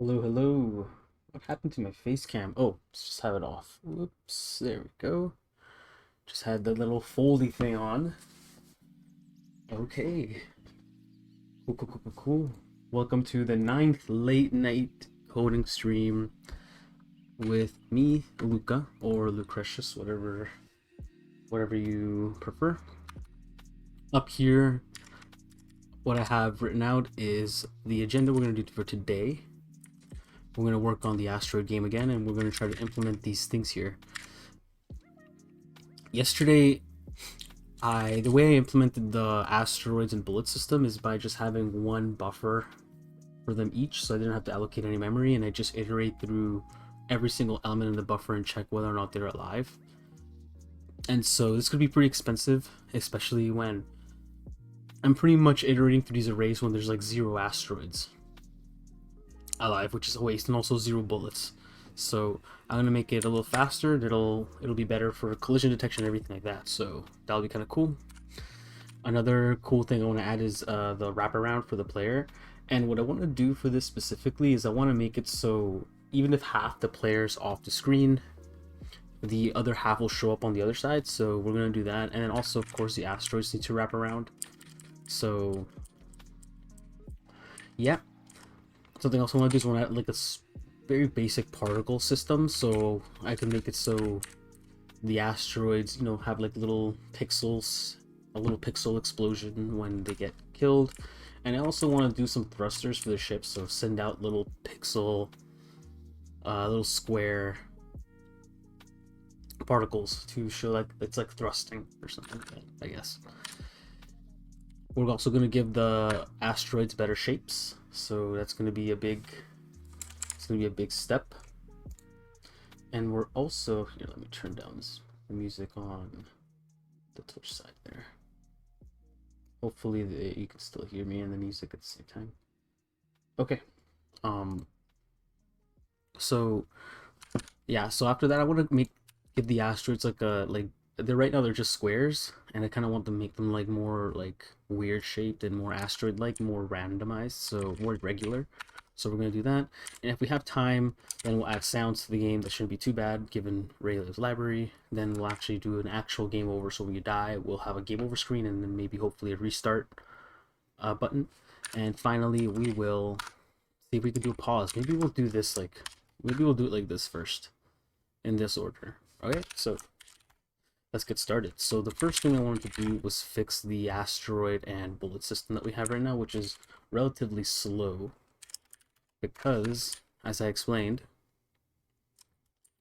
Hello, hello. What happened to my face cam? Oh, let's just have it off. Whoops, there we go. Just had the little foldy thing on. Okay. Cool, cool, cool, cool, cool. Welcome to the ninth late night coding stream with me, Luca, or Lucretius, whatever you prefer. Up here, what I have written out is the agenda we're going to do for today. We're going to work on the Asteroid game again, and we're going to try to implement these things here. Yesterday, the way I implemented the asteroids and bullet system is by just having one buffer for them each, so I didn't have to allocate any memory, and I just iterate through every single element in the buffer and check whether or not they're alive. And so this could be pretty expensive, especially when I'm pretty much iterating through these arrays when there's like 0 asteroids alive, which is a waste, and also 0 bullets. So I'm gonna make it a little faster. It'll be better for collision detection and everything like that. So that'll be kind of cool. Another cool thing I want to add is the wraparound for the player. And what I want to do for this specifically is I want to make it so even if half the player's off the screen, the other half will show up on the other side. So we're gonna do that. And then also, of course, the asteroids need to wrap around. So yeah. Something else I want to do is I want to add like a very basic particle system, so I can make it so the asteroids, have like little pixels, a little pixel explosion when they get killed. And I also want to do some thrusters for the ship, so send out little pixel, little square particles to show like it's like thrusting or something like that, I guess. We're also going to give the asteroids better shapes, so that's going to be a big step. And we're also here, let me turn down the music on the Twitch side there. Hopefully you can still hear me and the music at the same time. Okay. So yeah, so after that I want to give the asteroids like they're right now they're just squares, and I kind of want to make them like more like weird shaped and more asteroid like, more randomized, so more regular. So we're going to do that, and if we have time, then we'll add sounds to the game. That shouldn't be too bad given Rayleigh's library. Then we'll actually do an actual game over, so when you die we'll have a game over screen and then maybe hopefully a restart button. And finally we will see if we can do a pause. Maybe we'll do this maybe we'll do it like this first, in this order. Okay, so let's get started. So the first thing I wanted to do was fix the asteroid and bullet system that we have right now, which is relatively slow because, as I explained,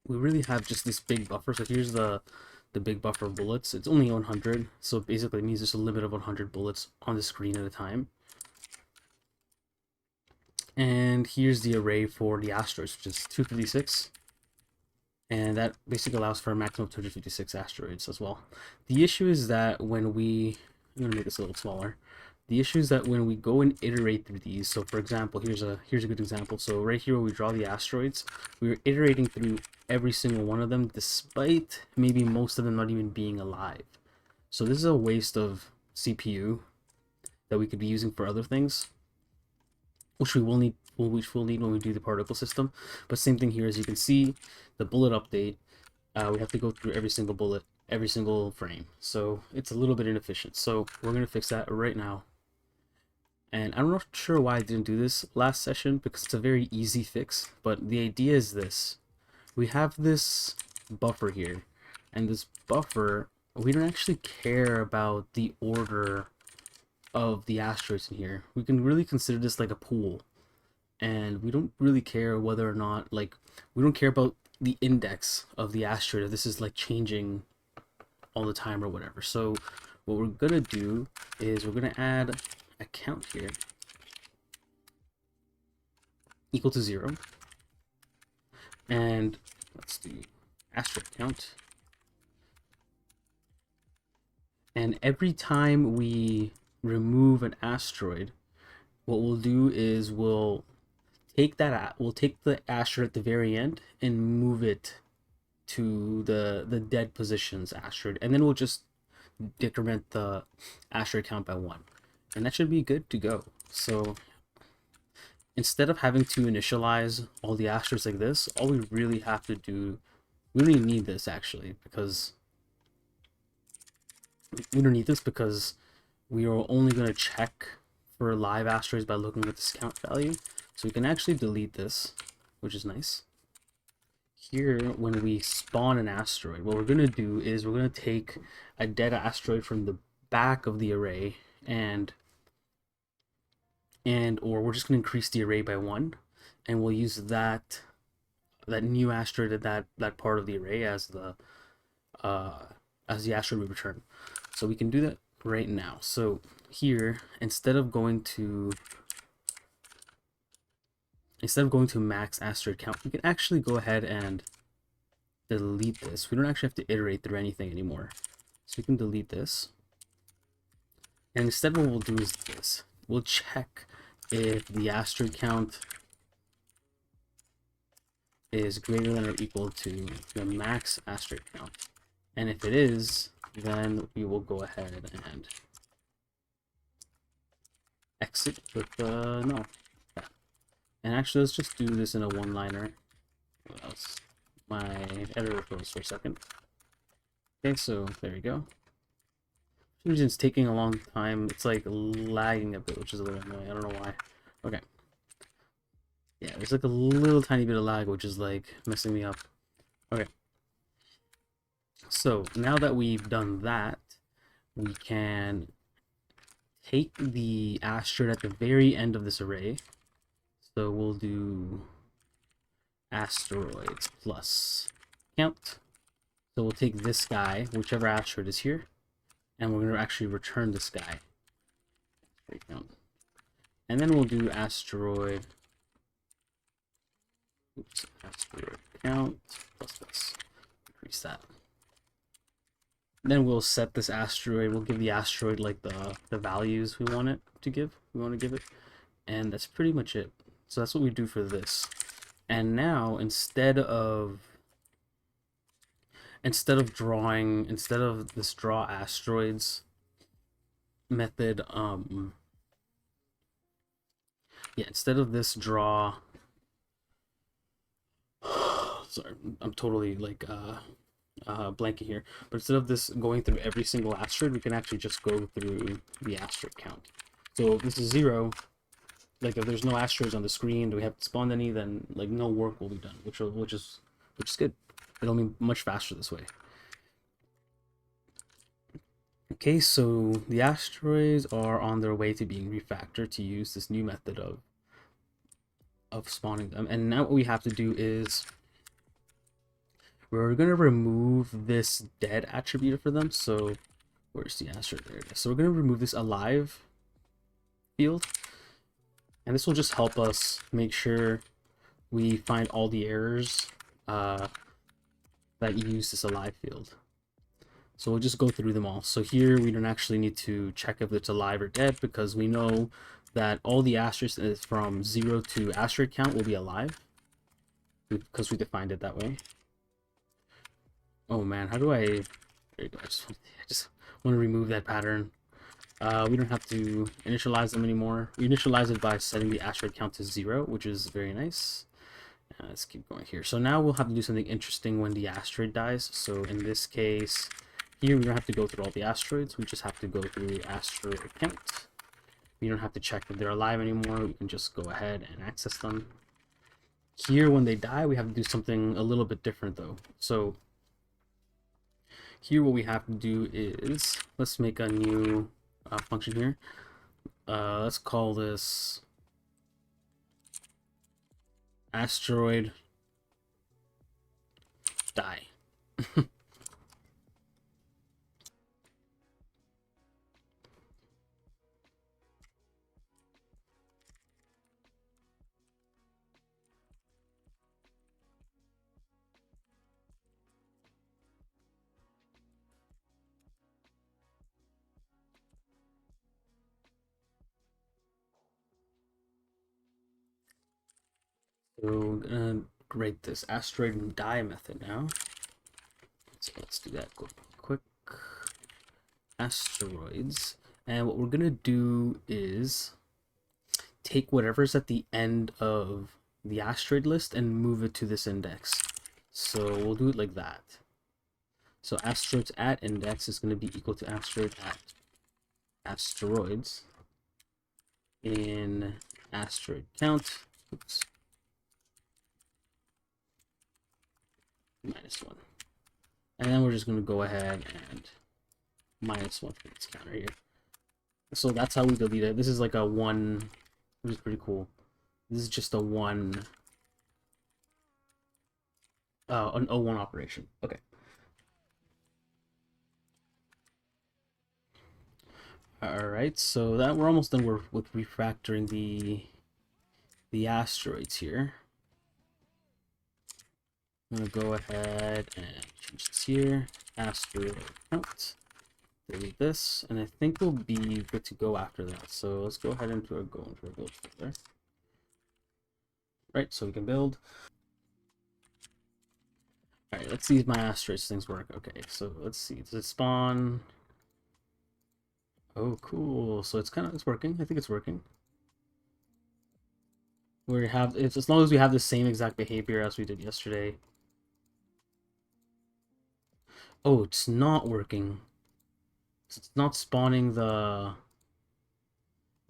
we really have just this big buffer. So here's the big buffer of bullets. It's only 100, so basically it means there's a limit of 100 bullets on the screen at a time. And here's the array for the asteroids, which is 256. And that basically allows for a maximum of 256 asteroids as well. The issue is that I'm going to make this a little smaller. The issue is that when we go and iterate through these, so for example, here's a good example. So right here where we draw the asteroids, we're iterating through every single one of them, despite maybe most of them not even being alive. So this is a waste of CPU that we could be using for other things, which we'll need when we do the particle system. But same thing here, as you can see, the bullet update, we have to go through every single bullet, every single frame, so it's a little bit inefficient. So we're going to fix that right now. And I'm not sure why I didn't do this last session, because it's a very easy fix, but the idea is this. We have this buffer here, and this buffer, we don't actually care about the order of the asteroids in here. We can really consider this like a pool, and we don't really care whether or not, like, we don't care about the index of the asteroid if this is like changing all the time or whatever. So what we're gonna do is we're gonna add a count here equal to 0, and let's do asteroid count. And every time we remove an asteroid, what we'll do is we'll take the asteroid at the very end and move it to the dead positions asteroid, and then we'll just decrement the asteroid count by 1, and that should be good to go. So instead of having to initialize all the asteroids like this, all we really have to do, we don't even need this actually, because we don't need this because we are only going to check for live asteroids by looking at this count value. So we can actually delete this, which is nice. Here, when we spawn an asteroid, what we're going to do is we're going to take a dead asteroid from the back of the array or we're just going to increase the array by 1, and we'll use that new asteroid at that part of the array as the asteroid we return. So we can do that right now. So here, instead of going to max asteroid count, we can actually go ahead and delete this. We don't actually have to iterate through anything anymore. So we can delete this. And instead what we'll do is this. We'll check if the asteroid count is greater than or equal to the max asteroid count. And if it is, then we will go ahead and exit with no. Yeah. And actually, let's just do this in a one-liner. What else? My editor froze for a second. Okay, so there we go. For some reason it's taking a long time. It's like lagging a bit, which is a little annoying. I don't know why. Okay. Yeah, there's like a little tiny bit of lag, which is like messing me up. Okay. So now that we've done that, we can take the asteroid at the very end of this array. So we'll do asteroids plus count. So we'll take this guy, whichever asteroid is here, and we're going to actually return this guy. And then we'll do asteroid count plus this. Increase that. Then we'll set this asteroid. We'll give the asteroid like the values we want it to give. We want to give it, and that's pretty much it. So that's what we do for this. And now instead of this draw asteroids method, instead of this draw, sorry, I'm totally like blanking here, but instead of this going through every single asteroid, we can actually just go through the asteroid count. So if this is 0, like if there's no asteroids on the screen, do we have to spawn any, then like no work will be done, which is good. It'll be much faster this way. Okay, so the asteroids are on their way to being refactored to use this new method of spawning them. And now what we have to do is we're going to remove this dead attribute for them. So where's the asteroid? There it is. So we're going to remove this alive field. And this will just help us make sure we find all the errors that use this alive field. So we'll just go through them all. So here we don't actually need to check if it's alive or dead because we know that all the asteroids from 0 to asteroid count will be alive because we defined it that way. Oh man, how do I... There you go. I just want to remove that pattern. We don't have to initialize them anymore. We initialize it by setting the asteroid count to 0, which is very nice. Let's keep going here. So now we'll have to do something interesting when the asteroid dies. So in this case, here we don't have to go through all the asteroids. We just have to go through asteroid count. We don't have to check if they're alive anymore. We can just go ahead and access them. Here, when they die, we have to do something a little bit different though. So here what we have to do is, let's make a new function here. Let's call this asteroid die. So we're gonna create this asteroid die method now. So let's do that quick. Asteroids, and what we're gonna do is take whatever's at the end of the asteroid list and move it to this index. So we'll do it like that. So asteroids at index is going to be equal to asteroid at asteroids in asteroid count. Oops. -1. And then we're just going to go ahead and -1 for this counter here. So that's how we delete it. This is like a 1, which is pretty cool. This is just a 1, an O1 operation. Okay. Alright, so that we're almost done with refactoring the asteroids here. I'm going to go ahead and change this here. Asteroid count. Delete this, and I think we'll be good to go after that. So let's go ahead and go into our build folder. Right, so we can build. Alright, let's see if my asteroids things work. Okay, so let's see. Does it spawn? Oh, cool. So it's working. I think it's working. We have, as long as we have the same exact behavior as we did yesterday. Oh, it's not working. It's not spawning the.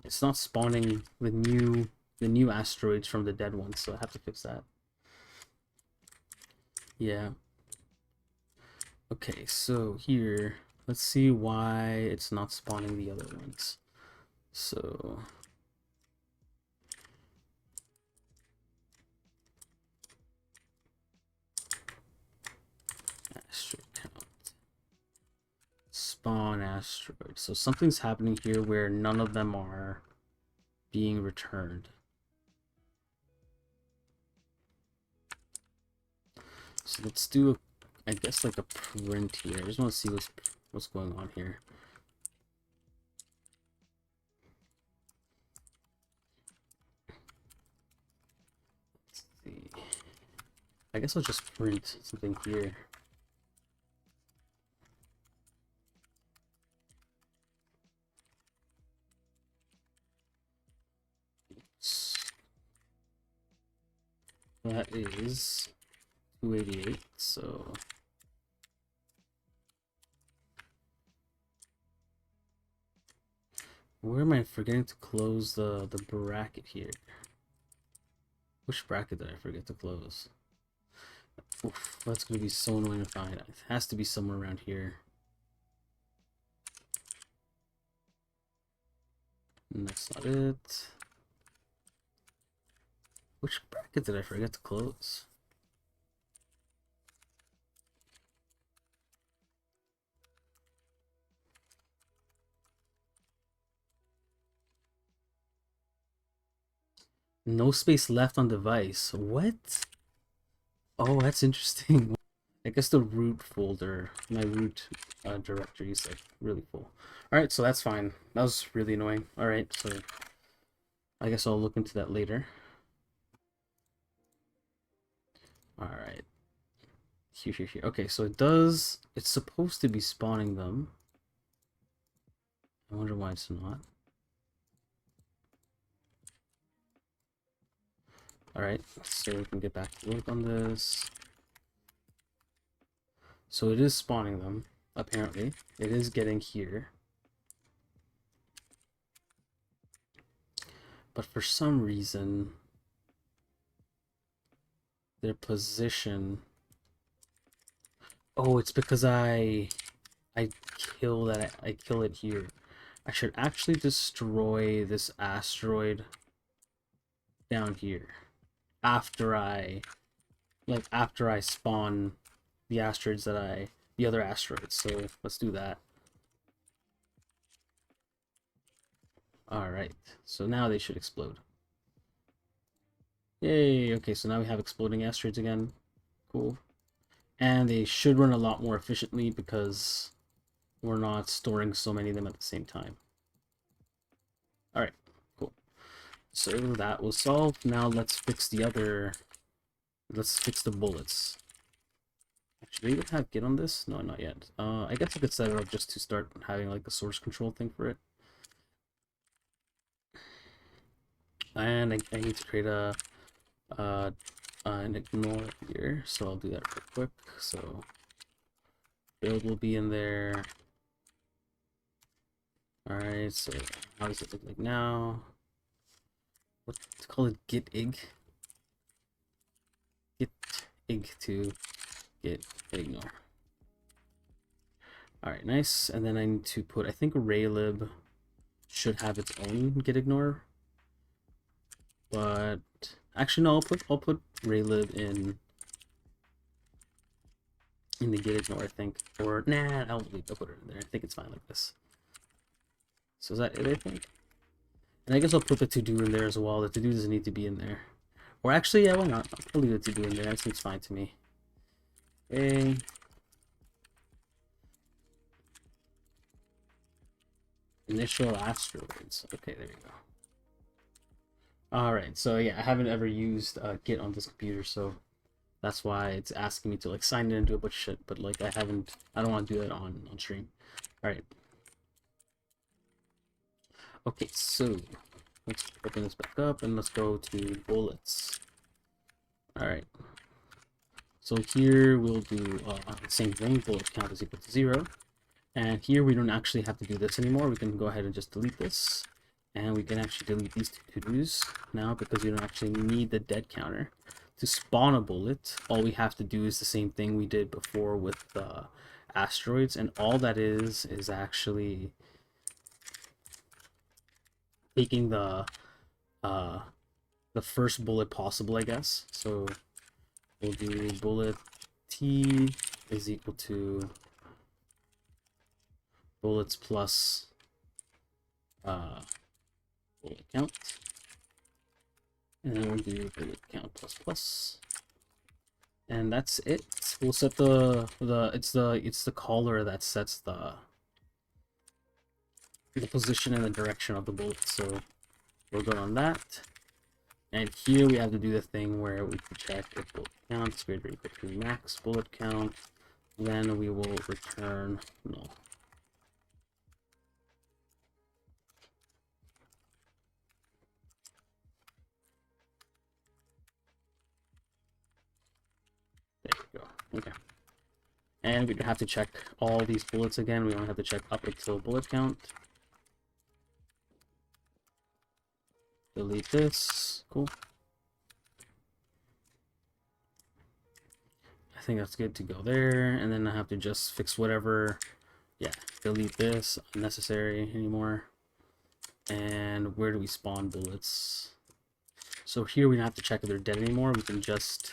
It's not spawning the new asteroids from the dead ones. So I have to fix that. Yeah. Okay, so here, let's see why it's not spawning the other ones. So asteroid count. Spawn asteroid. So something's happening here where none of them are being returned. So let's do, I guess, like a print here. I just want to see what's going on here. Let's see. I guess I'll just print something here. That is 288, so where am I forgetting to close the bracket here? Which bracket did I forget to close? Oof, that's gonna be so annoying to find. It has to be somewhere around here. And that's not it. Which bracket did I forget to close? No space left on device. What? Oh, that's interesting. I guess the root folder, my root directory is like really full. Alright, so that's fine. That was really annoying. Alright, so I guess I'll look into that later. Alright. Here. Okay, so it's supposed to be spawning them. I wonder why it's not. Alright, so we can get back to work on this. So it is spawning them, apparently. It is getting here. But for some reason, their position... Oh, it's because I kill it here. I should actually destroy this asteroid down here after I spawn the asteroids the other asteroids. So let's do that. Alright, so now they should explode. Yay, okay, so now we have exploding asteroids again. Cool. And they should run a lot more efficiently because we're not storing so many of them at the same time. Alright, cool. So that was solved. Now let's fix the bullets. Actually, do we even have Git on this? No, not yet. I guess I could set it up just to start having like a source control thing for it. And I need to create an ignore here, so I'll do that real quick. So build will be in there. All right, so how does it look like now? Let's call it get ig. Get ig to get ignore. All right, nice. And then I need to put, I think arraylib should have its own get ignore, but actually no, I'll put arraylib in the get ignore, I think. Or nah, I'll put it in there. I think it's fine like this. So is that it, I think? And I guess I'll put the to-do in there as well. The to-do doesn't need to be in there. Or actually, yeah, why not? I'll leave the to-do in there. That seems fine to me. Okay. Initial asteroids. Okay, there you go. Alright, so yeah, I haven't ever used Git on this computer, so that's why it's asking me to like sign in and do a bunch of shit, but like I don't want to do that on stream. Alright. Okay, so let's open this back up and let's go to bullets. Alright. So here we'll do the same thing, bullet count is equal to 0. And here we don't actually have to do this anymore. We can go ahead and just delete this. And we can actually delete these two to-dos now because we don't actually need the dead counter. To spawn a bullet, all we have to do is the same thing we did before with the asteroids. And all that is actually taking the first bullet possible, I guess. So we'll do bullet t is equal to bullets plus bullet count, and then we'll do bullet count plus plus, and that's it. We'll set it's the caller that sets the position and the direction of the bullet. So we'll go on that, and here we have to do the thing where we can check if bullet count is greater or equal to max bullet count. Then we will return null. There we go. Okay. And we don't have to check all these bullets again. We only have to check up until bullet count. Delete this. Cool. I think that's good to go there. And then I have to just fix whatever. Yeah, delete this. Unnecessary anymore. And where do we spawn bullets? So here we don't have to check if they're dead anymore. We can just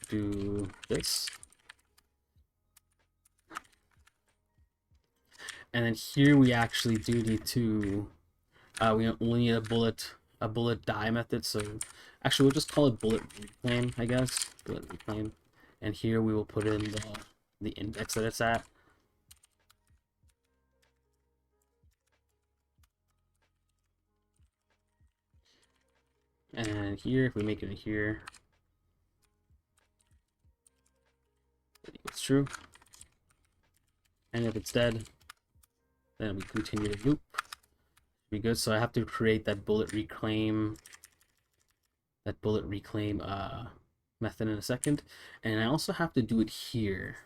do this. And then here we actually do need to we need a bullet die method. So actually we'll just call it bullet reclaim, I guess. Bullet reclaim. And here we will put in the index that it's at. And here, if we make it in here, it's true. And if it's dead, then we continue the loop. Be good. So I have to create that bullet reclaim method in a second, and I also have to do it here.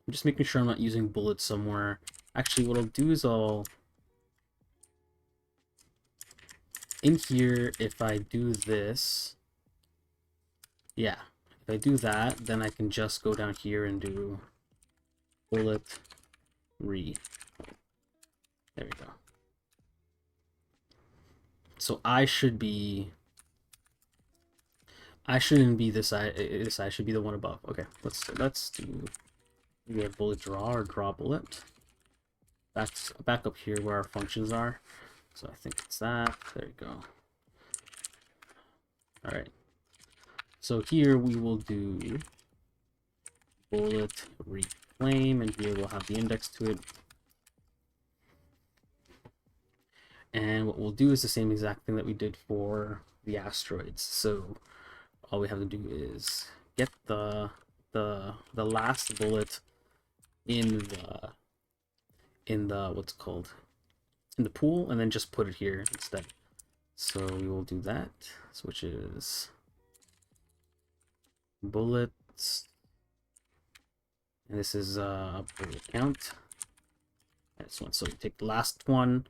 I'm just making sure I'm not using bullets somewhere. Actually, what I'll do is in here, if I do this, yeah, if I do that, then I can just go down here and do bullet re. There we go. So I shouldn't be this side. This side should be the one above. Okay, let's do. We have bullet draw or draw bullet. That's back up here where our functions are. So I think it's that. There you go. All right. So here we will do bullet reclaim, and here we'll have the index to it. And what we'll do is the same exact thing that we did for the asteroids. So all we have to do is get the last bullet in the what's called in the pool and then just put it here instead. So we will do that, which is bullets, and this is bullet count. This one. So you take the last one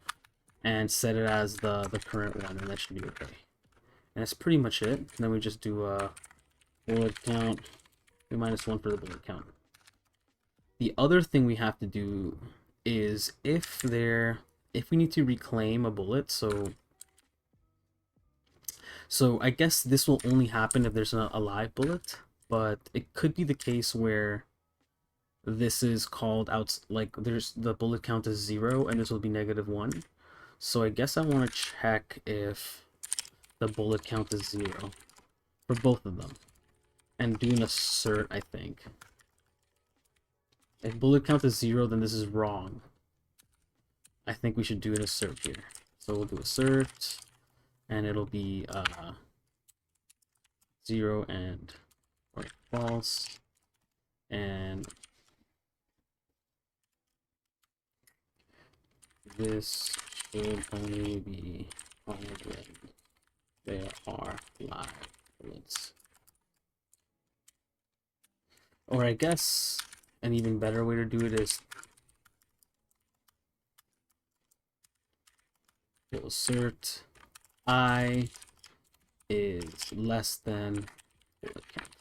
and set it as the current one, and that should be okay. And that's pretty much it. And then we just do a bullet count, -1 for the bullet count. The other thing we have to do is if we need to reclaim a bullet, so I guess this will only happen if there's a live bullet, but it could be the case where this is called out, like there's the bullet count is 0 and this will be -1. So I guess I want to check if the bullet count is 0 for both of them and do an assert, I think. If bullet count is 0, then this is wrong. I think we should do an assert here. So we'll do assert, and it'll be 0 and or false, and this should only be fired when there are live bullets. Or I guess an even better way to do it is we'll assert I is less than bullet count.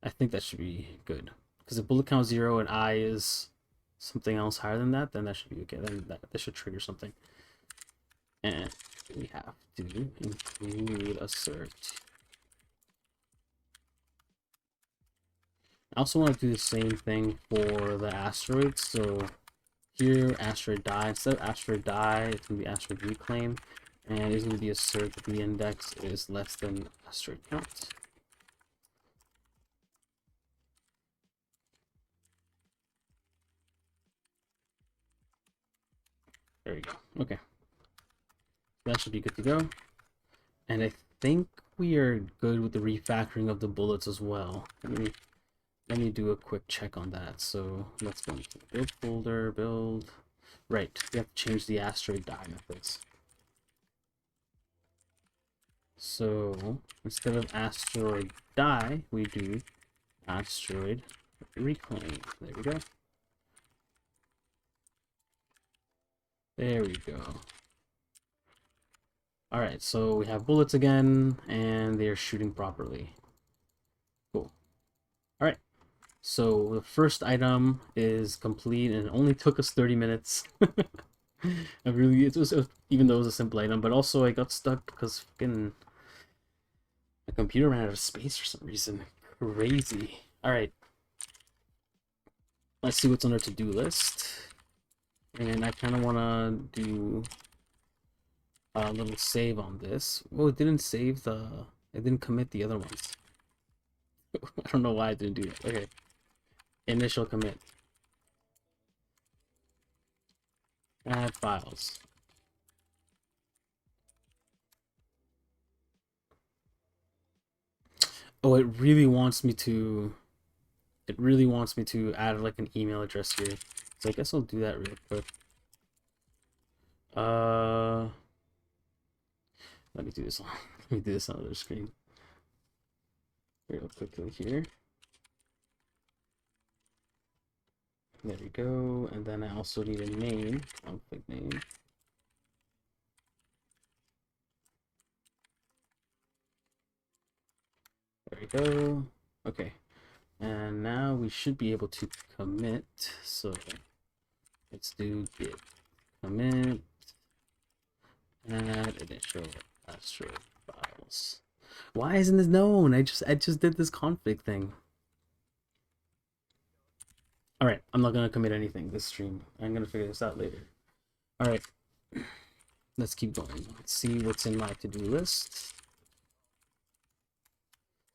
I think that should be good. Because if bullet count is 0 and I is something else higher than that, then that should be okay. Then that should trigger something. And we have to include assert. I also want to do the same thing for the asteroids. So here, asteroid die. Instead of asteroid die, it's going to be asteroid reclaim. And it's going to be assert that the index is less than asteroid count. There we go. Okay. That should be good to go. And I think we are good with the refactoring of the bullets as well. Let me do a quick check on that. So let's go into the build folder, build. Right, we have to change the asteroid die methods. So instead of asteroid die, we do asteroid reclaim. There we go. There we go. Alright, so we have bullets again, and they're shooting properly. Cool. Alright, so the first item is complete, and it only took us 30 minutes. It was, even though it was a simple item, but also I got stuck because fucking my computer ran out of space for some reason. Crazy. Alright. Let's see what's on our to-do list. And I kind of want to do a little save on this. Oh, it didn't save it didn't commit the other ones. I don't know why I didn't do that. Okay. Initial commit. Add files. Oh, it really wants me to add like an email address here. So I guess I'll do that real quick. Let me do this on the other screen. Real quickly here. There we go. And then I also need a name, config name. There we go. Okay. And now we should be able to commit. So let's do git commit add initial asteroid files. Why isn't this known? I just did this config thing. Alright, I'm not gonna commit anything this stream. I'm gonna figure this out later. Alright. Let's keep going. Let's see what's in my to-do list.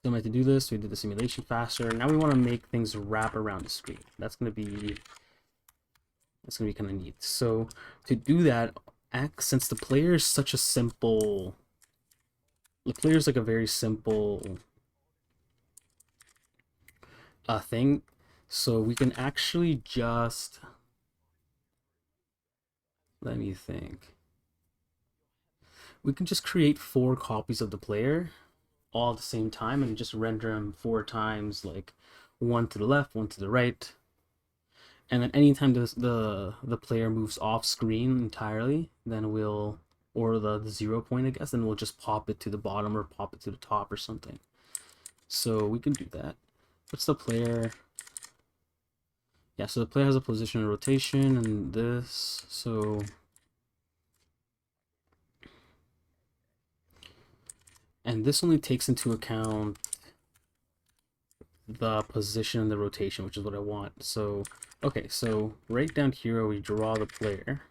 So my to-do list, we did the simulation faster. Now we want to make things wrap around the screen. That's gonna be kind of neat. So to do that, since the player is such a simple, the player is like a very simple thing. So we can actually just Let me think. We can just create 4 copies of the player all at the same time and just render them 4 times, like one to the left, one to the right. And then anytime the player moves off screen entirely, then we'll, or the 0 point, I guess, then we'll just pop it to the bottom or pop it to the top or something. So we can do that. What's the player? Yeah, so the player has a position and rotation and this. So and this only takes into account the position and the rotation, which is what I want. So okay, so right down here where we draw the player,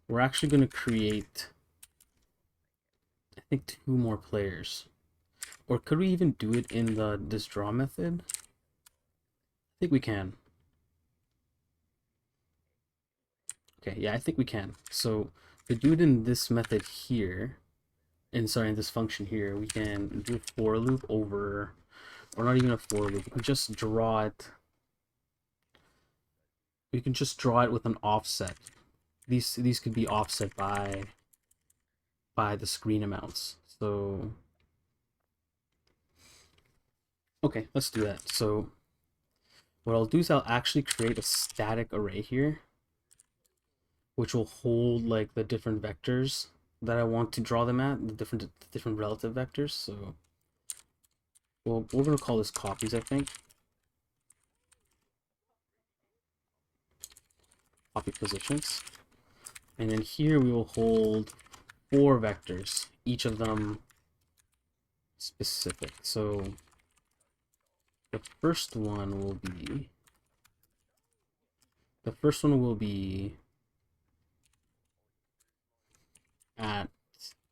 we're actually going to create, I think, 2 more players. Or could we even do it in this draw method? I think we can. Okay, yeah, I think we can. So to do it in this method here, in this function here, we can do a for loop over, or not even a for loop. We can just draw it. We can just draw it with an offset. These could be offset by the screen amounts. So okay, let's do that. So what I'll do is I'll actually create a static array here, which will hold like the different vectors that I want to draw them at, the different relative vectors. So we're gonna call this copies, I think. Copy positions. And then here we will hold 4 vectors, each of them specific. So the first one will be at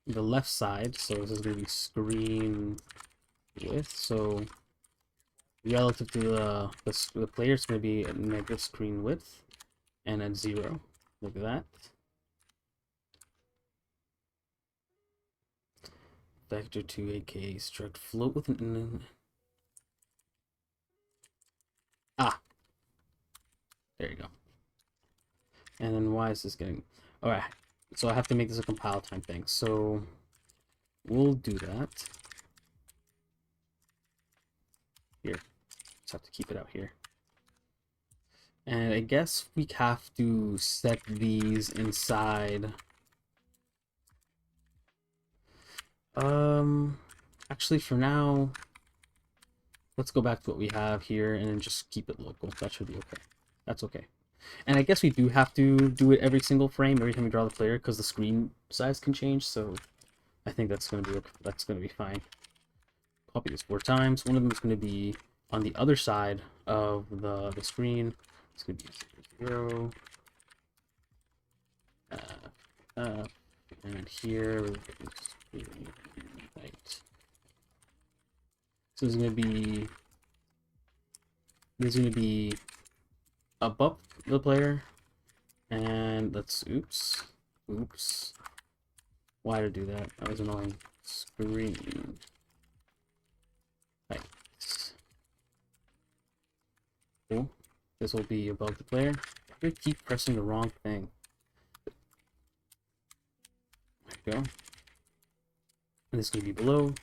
the left side. So this is going to be screen width. So relative to the player, it's going to be at negative screen width and at 0. Look at that. Vector 2 aka struct float with an there you go. And then why is this getting... Alright, so I have to make this a compile time thing. So we'll do that. Here. Just have to keep it out here. And I guess we have to set these inside... Actually, for now, let's go back to what we have here and then just keep it local. That should be okay. That's okay. And I guess we do have to do it every single frame, every time we draw the player, because the screen size can change. So I think that's gonna be fine. Copy this 4 times. One of them is going to be on the other side of the screen. It's going to be 0. And here, right. So this is going to be above the player, and let's oops. Why to do that? That was annoying. Screen. Right. Cool. This will be above the player. I keep pressing the wrong thing. There we go. And this is going to be below.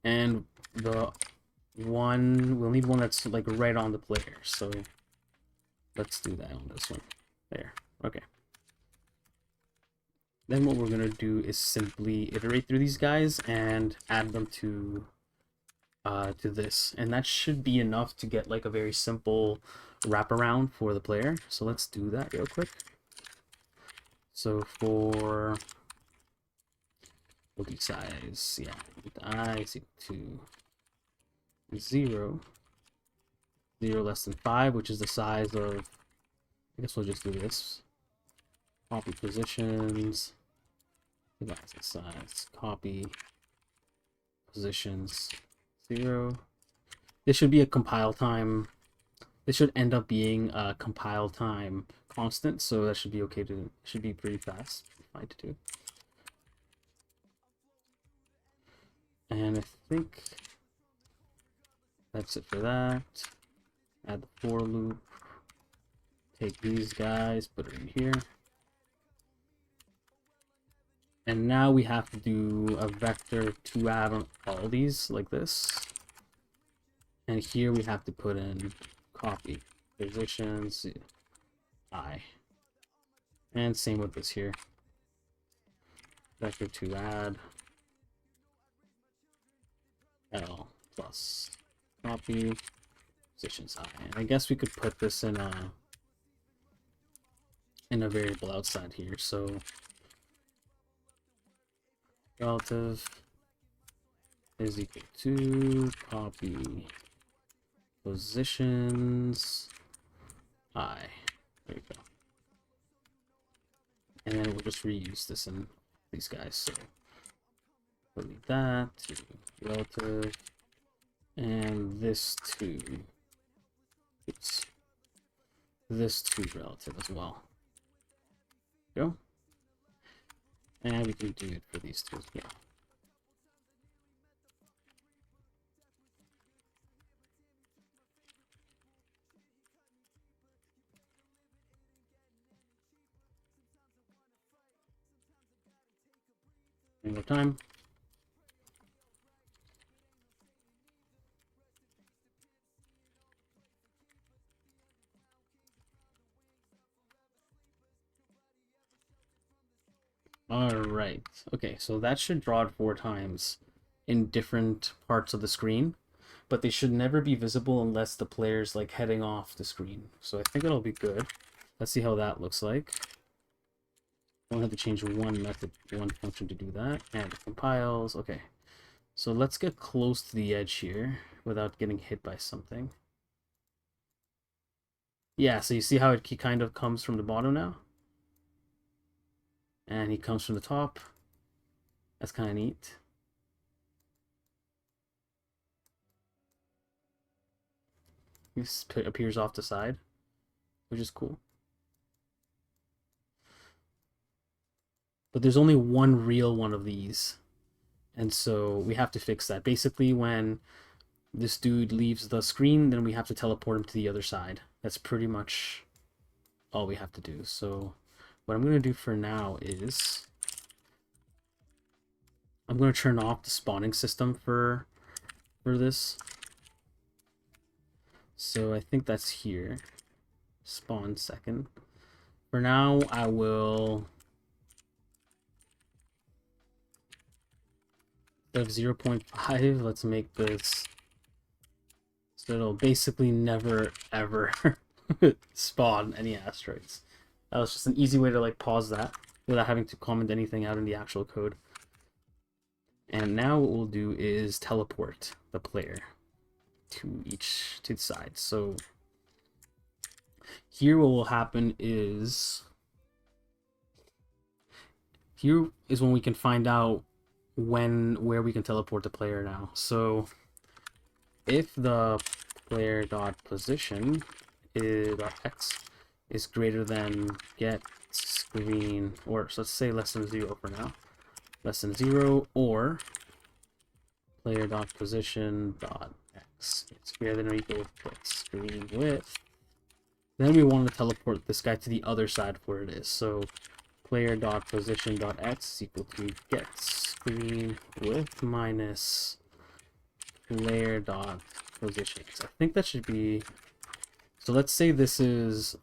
And we'll need one that's like right on the player. So let's do that on this one. There. Okay. Then what we're going to do is simply iterate through these guys and add them to this, and that should be enough to get like a very simple wraparound for the player. So let's do that real quick. So for boogie size, yeah, I is equal to 0, 0 less than 5, which is the size of, I guess we'll just do this. Copy positions, that's the size, copy positions, 0. This should be a compile time. This should end up being a compile time constant, so that should be okay to, should be pretty fast, fine to do. And I think that's it for that. Add the for loop. Take these guys, put it in here. And now we have to do a vector to add on all these like this. And here we have to put in copy positions I. And same with this here. Vector to add L plus copy positions I. And I guess we could put this in a variable outside here. So relative is equal to copy positions I. There you go. And then we'll just reuse this in these guys. So delete that to relative, and this to relative as well. Go. And we can do it for these two as well. One more time. All right. Okay, so that should draw it 4 times in different parts of the screen, but they should never be visible unless the player's like heading off the screen. So I think it'll be good. Let's see how that looks like. I only have to change one method, one function to do that, and it compiles. Okay, so let's get close to the edge here without getting hit by something. Yeah, so you see how he kind of comes from the bottom now? And he comes from the top. That's kind of neat. He appears off the side, which is cool. But there's only one real one of these. And so we have to fix that. Basically, when this dude leaves the screen, then we have to teleport him to the other side. That's pretty much all we have to do. So what I'm going to do for now is I'm going to turn off the spawning system for this. So I think that's here. Spawn second. For now, I will of 0.5, let's make this so it'll basically never ever spawn any asteroids. That was just an easy way to like pause that without having to comment anything out in the actual code. And now what we'll do is teleport the player to the side. So here what will happen is when we can find out where we can teleport the player now. So if the player dot position is x is greater than get screen, or so let's say less than 0 for now, less than 0, or player dot position dot x is greater than or equal to get screen width, then we want to teleport this guy to the other side where it is. So player dot position dot x is equal to get screen width minus player dot position. I think that should be, so let's say this is,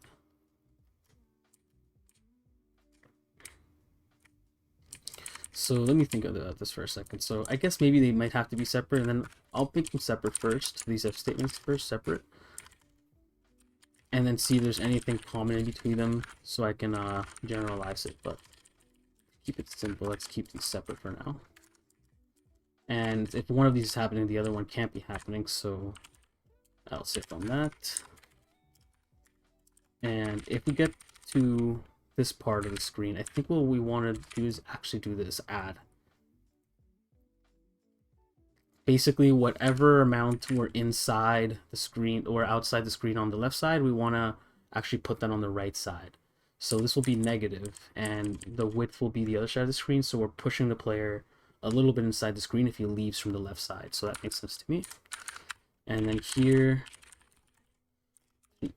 so let me think about this for a second. So I guess maybe they might have to be separate, and then I'll make them separate first, these if statements first separate, and then see if there's anything common in between them so I can generalize it. But keep it simple, let's keep these separate for now. And if one of these is happening, the other one can't be happening, so I'll sit on that. And if we get to this part of the screen, I think what we want to do is actually do this add. Basically, whatever amount we're inside the screen or outside the screen on the left side, we want to actually put that on the right side. So this will be negative, and the width will be the other side of the screen, so we're pushing the player a little bit inside the screen if he leaves from the left side. So that makes sense to me. And then here,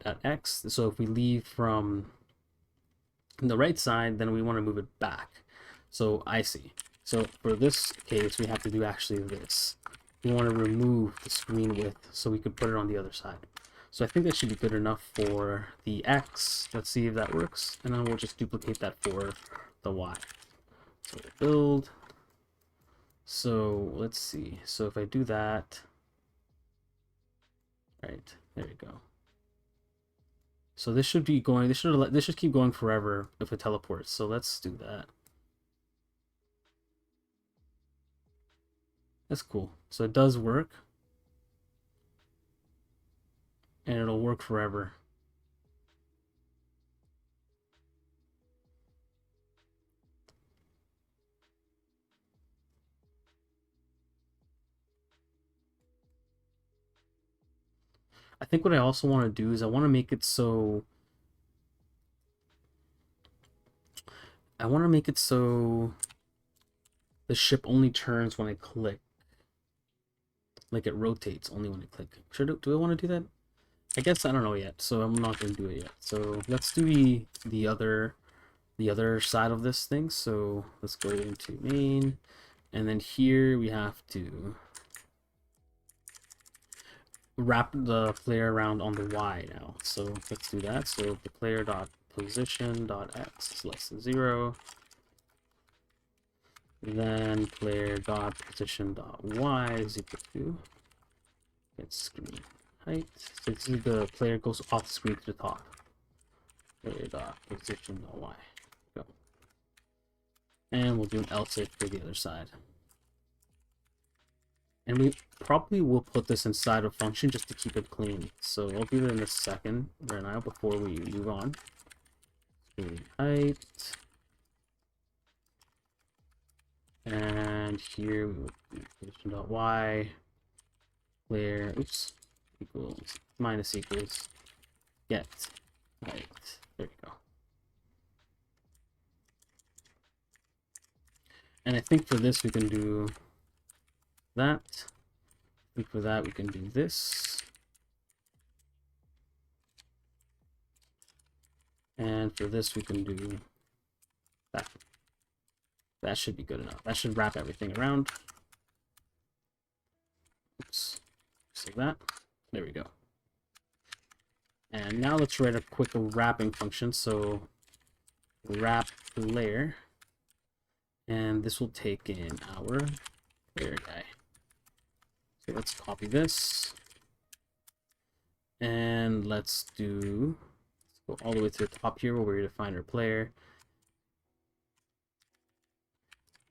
at x, so if we leave from the right side, then we want to move it back. So I see. So for this case, we have to do actually this. We want to remove the screen width so we could put it on the other side. So I think that should be good enough for the X. Let's see if that works. And then we'll just duplicate that for the Y. So build. So let's see. So if I do that, right, there you go. So this should be going, this should keep going forever if it teleports. So let's do that. That's cool. So it does work. And it'll work forever. I think what I also want to do is I want to make it so the ship only turns when I click. Like it rotates only when I click. Do I want to do that? I guess I don't know yet, so I'm not going to do it yet. So let's do the other side of this thing. So let's go into main, and then here we have to wrap the player around on the Y now. So let's do that. So the player dot position dot x is less than 0. Then player dot position dot y is equal to get screen height. So this is the player goes off the screen to the top. Player dot position dot y. Go. And we'll do an else if for the other side. And we probably will put this inside a function just to keep it clean. So I'll do it in a second right now before we move on. Screen height. And here we will do position.y player equals minus equals get height. There we go. And I think for this we can do that. I think for that we can do this. And for this we can do that. That should be good enough. That should wrap everything around. Oops. Just like that. There we go. And now let's write a quick wrapping function. So wrap layer. And this will take in our layer guy. So let's copy this. And let's go all the way to the top here where we define our player.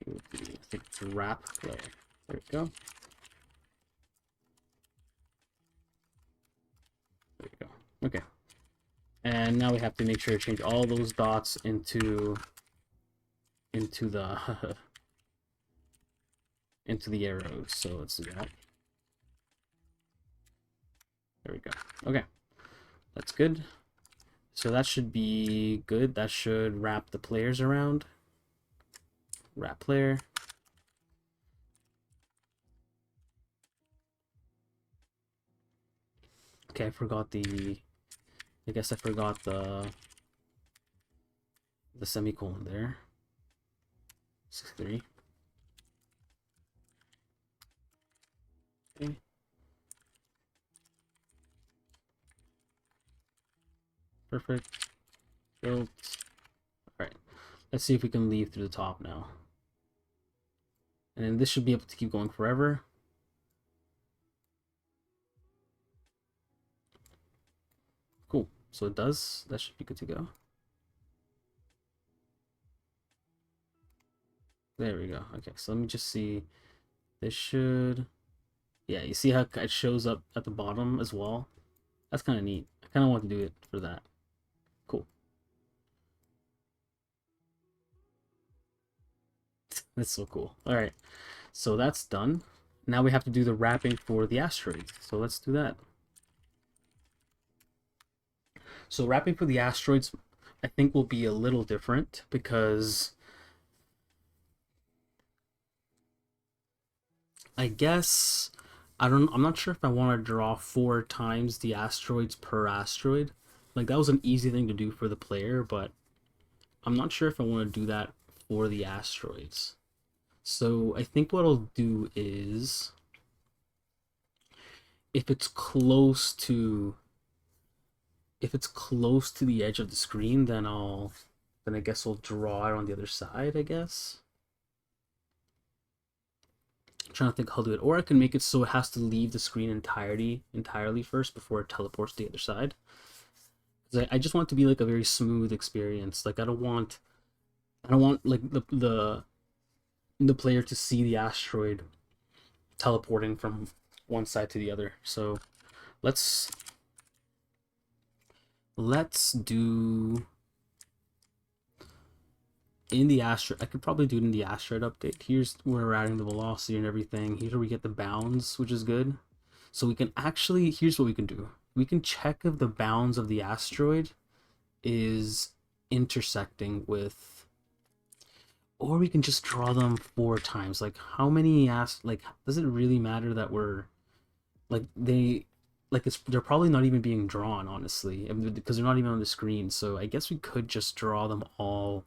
It would be, I think it's wrap player. There we go. There we go. Okay. And now we have to make sure to change all those dots into the into the arrows. So let's do that. There we go. Okay. That's good. So that should be good. That should wrap the players around. Wrap player. Okay, I forgot I guess I forgot the semicolon there. 63. Okay. Perfect. Built. Alright. Let's see if we can leave through the top now. And then this should be able to keep going forever. Cool. So it does. That should be good to go. There we go. Okay, so let me just see. This should... Yeah, you see how it shows up at the bottom as well? That's kind of neat. I kind of want to do it for that. Cool. That's so cool. All right. So that's done. Now we have to do the wrapping for the asteroids. So let's do that. So wrapping for the asteroids, I think will be a little different because I guess I'm not sure if I want to draw 4 times the asteroids per asteroid. Like that was an easy thing to do for the player, but I'm not sure if I want to do that for the asteroids. So I think what I'll do is, if it's close to the edge of the screen, then I guess I'll draw it on the other side, I guess. I'm trying to think how to do it. Or I can make it so it has to leave the screen entirely first before it teleports to the other side. Because I just want it to be like a very smooth experience. Like I don't want like the player to see the asteroid teleporting from one side to the other. So let's do in the asteroid. I could probably do it in the asteroid update. Here's where we're adding the velocity and everything. Here's where we get the bounds, which is good. So we can actually, here's what we can do. We can check if the bounds of the asteroid is intersecting with, or we can just draw them 4 times. Like how many like does it really matter that we're like they're probably not even being drawn, honestly, because they're not even on the screen. So I guess we could just draw them all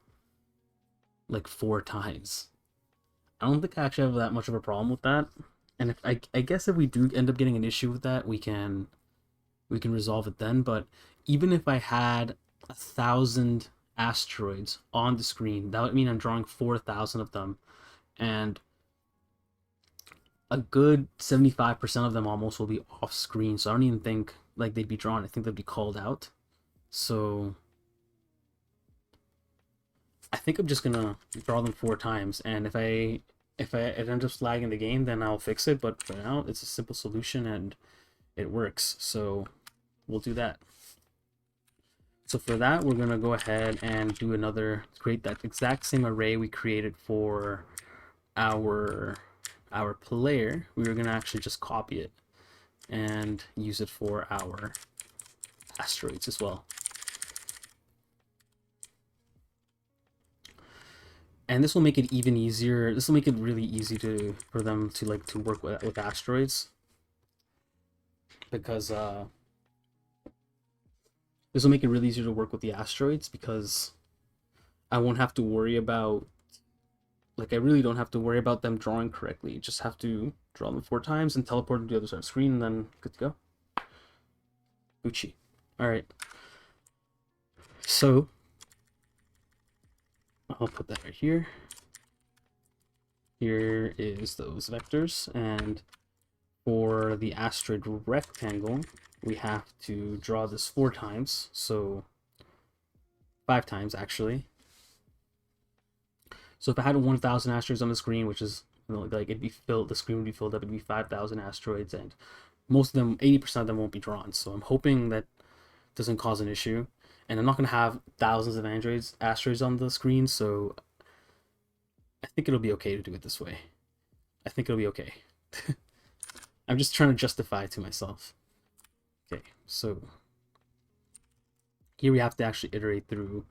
like 4 times. I don't think I actually have that much of a problem with that. And if I guess if we do end up getting an issue with that, we can resolve it then. But even if I had 1,000 asteroids on the screen, that would mean I'm drawing 4,000 of them, and a good 75% of them almost will be off screen. So I don't even think like they'd be drawn. I think they'd be called out. So I think I'm just gonna draw them 4 times, and if it ends up lagging the game, then I'll fix it. But for now, it's a simple solution and it works. So we'll do that. So for that, we're gonna go ahead and do create that exact same array we created for our player. We were gonna actually just copy it and use it for our asteroids as well. And this will make it even easier. This will make it really easy for them to work with asteroids, because this will make it really easier to work with the asteroids, because I won't have to worry about, like, I really don't have to worry about them drawing correctly. You just have to draw them 4 times and teleport them to the other side of the screen, and then good to go. Gucci. Alright. So I'll put that right here. Here is those vectors, and for the asteroid rectangle, we have to draw this 4 times, so 5 times actually. So if I had 1,000 asteroids on the screen, which is, you know, like, it'd be filled, the screen would be filled up, it'd be 5,000 asteroids, and most of them, 80% of them won't be drawn. So I'm hoping that doesn't cause an issue. And I'm not going to have thousands of asteroids on the screen, so I think it'll be okay to do it this way. I think it'll be okay. I'm just trying to justify it to myself. Okay, so here we have to actually iterate through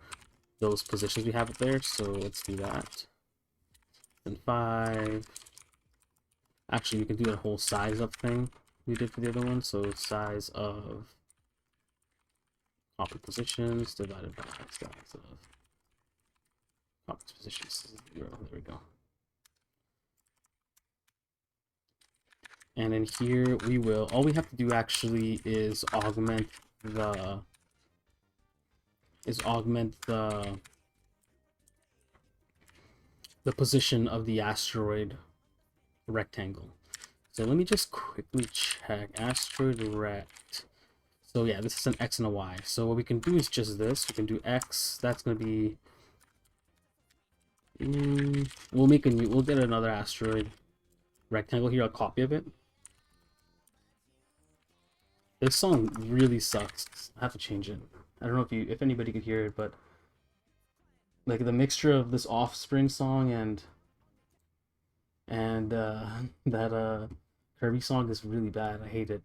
those positions we have up there, so let's do that. Then 5. Actually, we can do the whole size up thing we did for the other one, so size of copy positions divided by size of copy positions. 0. There we go. And in here we will, all we have to do actually is augment the position of the asteroid rectangle. So let me just quickly check asteroid rect. So yeah, this is an X and a Y. So what we can do is just this. We can do X. That's going to be... we'll get another asteroid rectangle here, a copy of it. This song really sucks. I have to change it. I don't know if anybody could hear it, but like the mixture of this Offspring song and that Kirby song is really bad. I hate it.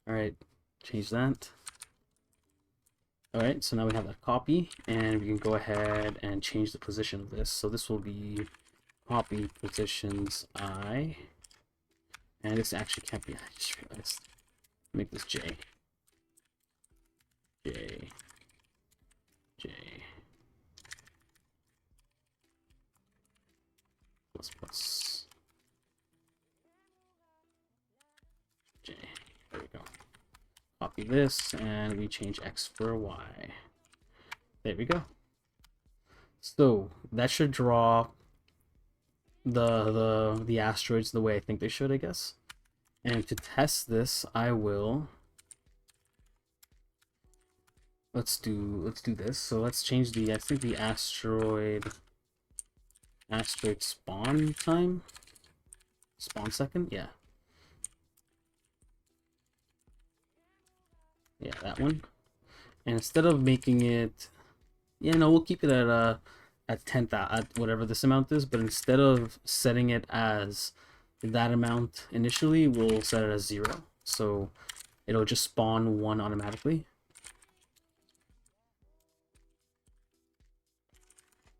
Alright, change that. Alright, so now we have that copy, and we can go ahead and change the position of this. So this will be copy positions I, and this actually can't be, I just realized. Make this J. J. J. plus plus j. There we go. Copy this, and we change x for y. There we go. So that should draw the asteroids the way I think they should, I guess. And to test this, I will let's do this. So let's change the I think the asteroid spawn time, spawn second, yeah, that one. And instead of making it, no, we'll keep it at 10,000, at whatever this amount is, but instead of setting it as that amount initially, we'll set it as 0. So it'll just spawn 1 automatically.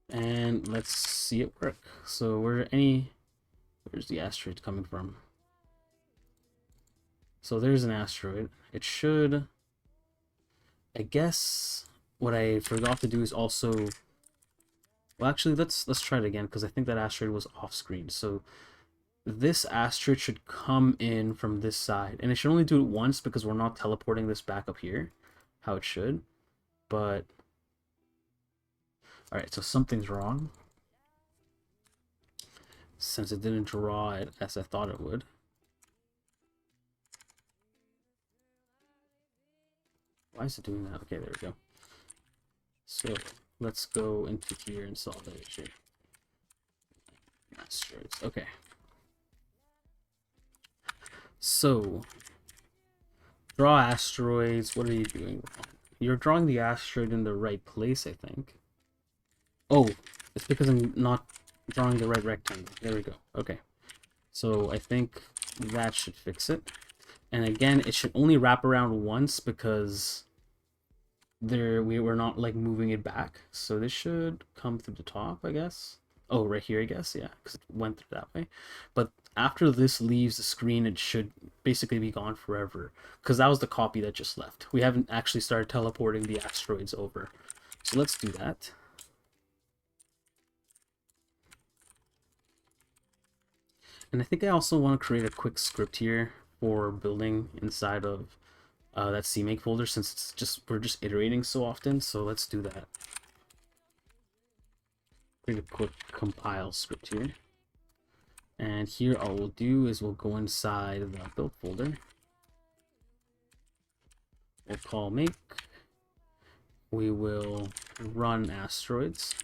And let's see it work. So where's the asteroid coming from? So there's an asteroid. It should, I guess what I forgot to do is also, well, actually let's try it again, because I think that asteroid was off screen. So this asteroid should come in from this side, and it should only do it once because we're not teleporting this back up here how it should. But all right, so something's wrong since it didn't draw it as I thought it would. Why is it doing that? Okay, there we go. So let's go into here and solve that issue. Asteroids. Okay. So draw asteroids. What are you doing wrong? You're drawing the asteroid in the right place, I think. Oh, it's because I'm not drawing the right rectangle. There we go. Okay. So I think that should fix it. And again, it should only wrap around once because we were not like moving it back. So this should come through the top, I guess. Oh, right here, I guess. Yeah, because it went through that way. But after this leaves the screen, it should basically be gone forever, because that was the copy that just left. We haven't actually started teleporting the asteroids over. So let's do that. And I think I also want to create a quick script here for building inside of that CMake folder, since we're just iterating so often. So let's do that. Create a quick compile script here. And here all we'll do is we'll go inside the build folder. We'll call make. We will run asteroids.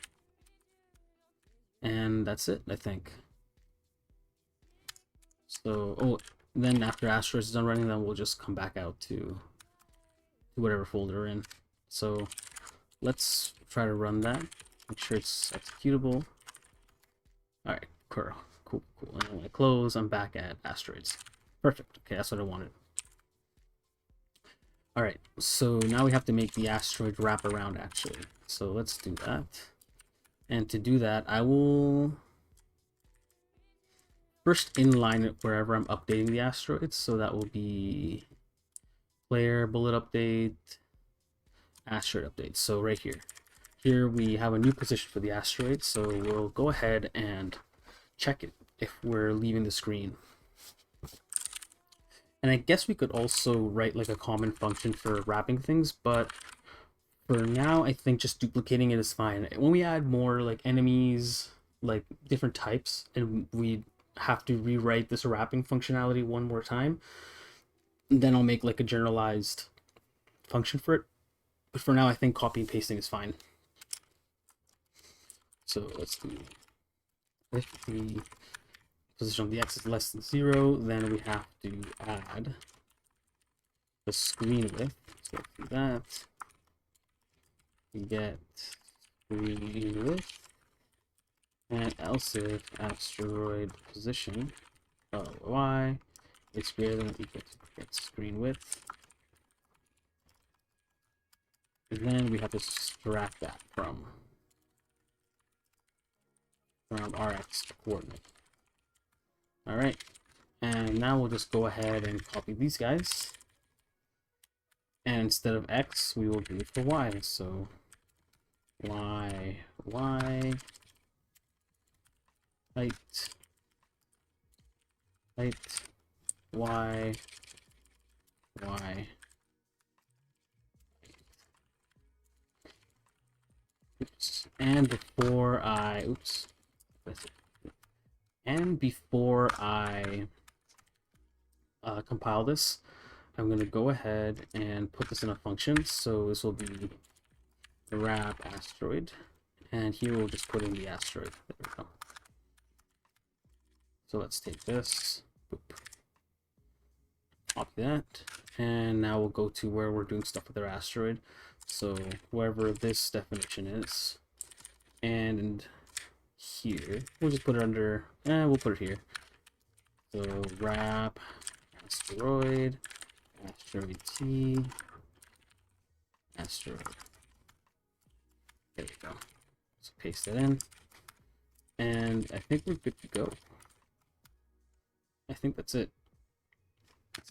And that's it, I think. So, then after asteroids is done running, then we'll just come back out to whatever folder we're in. So let's try to run that. Make sure it's executable. All right, cool. And when I close, I'm back at asteroids. Perfect. Okay, that's what I wanted. All right, so now we have to make the asteroid wrap around actually. So let's do that. And to do that, I will first inline it wherever I'm updating the asteroids. So that will be player bullet update, asteroid update. So right here. Here we have a new position for the asteroid. So we'll go ahead and check it if we're leaving the screen. And I guess we could also write like a common function for wrapping things, but for now I think just duplicating it is fine. When we add more like enemies, like different types, and we have to rewrite this wrapping functionality one more time, then I'll make like a generalized function for it. But for now I think copy and pasting is fine. So let's do, if the position of the x is less than 0, then we have to add the screen width. So let's do that. We get screen width, and else if asteroid position y is greater than or equal to get screen width, and then we have to subtract that from our x coordinate. All right, and now we'll just go ahead and copy these guys, and instead of x we will do it for y. So y height, height, y, y. Oops. And before I, oops, and before I compile this, I'm going to go ahead and put this in a function. So this will be wrap asteroid, and here we'll just put in the asteroid. There we go. So let's take this, boop, copy that, and now we'll go to where we're doing stuff with our asteroid. So wherever this definition is, and here we'll just put it under, we'll put it here. So wrap asteroid, asteroid T, asteroid. There we go. So paste it in, and I think we're good to go. I think that's it.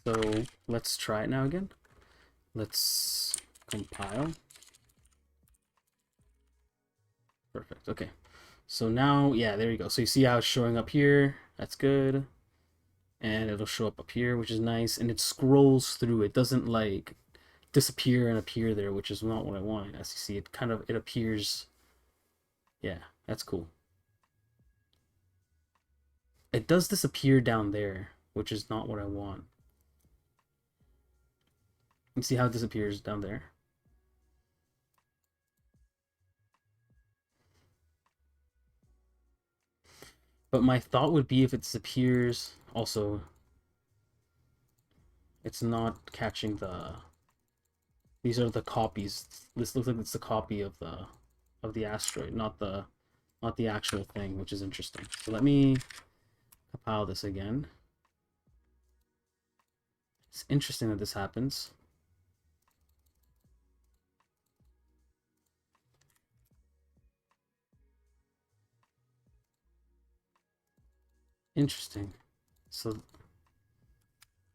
So let's try it now again. Let's compile. Perfect. Okay. So now, yeah, there you go. So you see how it's showing up here. That's good. And it'll show up here, which is nice. And it scrolls through. It doesn't like disappear and appear there, which is not what I wanted. As you see, it appears. Yeah, that's cool. It does disappear down there, which is not what I want. You see how it disappears down there? But my thought would be if it disappears, also, it's not catching the. These are the copies. This looks like it's the copy of the asteroid, not the actual thing, which is interesting. So let me compile this again. It's interesting that this happens. Interesting. So,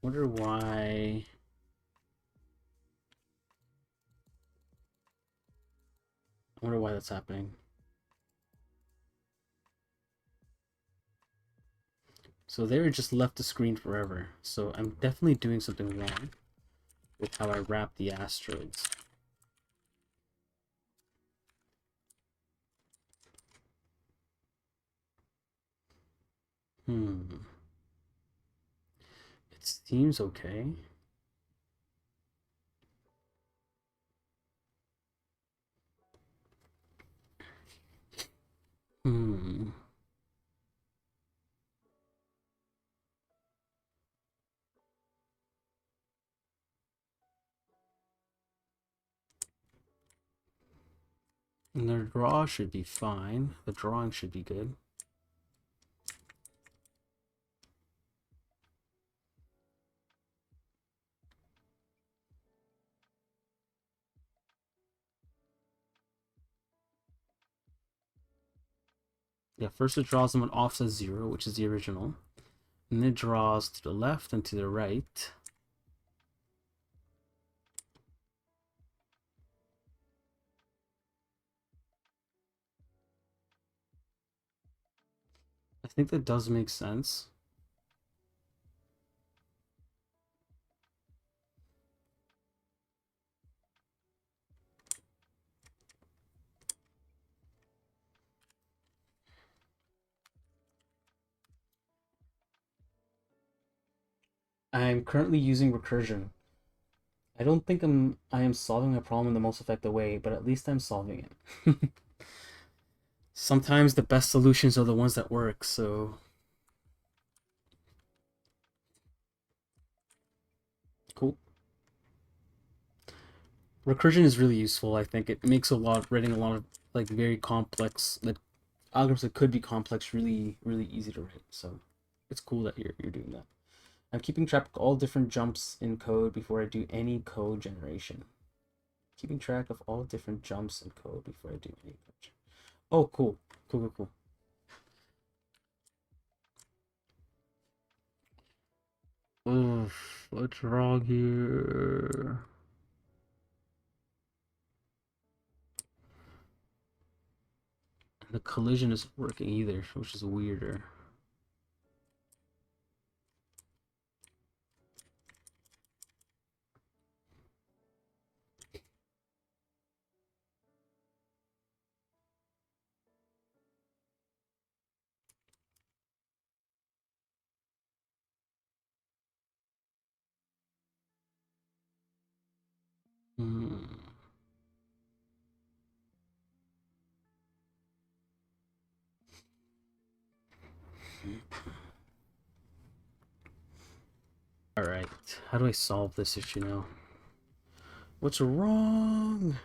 wonder why. I wonder why that's happening. So they just left the screen forever. So I'm definitely doing something wrong with how I wrap the asteroids. It seems okay. And the draw should be fine. The drawing should be good. Yeah, first it draws them an offset 0, which is the original. And then it draws to the left and to the right. I think that does make sense. I'm currently using recursion. I don't think I am solving a problem in the most effective way, but at least I'm solving it. Sometimes the best solutions are the ones that work, so cool. Recursion is really useful. I think it makes writing a lot of like very complex algorithms that could be complex really easy to write. So it's cool that you're doing that. I'm keeping track of all different jumps in code before I do any code generation. Keeping track of all different jumps in code before I do any code. Oh, cool. Cool. Oof, what's wrong here? The collision isn't working either, which is weirder. Hmm. Alright, how do I solve this issue now? What's wrong?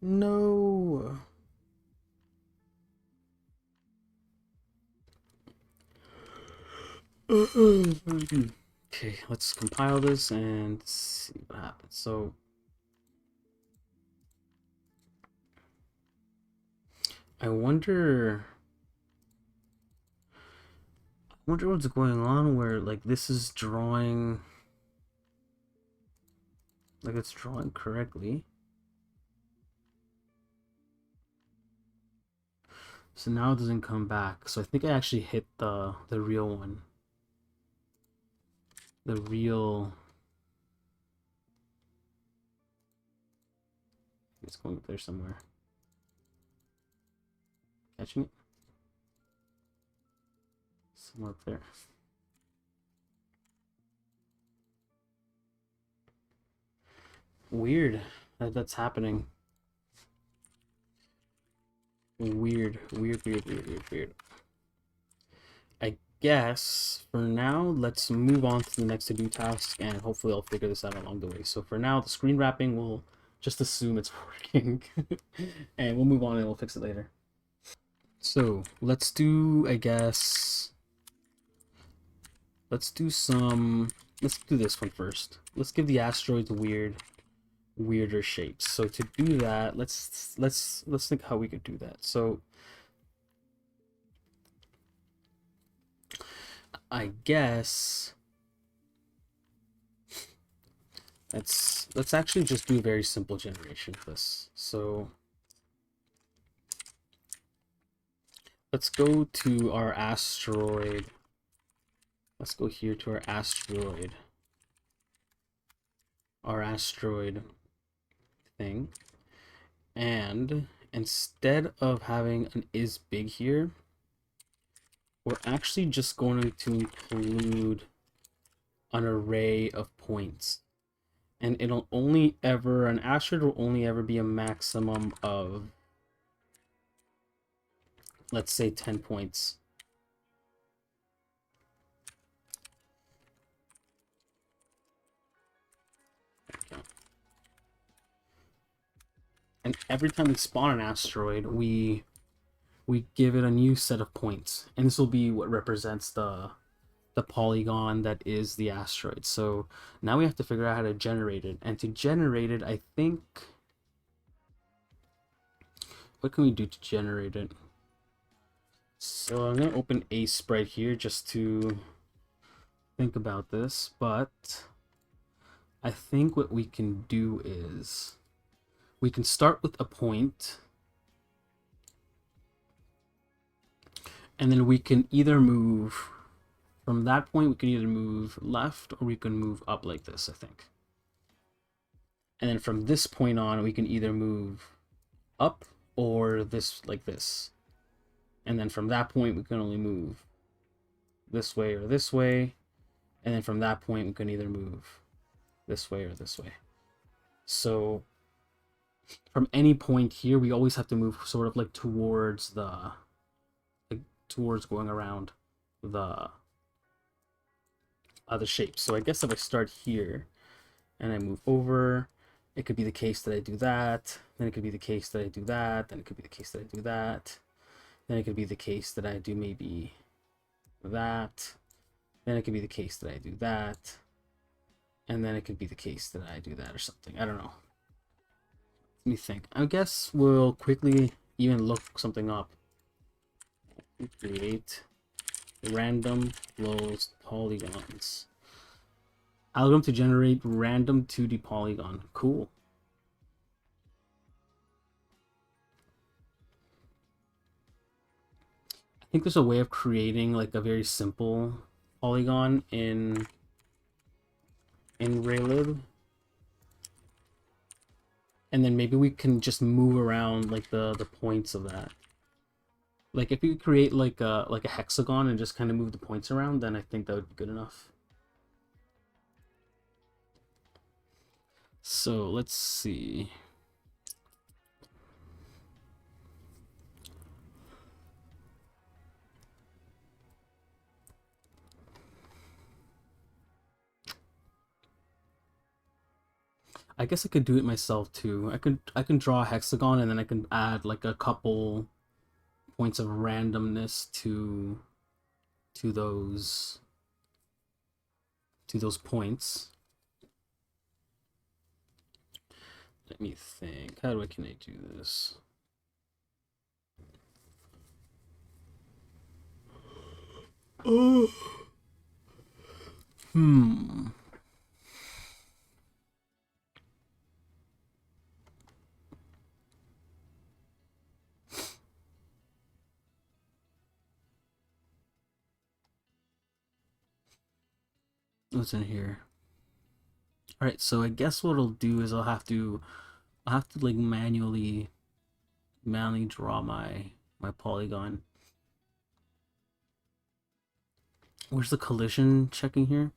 No. Okay, let's compile this and see what happens. So, I wonder what's going on where like this is drawing like it's drawing correctly. So now it doesn't come back. So I think I actually hit the real one. The real it's going up there somewhere. Catching it? Somewhere up there. Weird that that's happening. Weird. I guess for now, let's move on to the next to-do task, and hopefully I'll figure this out along the way. So for now, the screen wrapping, we'll just assume it's working, and we'll move on and we'll fix it later. So let's do, I guess, let's do this one first. Let's give the asteroids weirder shapes. So to do that, let's think how we could do that. So I guess let's actually just do a very simple generation of this. So let's go to our asteroid. Let's go here to our asteroid thing. And instead of having an is big here, we're actually just going to include an array of points. And it'll only ever, an asteroid will only ever be a maximum of, let's say, 10 points. Okay. And every time we spawn an asteroid, we give it a new set of points. And this will be what represents the polygon that is the asteroid. So now we have to figure out how to generate it. And to generate it, I think, what can we do to generate it? So I'm going to open a sprite here just to think about this, but I think what we can do is we can start with a point, and then we can either move from that point, we can either move left or we can move up like this, I think. And then from this point on, we can either move up or this, like this. And then from that point, we can only move this way or this way. And then from that point, we can either move this way or this way. So from any point here, we always have to move sort of like towards the, like towards going around the other shape. So I guess if I start here and I move over, it could be the case that I do that, then it could be the case that I do that, then it could be the case that I do that, then it could be the case that I do maybe that, then it could be the case that I do that, and then it could be the case that I do that or something. I don't know. Let me think. I guess we'll quickly even look something up. Create random closed polygons. Algorithm to generate random 2D polygon. Cool. think there's a way of creating like a very simple polygon in Raylib, and then maybe we can just move around like the points of that. Like if you create like a hexagon and just kind of move the points around, then I think that would be good enough. So let's see. I guess I could do it myself too. I can draw a hexagon and then I can add like a couple points of randomness to those points. Let me think. How can I do this? Oh. What's in here? All right, so I guess what I'll do is I'll have to like manually draw my polygon. Where's the collision checking here?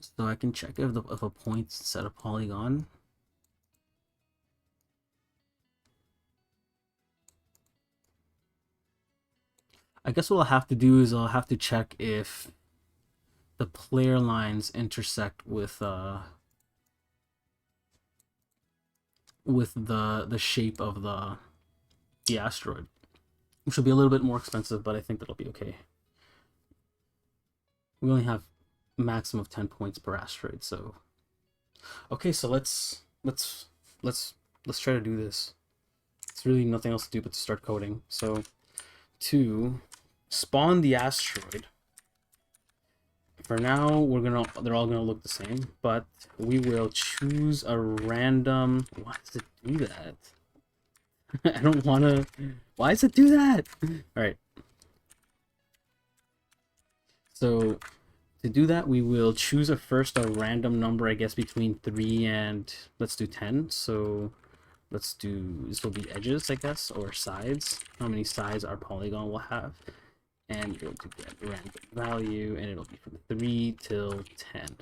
So I can check if a point set a polygon. I guess what I'll have to do is I'll have to check if the player lines intersect with the shape of the asteroid, which will be a little bit more expensive, but I think that'll be okay. We only have a maximum of 10 points per asteroid, so okay. So let's try to do this. It's really nothing else to do but to start coding. So to spawn the asteroid, for now they're all gonna look the same, but we will choose a random. Why does it do that? I don't want to. Why does it do that? All right. So to do that, we will choose a random number, I guess, between 3 and let's do 10. So let's do, this will be edges, I guess, or sides. How many sides our polygon will have. And you'll do that random value, and it'll be from 3 till 10,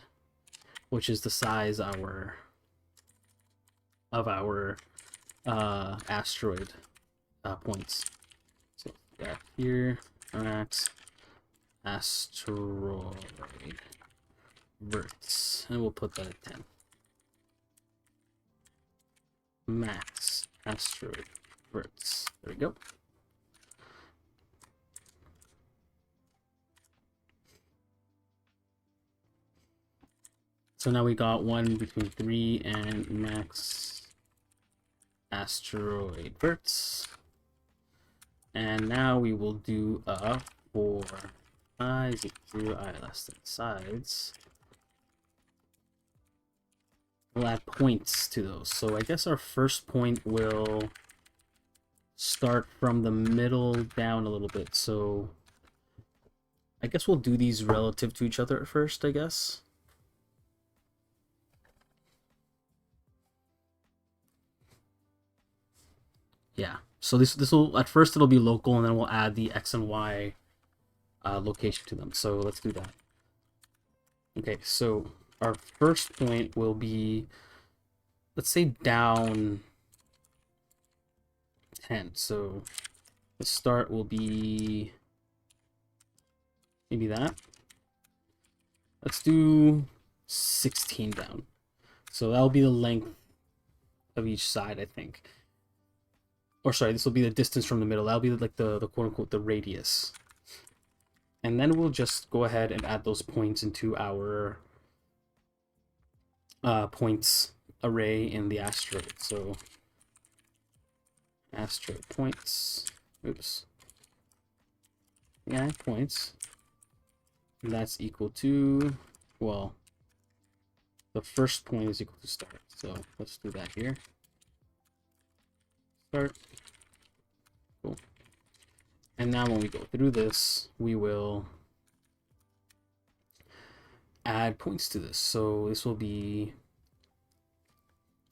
which is the size of our asteroid points. So that here, max asteroid verts, and we'll put that at 10. Max asteroid verts. There we go. So now we got one between 3 and max asteroid verts. And now we will do a for I is equal to I less than sides. We'll add points to those. So I guess our first point will start from the middle down a little bit. So I guess we'll do these relative to each other at first, I guess. Yeah, so this will, at first it'll be local, and then we'll add the X and Y location to them. So let's do that. Okay, so our first point will be, let's say, down 10. So the start will be maybe that. Let's do 16 down. So that'll be the length of each side, I think. Or sorry, this will be the distance from the middle. That'll be like the quote-unquote the radius. And then we'll just go ahead and add those points into our points array in the asteroid. So asteroid points, oops, yeah, points. And that's equal to, well, the first point is equal to start. So let's do that here. Start. Cool. And now when we go through this, we will add points to this. So this will be,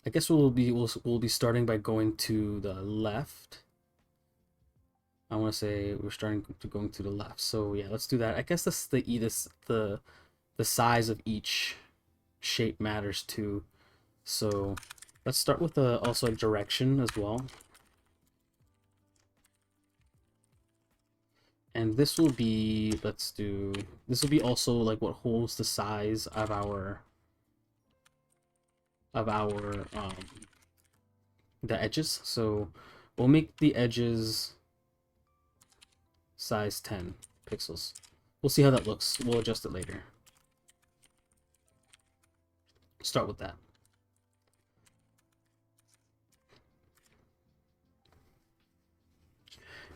I guess we'll be starting by going to the left. I want to say we're starting to going to the left. So yeah, let's do that. I guess this the size of each shape matters too. So let's start with also a direction as well. And this will be, this will be also like what holds the size of our the edges. So we'll make the edges size 10 pixels. We'll see how that looks. We'll adjust it later. Start with that.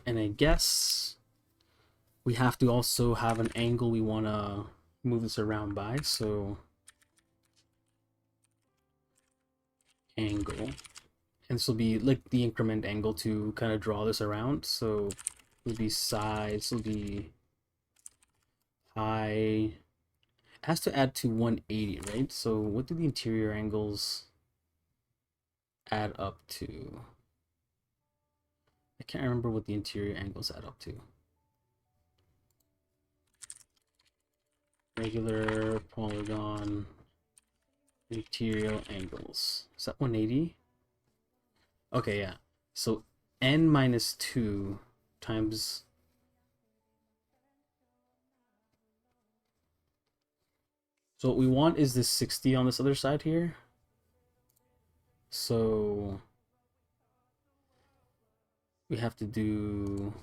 And I guess we have to also have an angle we want to move this around by. So angle. And this will be like the increment angle to kind of draw this around. So it'll be size, will be high. It has to add to 180, right? So what do the interior angles add up to? I can't remember what the interior angles add up to. Regular polygon interior angles. Is that 180? Okay, yeah. So n minus 2 times. So what we want is this 60 on this other side here. So we have to do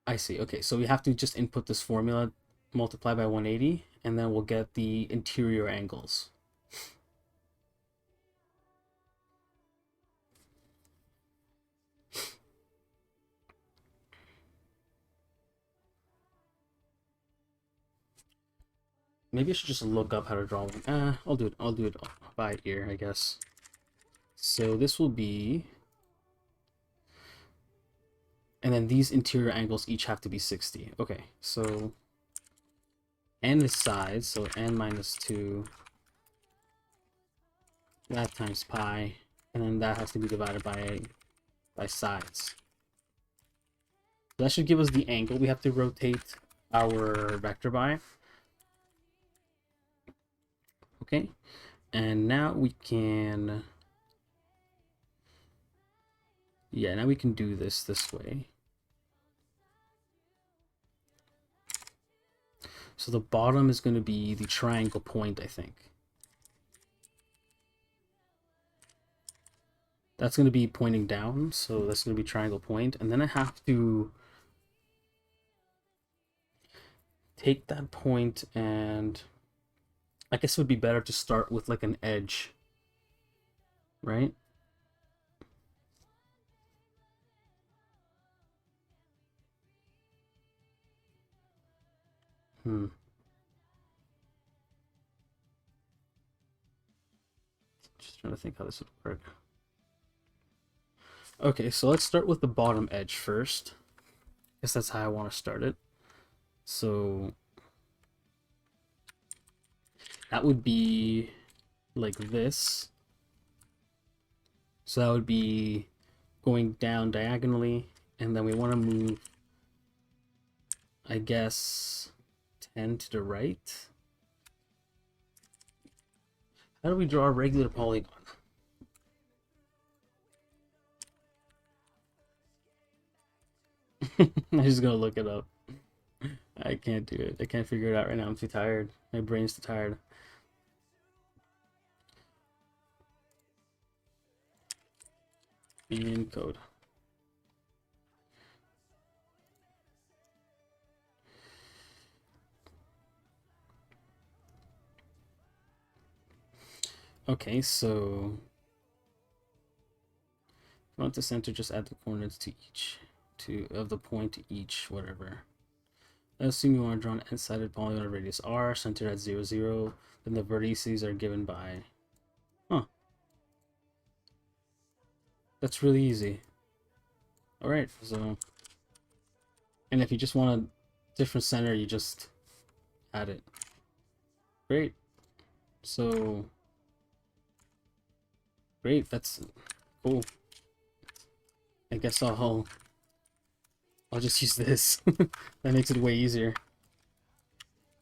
I see. Okay, so we have to just input this formula, multiply by 180, and then we'll get the interior angles. Maybe I should just look up how to draw one. I'll do it by ear, I guess. So this will be, and then these interior angles each have to be 60. Okay, so n is size, so n minus 2, that times pi, and then that has to be divided by size. So that should give us the angle we have to rotate our vector by. Okay, and now we can, yeah, now we can do this way. So the bottom is going to be the triangle point, I think. That's going to be pointing down, so that's going to be triangle point. And then I have to take that point, and I guess it would be better to start with like an edge, right? Just trying to think how this would work. Okay, so let's start with the bottom edge first. I guess that's how I want to start it. So that would be like this. So that would be going down diagonally, and then we want to move, I guess, 10 to the right. How do we draw a regular polygon? I'm just gonna look it up. I can't do it. I can't figure it out right now. I'm too tired. My brain's too tired. In code. Okay, so if you want the center, just add the coordinates to each of the point to each, whatever. Assume you want to draw an n-sided polygon of radius r, centered at 0, 0. Then the vertices are given by... Huh. That's really easy. Alright, so... And if you just want a different center, you just add it. Great. So... Great, that's cool. I guess I'll just use this. That makes it way easier.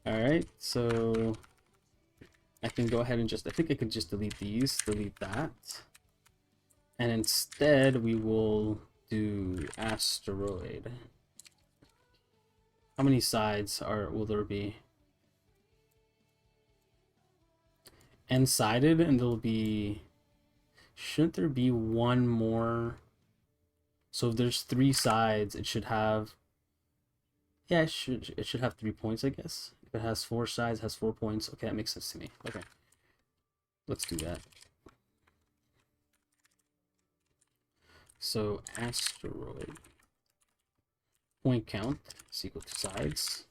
Alright, so I can go ahead and just, I think I could just delete these, delete that. And instead we will do Asteroid. How many sides will there be? N-sided, and there'll be, shouldn't there be one more? So if there's 3 sides, it should have, yeah, it should have 3 points, I guess. If it has 4 sides, it has 4 points. Okay, that makes sense to me. Okay, let's do that. So Asteroid point count is equal to sides,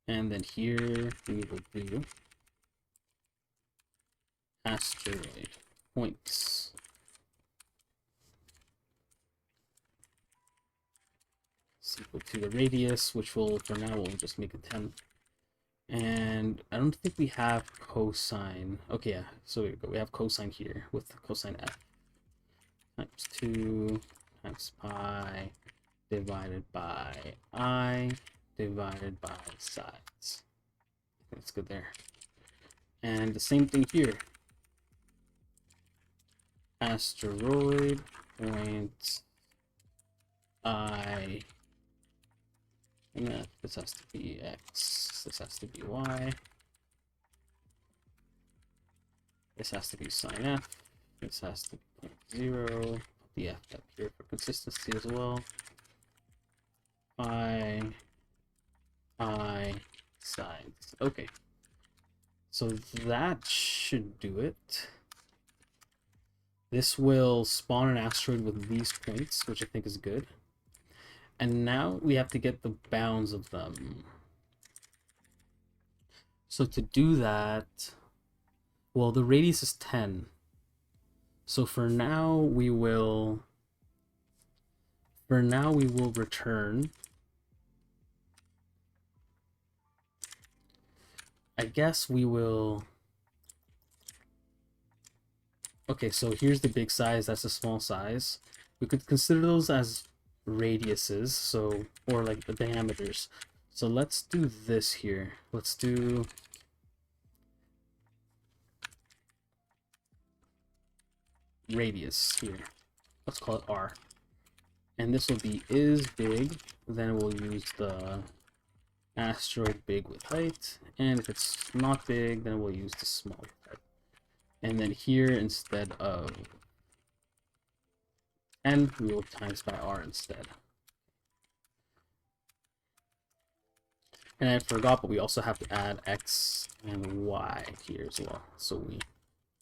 and then here we will do Asteroid points is equal to the radius, which will, for now, we'll just make it 10. And I don't think we have cosine. Okay, yeah, so here we go. We have cosine here with cosine f times 2 times pi divided by I divided by sides. That's good there. And the same thing here. Asteroid point I, and this has to be x, this has to be y, this has to be sine f, this has to be 0, the f up here for consistency as well. I sides. Okay, so that should do it. This will spawn an asteroid with these points, which I think is good. And now we have to get the bounds of them. So to do that, well, the radius is 10. So for now we will return, I guess we will, okay, so here's the big size, that's the small size. We could consider those as radiuses, so, or like the diameters. So let's do this here. Let's do radius here. Let's call it R. And this will be is big, then we'll use the asteroid big with height, and if it's not big, then we'll use the small with height. And then here, instead of n, we will times by r instead. And I forgot, but we also have to add x and y here as well, so we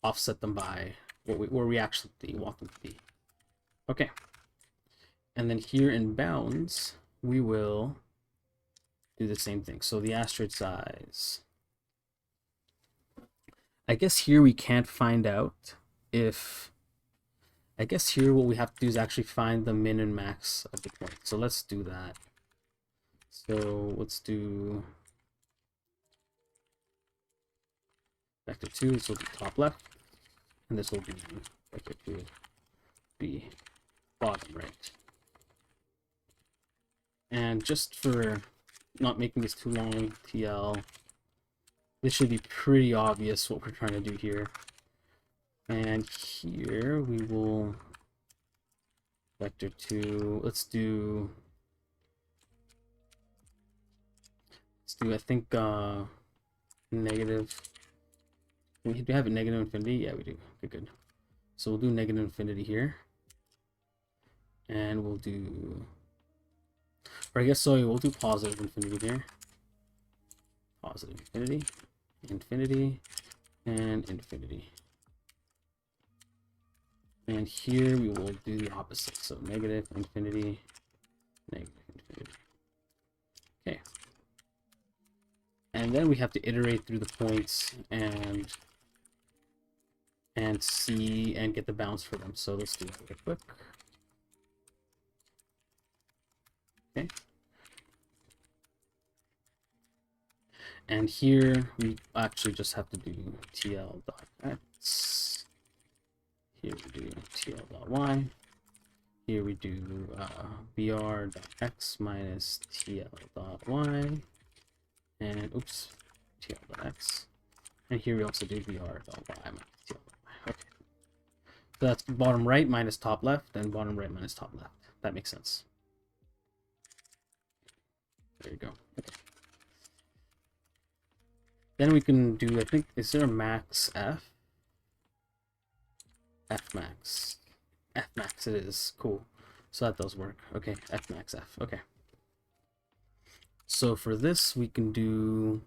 offset them by where we actually want them to be. Okay. And then here in bounds, we will do the same thing. So the asteroid size. I guess here we can't find out if, I guess here what we have to do is actually find the min and max of the point. So let's do that. So let's do vector 2, this will be top left, and this will be vector 2 be bottom right. And just for not making this too long, TL, this should be pretty obvious what we're trying to do here. And here we will vector 2, let's do I think negative, do we have a negative infinity? Yeah, we do. Okay, good. So we'll do negative infinity here, and we'll do, or I guess, sorry, we'll do positive infinity there. Positive infinity, infinity, and infinity. And here we will do the opposite. So negative infinity, negative infinity. Okay. And then we have to iterate through the points and see and get the bounds for them. So let's do that real quick. Okay. And here we actually just have to do tl.x. Here we do tl.y. Here we do br.x minus tl.y. And oops, tl.x. And here we also do br.y minus tl.y. Okay. So that's bottom right minus top left, and bottom right minus top left. That makes sense. There you go. Okay. Then we can do, I think, is there a max f? F max. F max it is. Cool. So that does work. Okay, F max F. Okay. So for this, we can do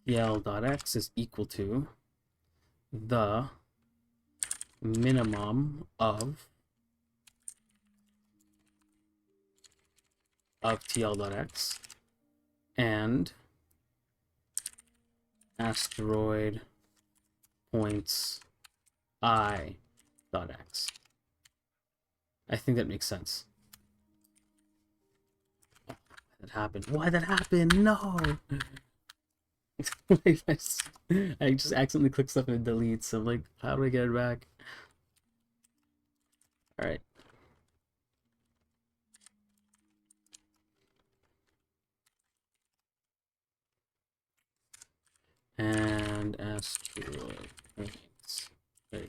L.x is equal to the minimum of TL.x and asteroid points I.x. I think that makes sense. Why did that happen? Why did that happen? No! I just accidentally clicked stuff and it deletes. So I'm like, how do I get it back? Alright. And asteroid points. There you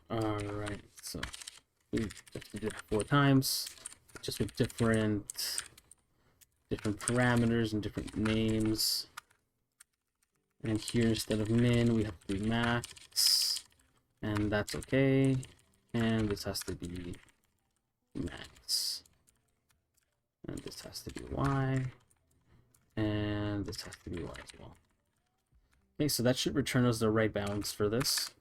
go. Alright, so we have to do that 4 times, just with different parameters and different names. And here, instead of min, we have to do max, and that's okay. And this has to be max, and this has to be y, and this has to be y as well. Okay, so that should return us the right bounds for this.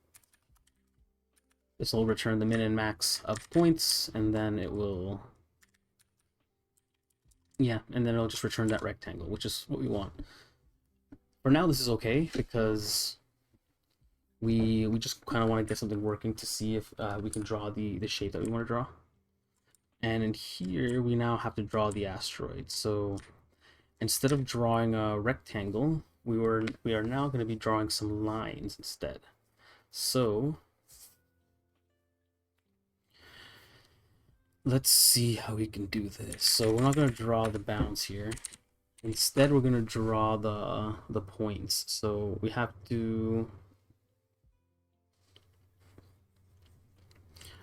This will return the min and max of points, and then it will, yeah, and then it'll just return that rectangle, which is what we want. For now, this is okay because we just kind of want to get something working to see if we can draw the shape that we want to draw. And in here, we now have to draw the asteroid. So instead of drawing a rectangle, we are now going to be drawing some lines instead. So let's see how we can do this. So we're not going to draw the bounds here. Instead, we're going to draw the points. So we have to,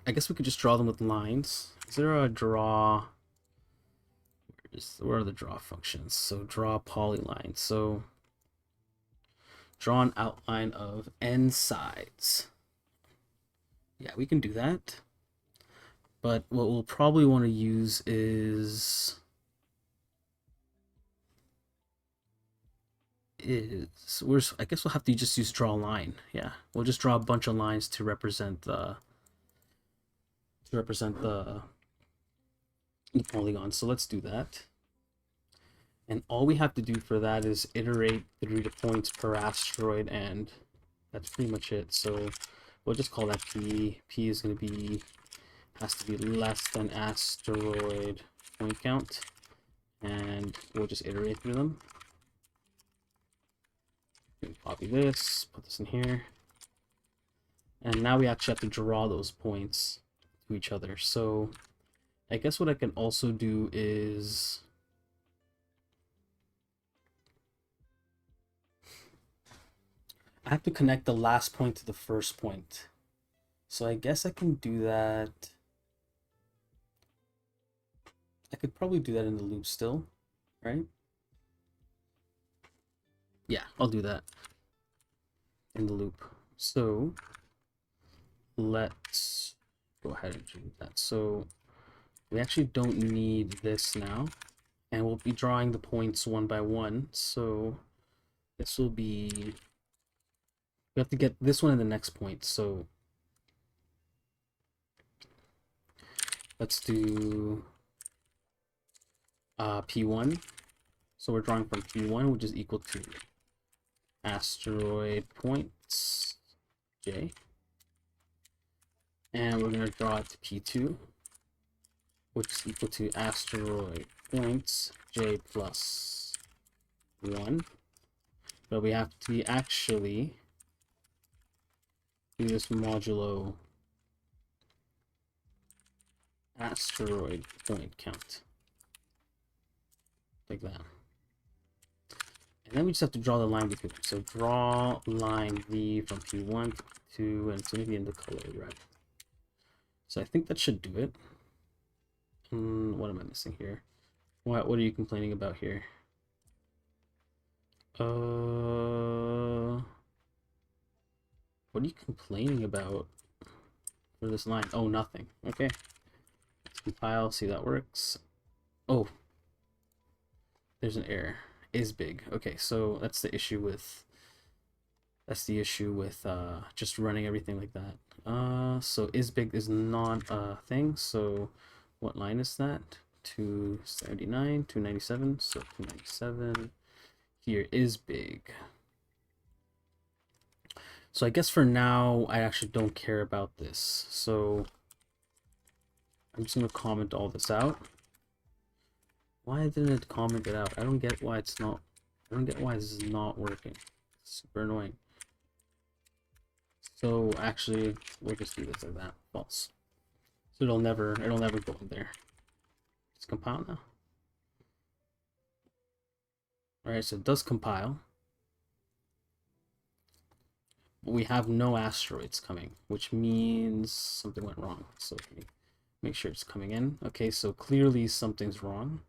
I guess we could just draw them with lines. Is there a draw? Where are the draw functions? So draw polyline. So draw an outline of n sides. Yeah, we can do that. But what we'll probably want to use is I guess we'll have to just use draw line. Yeah, we'll just draw a bunch of lines to represent the polygon. So let's do that. And all we have to do for that is iterate through the points per asteroid, and that's pretty much it. So we'll just call that P. P is going to be, has to be less than asteroid point count, and we'll just iterate through them. Copy this, put this in here, and now we actually have to draw those points to each other. So I guess what I can also do is I have to connect the last point to the first point. So I guess I can do that. I could probably do that in the loop still, right? Yeah, I'll do that in the loop. So let's go ahead and do that. So we actually don't need this now, and we'll be drawing the points one by one. So this will be, we have to get this one and the next point. So let's do P1. So we're drawing from P1, which is equal to asteroid points J. And we're going to draw it to P2, which is equal to asteroid points J plus 1. But we have to actually do this modulo asteroid point count. Like that. And then we just have to draw the line between them. So draw line V from P1 to P2, and it's going to be in the color red. So I think that should do it. What am I missing here? What are you complaining about here? What are you complaining about for this line? Oh, nothing. Okay. Let's compile, see that works. Oh, there's an error. Is big. Okay, so that's the issue with just running everything like that. So is big is not a thing. So what line is that? 279, 297. So 297 here is big. So I guess for now I actually don't care about this. So I'm just gonna comment all this out. Why didn't it comment it out? I don't get why it's not. I don't get why this is not working. It's super annoying. So actually, we'll just do this like that. False. So it'll never go in there. It's compile now. All right, so it does compile. But we have no asteroids coming, which means something went wrong. So let me make sure it's coming in. Okay, so clearly something's wrong.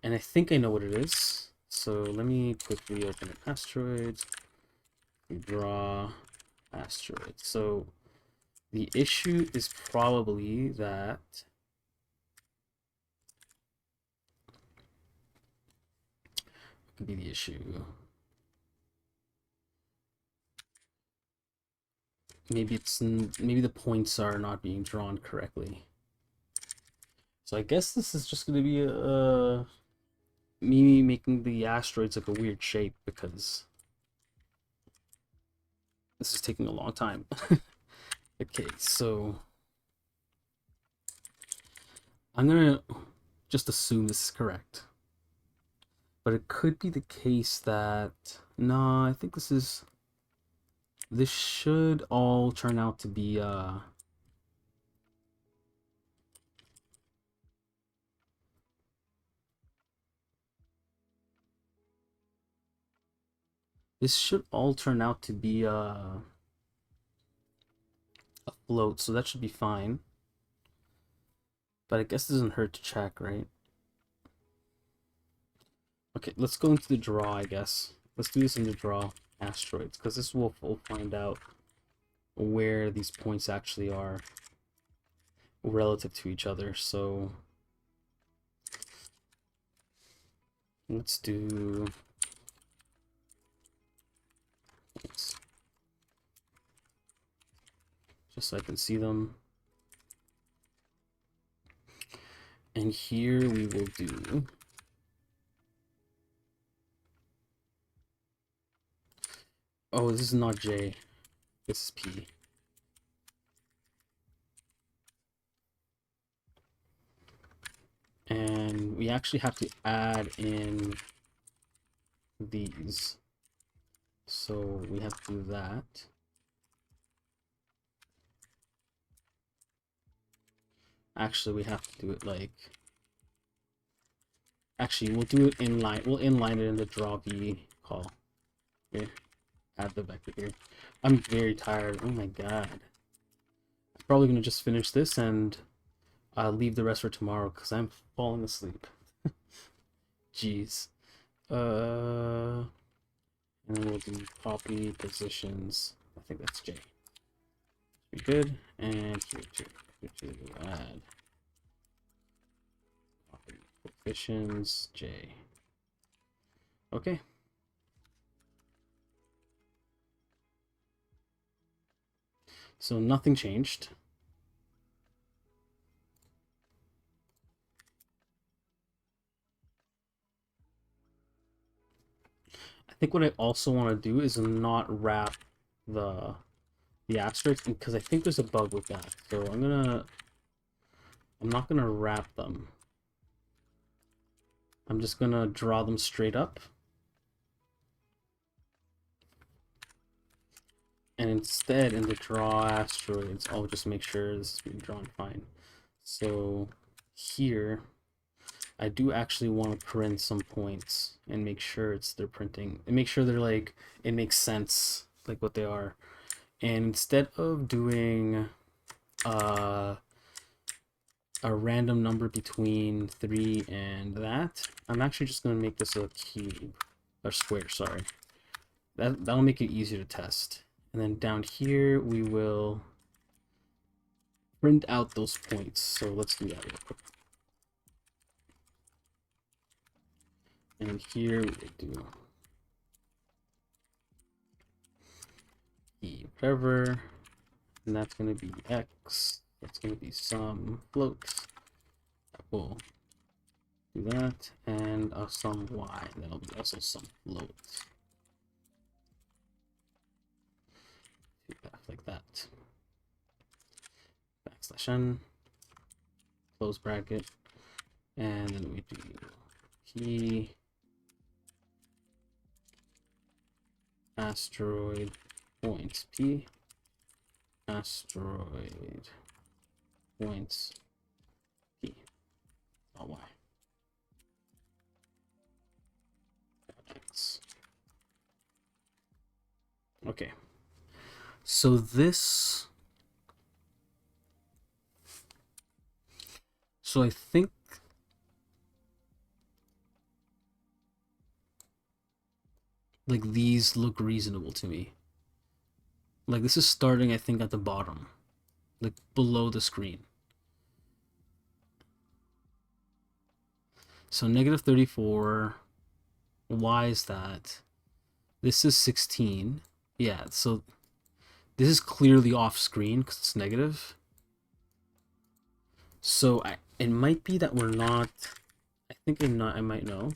And I think I know what it is. So let me quickly open an asteroids. Draw asteroids. So the issue is probably that what could be the issue? Maybe the points are not being drawn correctly. So I guess this is just going to be me making the asteroids like a weird shape because this is taking a long time. Okay, so I'm gonna just assume this is correct. But it could be the case that no, I think this should all turn out to be this should all turn out to be a float, so that should be fine. But I guess it doesn't hurt to check, right? Okay, let's go into the draw, I guess. Let's do this in the draw asteroids, because this will find out where these points actually are relative to each other. So let's do just so I can see them. And here we will do oh, this is not J, this is P. And we actually have to add in these. So we have to do that. Actually, we have to do it like... Actually, we'll do it inline. We'll inline it in the draw V call. Here, add the vector here. I'm very tired. Oh my god. I'm probably going to just finish this and leave the rest for tomorrow because I'm falling asleep. Jeez. And then we'll do copy positions. I think that's J. Be good. And here too. Add copy positions J. Okay. So nothing changed. think what I also want to do is not wrap the asteroids because I think there's a bug with that. So I'm not gonna wrap them. I'm just gonna draw them straight up. And instead, in the draw asteroids, I'll just make sure this is being drawn fine. So here, I do actually want to print some points and make sure they're printing and make sure they're like it makes sense like what they are. And instead of doing a random number between 3 and that, I'm actually just going to make this a cube or square. Sorry, that'll make it easier to test. And then down here we will print out those points. So let's do that real quick. And here we do E whatever, and that's going to be X. That's going to be some floats. We'll do that, and some Y. That'll be also some floats. Do that like that. Backslash n, close bracket, and then we do key asteroid points P, asteroid points P, not Y. X. Okay. So this, I think like these look reasonable to me. Like this is starting, I think, at the bottom, like below the screen. So -34, why is that? This is 16. Yeah, so this is clearly off screen because it's negative. So it might be that we're not, I think I might know.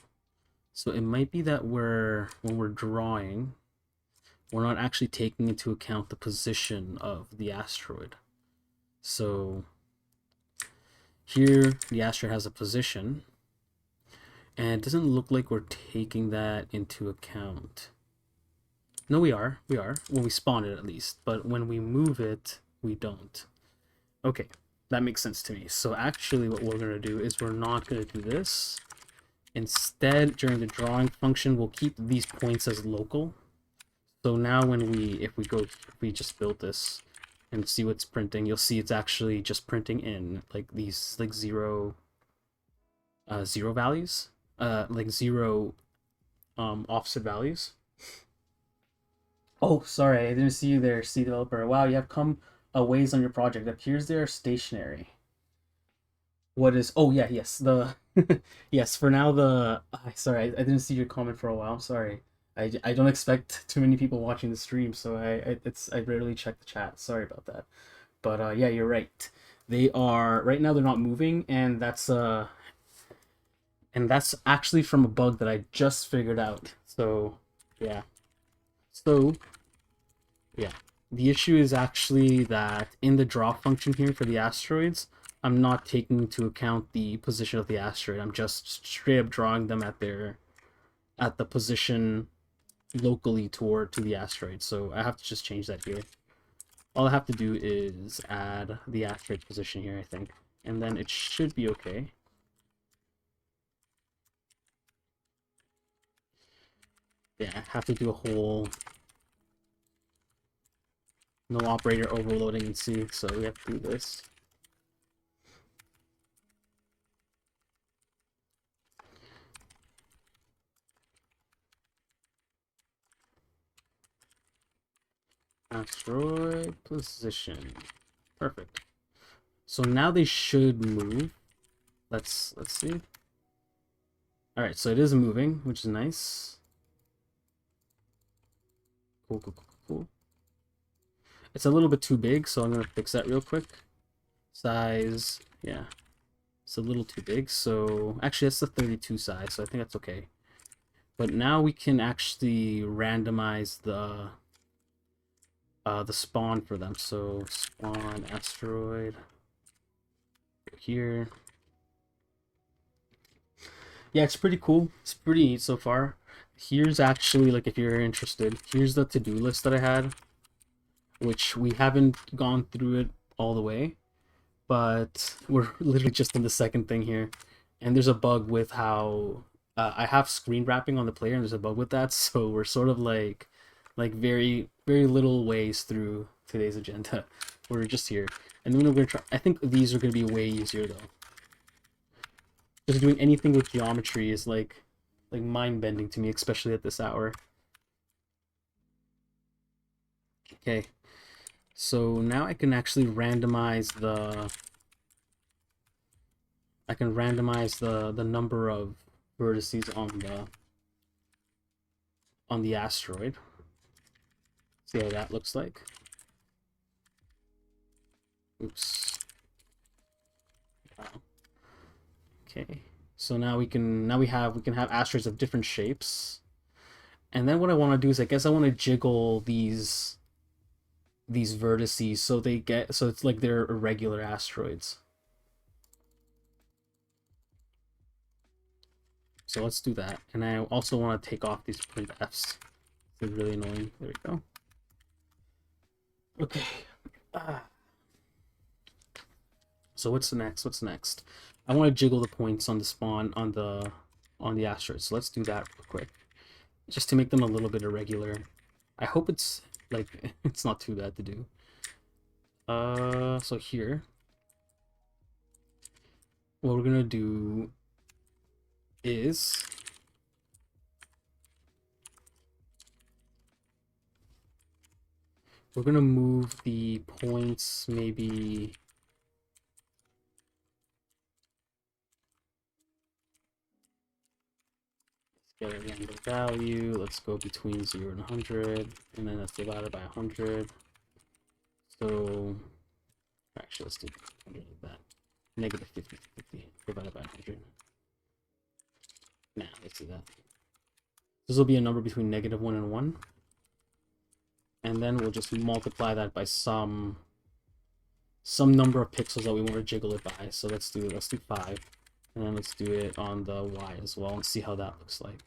So it might be that when we're drawing, we're not actually taking into account the position of the asteroid. So here the asteroid has a position, and it doesn't look like we're taking that into account. No, we are. When we spawn it, at least. But when we move it, we don't. Okay, that makes sense to me. So actually what we're going to do is we're not going to do this. Instead, during the drawing function, we'll keep these points as local. So now when if we just build this and see what's printing, you'll see it's actually just printing in like these like zero values, like zero offset values. Oh, sorry, I didn't see you there, C developer. Wow, you have come a ways on your project. It appears they are stationary. What is? Oh yeah, yes. The yes. For now, sorry, I didn't see your comment for a while. Sorry. I don't expect too many people watching the stream, so I rarely check the chat. Sorry about that. But yeah, you're right. They are right now. They're not moving, and that's actually from a bug that I just figured out. So yeah. So yeah, the issue is actually that in the draw function here for the asteroids, I'm not taking into account the position of the asteroid. I'm just straight up drawing them at the position locally to the asteroid. So I have to just change that here. All I have to do is add the asteroid position here, I think, and then it should be okay. Yeah, I have to do a whole no operator overloading in C, so we have to do this. Asteroid position. Perfect. So now they should move. Let's see. All right, so it is moving, which is nice. Cool. It's a little bit too big, so I'm gonna fix that real quick. Size, yeah, it's a little too big. So actually, that's the 32 size, so I think that's okay. But now we can actually randomize the spawn for them. So spawn asteroid here. Yeah, it's pretty cool. It's pretty neat so far. Here's actually, like, if you're interested, here's the to-do list that I had, which we haven't gone through it all the way, but we're literally just in the second thing here. And there's a bug with how I have screen wrapping on the player, and there's a bug with that, so we're sort of like very very little ways through today's agenda. We're just here, and then we're gonna try. I think these are gonna be way easier though. Just doing anything with geometry is like mind bending to me, especially at this hour. Okay, so now I can actually randomize the number of vertices on the asteroid. See how that looks like. Oops. Wow. Okay. So now we can have asteroids of different shapes. And then what I want to do is I guess I want to jiggle these vertices so it's like they're irregular asteroids. So let's do that. And I also want to take off these printfs. They're really annoying. There we go. Okay. So what's next? What's next? I want to jiggle the points on the spawn on the asteroids. So let's do that real quick, just to make them a little bit irregular. I hope it's like it's not too bad to do. So here, what we're gonna do is we're gonna move the points maybe. Get a random value. Let's go between 0 and 100, and then that's divided by 100. So actually, let's do 100 like that. Negative 50 divided by 100. Nah, let's do that. This will be a number between -1 and 1. And then we'll just multiply that by some number of pixels that we want to jiggle it by. So let's do 5. And then let's do it on the Y as well and see how that looks like.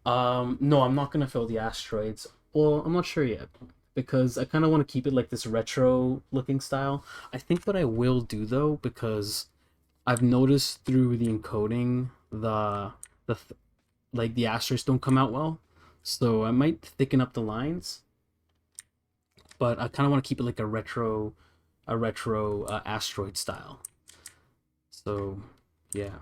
No, I'm not gonna fill the asteroids. Well, I'm not sure yet, because I kind of want to keep it like this retro looking style. I think what I will do though, because I've noticed through the encoding like the asteroids don't come out well, so I might thicken up the lines. But I kind of want to keep it like a retro asteroid style. So yeah,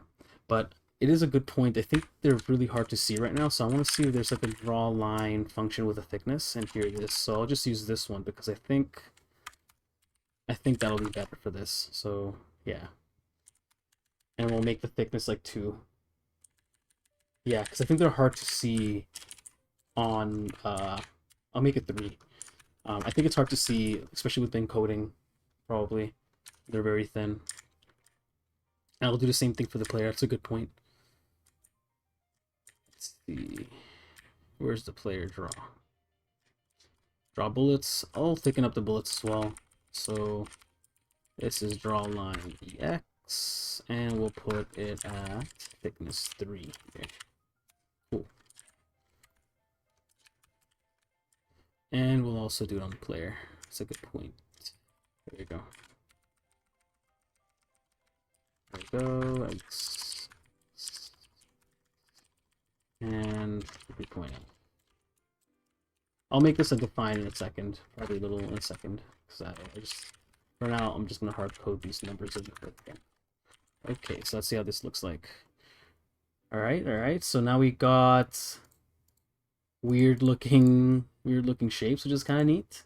but it is a good point. I think they're really hard to see right now, so I want to see if there's like a draw line function with a thickness, and here it is. So I'll just use this one because I think that'll be better for this. So yeah, and we'll make the thickness like 2. Yeah, because I think they're hard to see on I'll make it 3. I think it's hard to see, especially with encoding. Probably they're very thin. And I'll do the same thing for the player. That's a good point. Let's see. Where's the player draw? Draw bullets. I'll thicken up the bullets as well. So this is draw line EX, and we'll put it at thickness 3 here. Cool. And we'll also do it on the player. That's a good point. There you go. There we go. X. And 3.8. I'll make this a define in a second, probably a little in a second, because I just, for now, I'm just gonna hard code these numbers of the. Okay, so let's see how this looks like. All right. So now we got weird looking shapes, which is kind of neat.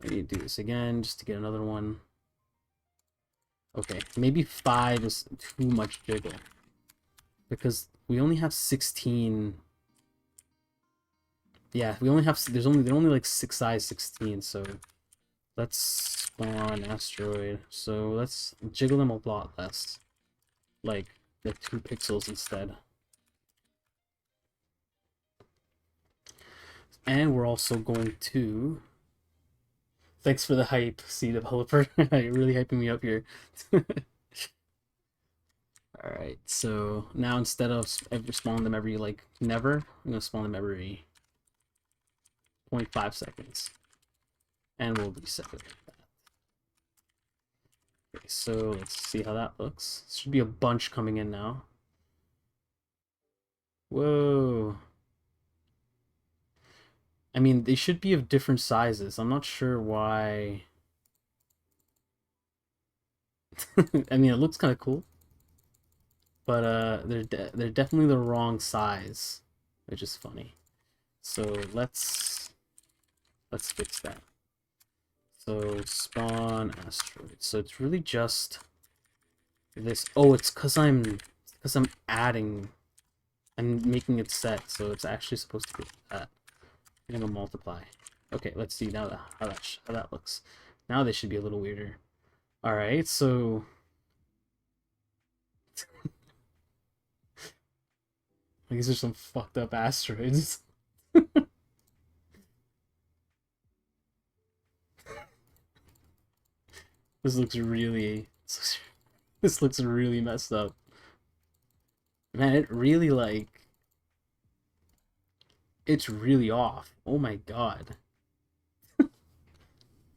I need to do this again just to get another one. Okay, maybe 5 is too much jiggle because we only have 16. Yeah, they're only like 6 size 16, so let's spawn asteroid. So let's jiggle them a lot less. Like the 2 pixels instead. And we're also going to... Thanks for the hype, C developer. You're really hyping me up here. Alright, so now instead of spawning them every, like, never, I'm gonna spawn them every 0.5 seconds. And we'll reset it like that. Okay, so let's see how that looks. Should be a bunch coming in now. Whoa. I mean, they should be of different sizes. I'm not sure why. I mean, it looks kind of cool, but they're definitely the wrong size, which is funny. So let's fix that. So spawn asteroid. So it's really just this. Oh, it's because I'm adding. I'm making it set, so it's actually supposed to be that. I'm gonna multiply. Okay, let's see now how that looks. Now they should be a little weirder. All right, so these are some fucked up asteroids. This looks really this looks really messed up. Man, it really like it's really off. Oh my god.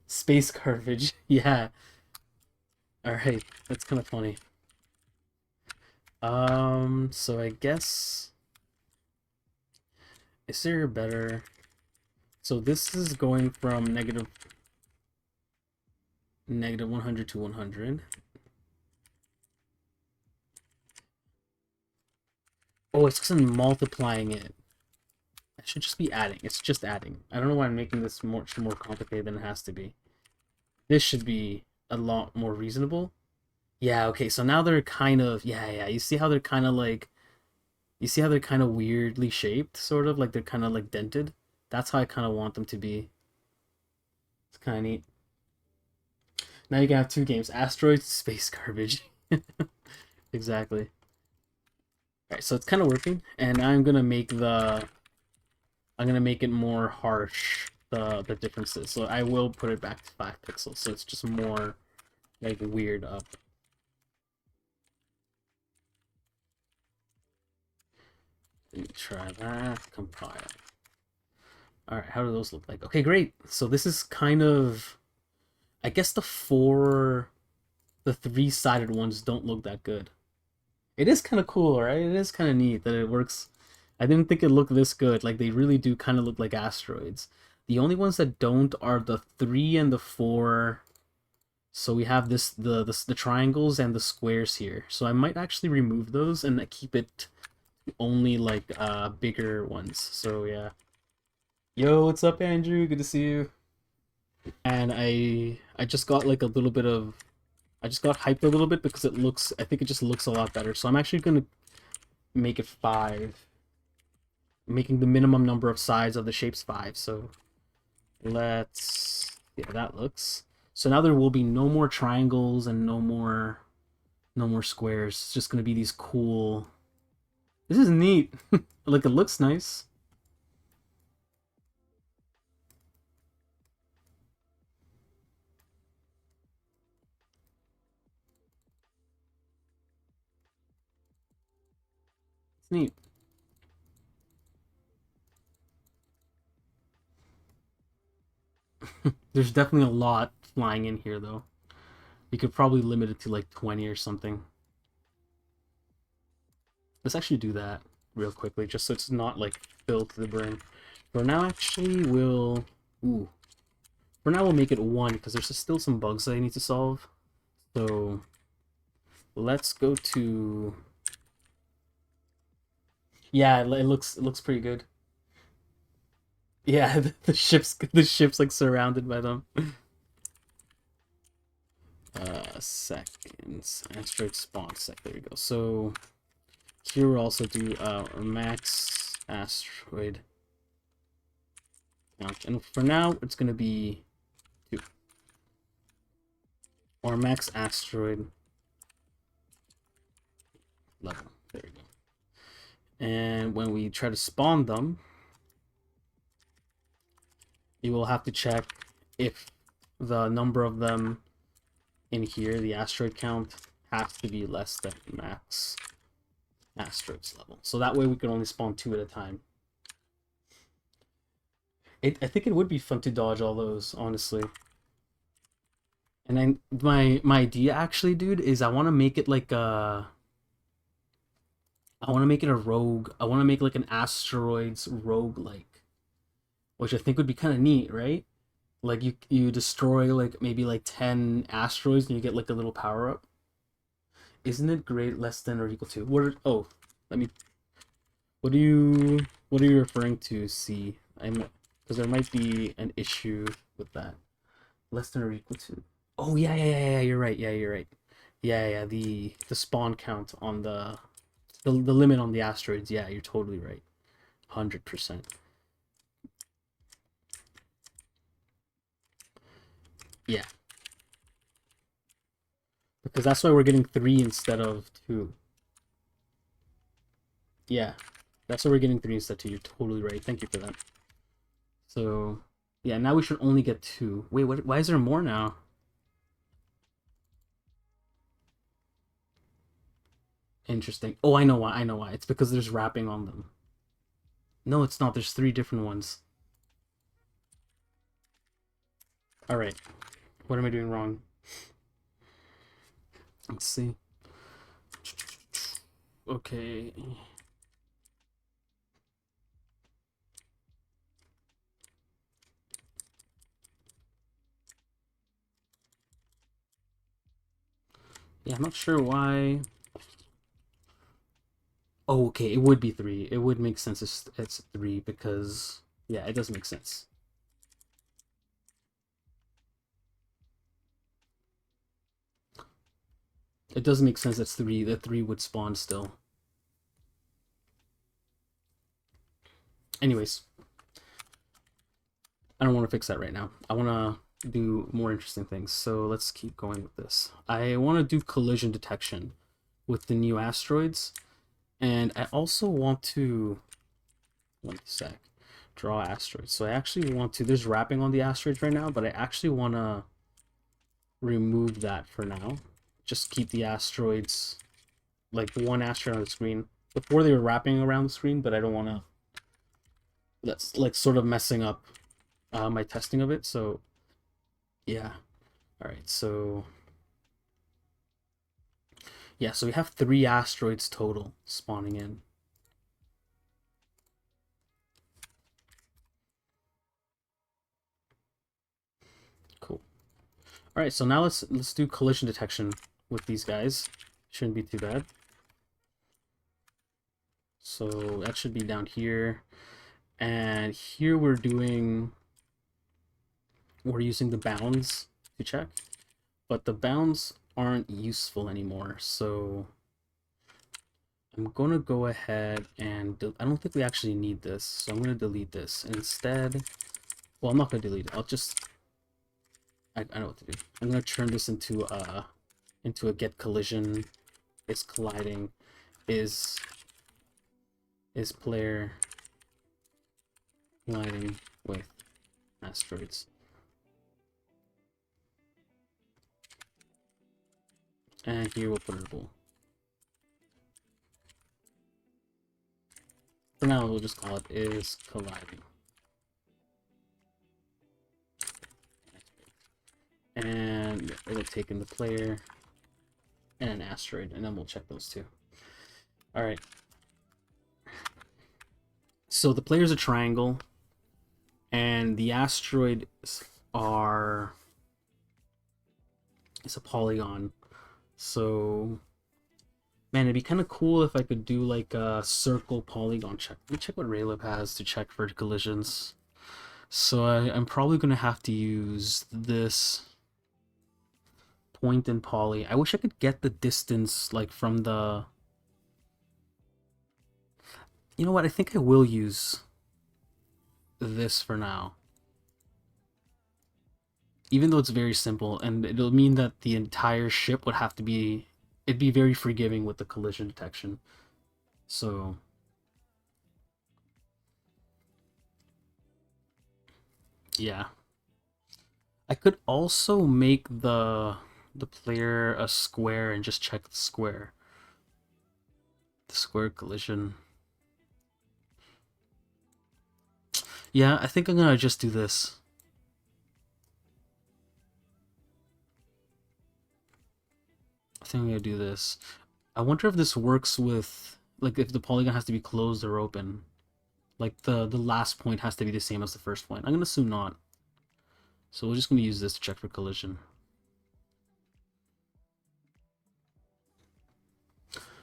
Space garbage. Yeah. Alright, that's kind of funny. So I guess is there a better so this is going from negative 100 to 100. Oh, it's because I'm multiplying it. I should just be adding. It's just adding. I don't know why I'm making this much more complicated than it has to be. This should be a lot more reasonable. Yeah, okay, so now they're kind of... Yeah, you see how they're kind of like... You see how they're kind of weirdly shaped, sort of? Like they're kind of like dented? That's how I kind of want them to be. It's kind of neat. Now you can have 2 games. Asteroids, space garbage. Exactly. Alright, so it's kind of working, and I'm gonna make it more harsh, the differences. So I will put it back to 5 pixels, so it's just more like weird up. Let me try that. Compile. Alright, how do those look like? Okay, great. So this is kind of... I guess the 3-sided ones don't look that good. It is kind of cool, right? It is kind of neat that it works. I didn't think it looked this good. Like, they really do kind of look like asteroids. The only ones that don't are the 3 and the 4. So we have the triangles and the squares here. So I might actually remove those and keep it only like bigger ones. So yeah. Yo, what's up, Andrew? Good to see you. And I just got like a little bit of I just got hyped a little bit because I think it just looks a lot better. So I'm actually gonna make it 5. Making the minimum number of sides of the shapes 5. So yeah, that looks. So now there will be no more triangles and no more squares. It's just gonna be these cool. This is neat. Like, it looks nice. It's neat. There's definitely a lot flying in here, though. You could probably limit it to like 20 or something. Let's actually do that real quickly, just so it's not like filled to the brim. For now, actually, we'll... Ooh. For now, we'll make it 1, because there's still some bugs that I need to solve. So, let's go to... Yeah, it looks pretty good. Yeah, the ship's like surrounded by them. Seconds. Asteroid spawn sec. There we go. So here we'll also do max asteroid count, and for now it's gonna be 2. Or max asteroid level. There we go. And when we try to spawn them, you will have to check if the number of them in here, the asteroid count, has to be less than max asteroids level. So that way we can only spawn 2 at a time. I think it would be fun to dodge all those, honestly. And then my idea actually, dude, is I want to make it like a I want to make it a rogue. I want to make like an asteroids rogue like, which I think would be kind of neat, right? Like you destroy like maybe like 10 asteroids and you get like a little power up. Isn't it great? Less than or equal to oh, let me. What are you referring to? See, I'm because there might be an issue with that. Less than or equal to. Oh yeah. You're right. Yeah, you're right. Yeah. The spawn count on the limit on the asteroids. Yeah, you're totally right. 100%. Yeah, because that's why we're getting 3 instead of 2. Yeah, that's why we're getting 3 instead of 2. You're totally right. Thank you for that. So, yeah, now we should only get 2. Wait, what? Why is there more now? Interesting. Oh, I know why. I know why. It's because there's wrapping on them. No, it's not. There's 3 different ones. All right. What am I doing wrong? Let's see. Okay. Yeah, I'm not sure why. Oh, okay. It would be 3. It would make sense. It's 3 because yeah, it does make sense. It does make sense. It's 3. The 3 would spawn still. Anyways, I don't want to fix that right now. I want to do more interesting things. So let's keep going with this. I want to do collision detection with the new asteroids. And I also want to, one sec, draw asteroids. So I actually want to, there's wrapping on the asteroids right now, but I actually want to remove that for now. Just keep the asteroids, like one asteroid on the screen. Before they were wrapping around the screen, but I don't want to, that's like sort of messing up my testing of it. So yeah. All right. So yeah. So we have 3 asteroids total spawning in. Cool. All right. So now let's do collision detection with these guys. Shouldn't be too bad. So that should be down here, and here we're using the bounds to check, but the bounds aren't useful anymore. So I'm gonna go ahead and I don't think we actually need this, so I'm gonna delete this instead. Well, I'm not gonna delete it. I'll just I know what to do. I'm gonna turn this into a get collision. Is colliding is player colliding with asteroids. And here we'll put a bool. For now, we'll just call it is colliding. And it'll take in the player and an asteroid, and then we'll check those two. All right. So the player's a triangle, and the asteroid it's a polygon. So man, it'd be kind of cool if I could do like a circle polygon check. Let me check what Raylib has to check for collisions. So I'm probably gonna have to use this point and poly. I wish I could get the distance like from the. You know what? I think I will use this for now. Even though it's very simple, and it'll mean that the entire ship would have to be it'd be very forgiving with the collision detection. So yeah, I could also make the player a square and just check the square collision. Yeah, I think I'm gonna just do this. I think I'm gonna do this. I wonder if this works with, like, if the polygon has to be closed or open. Like the last point has to be the same as the first point. I'm gonna assume not. So we're just gonna use this to check for collision.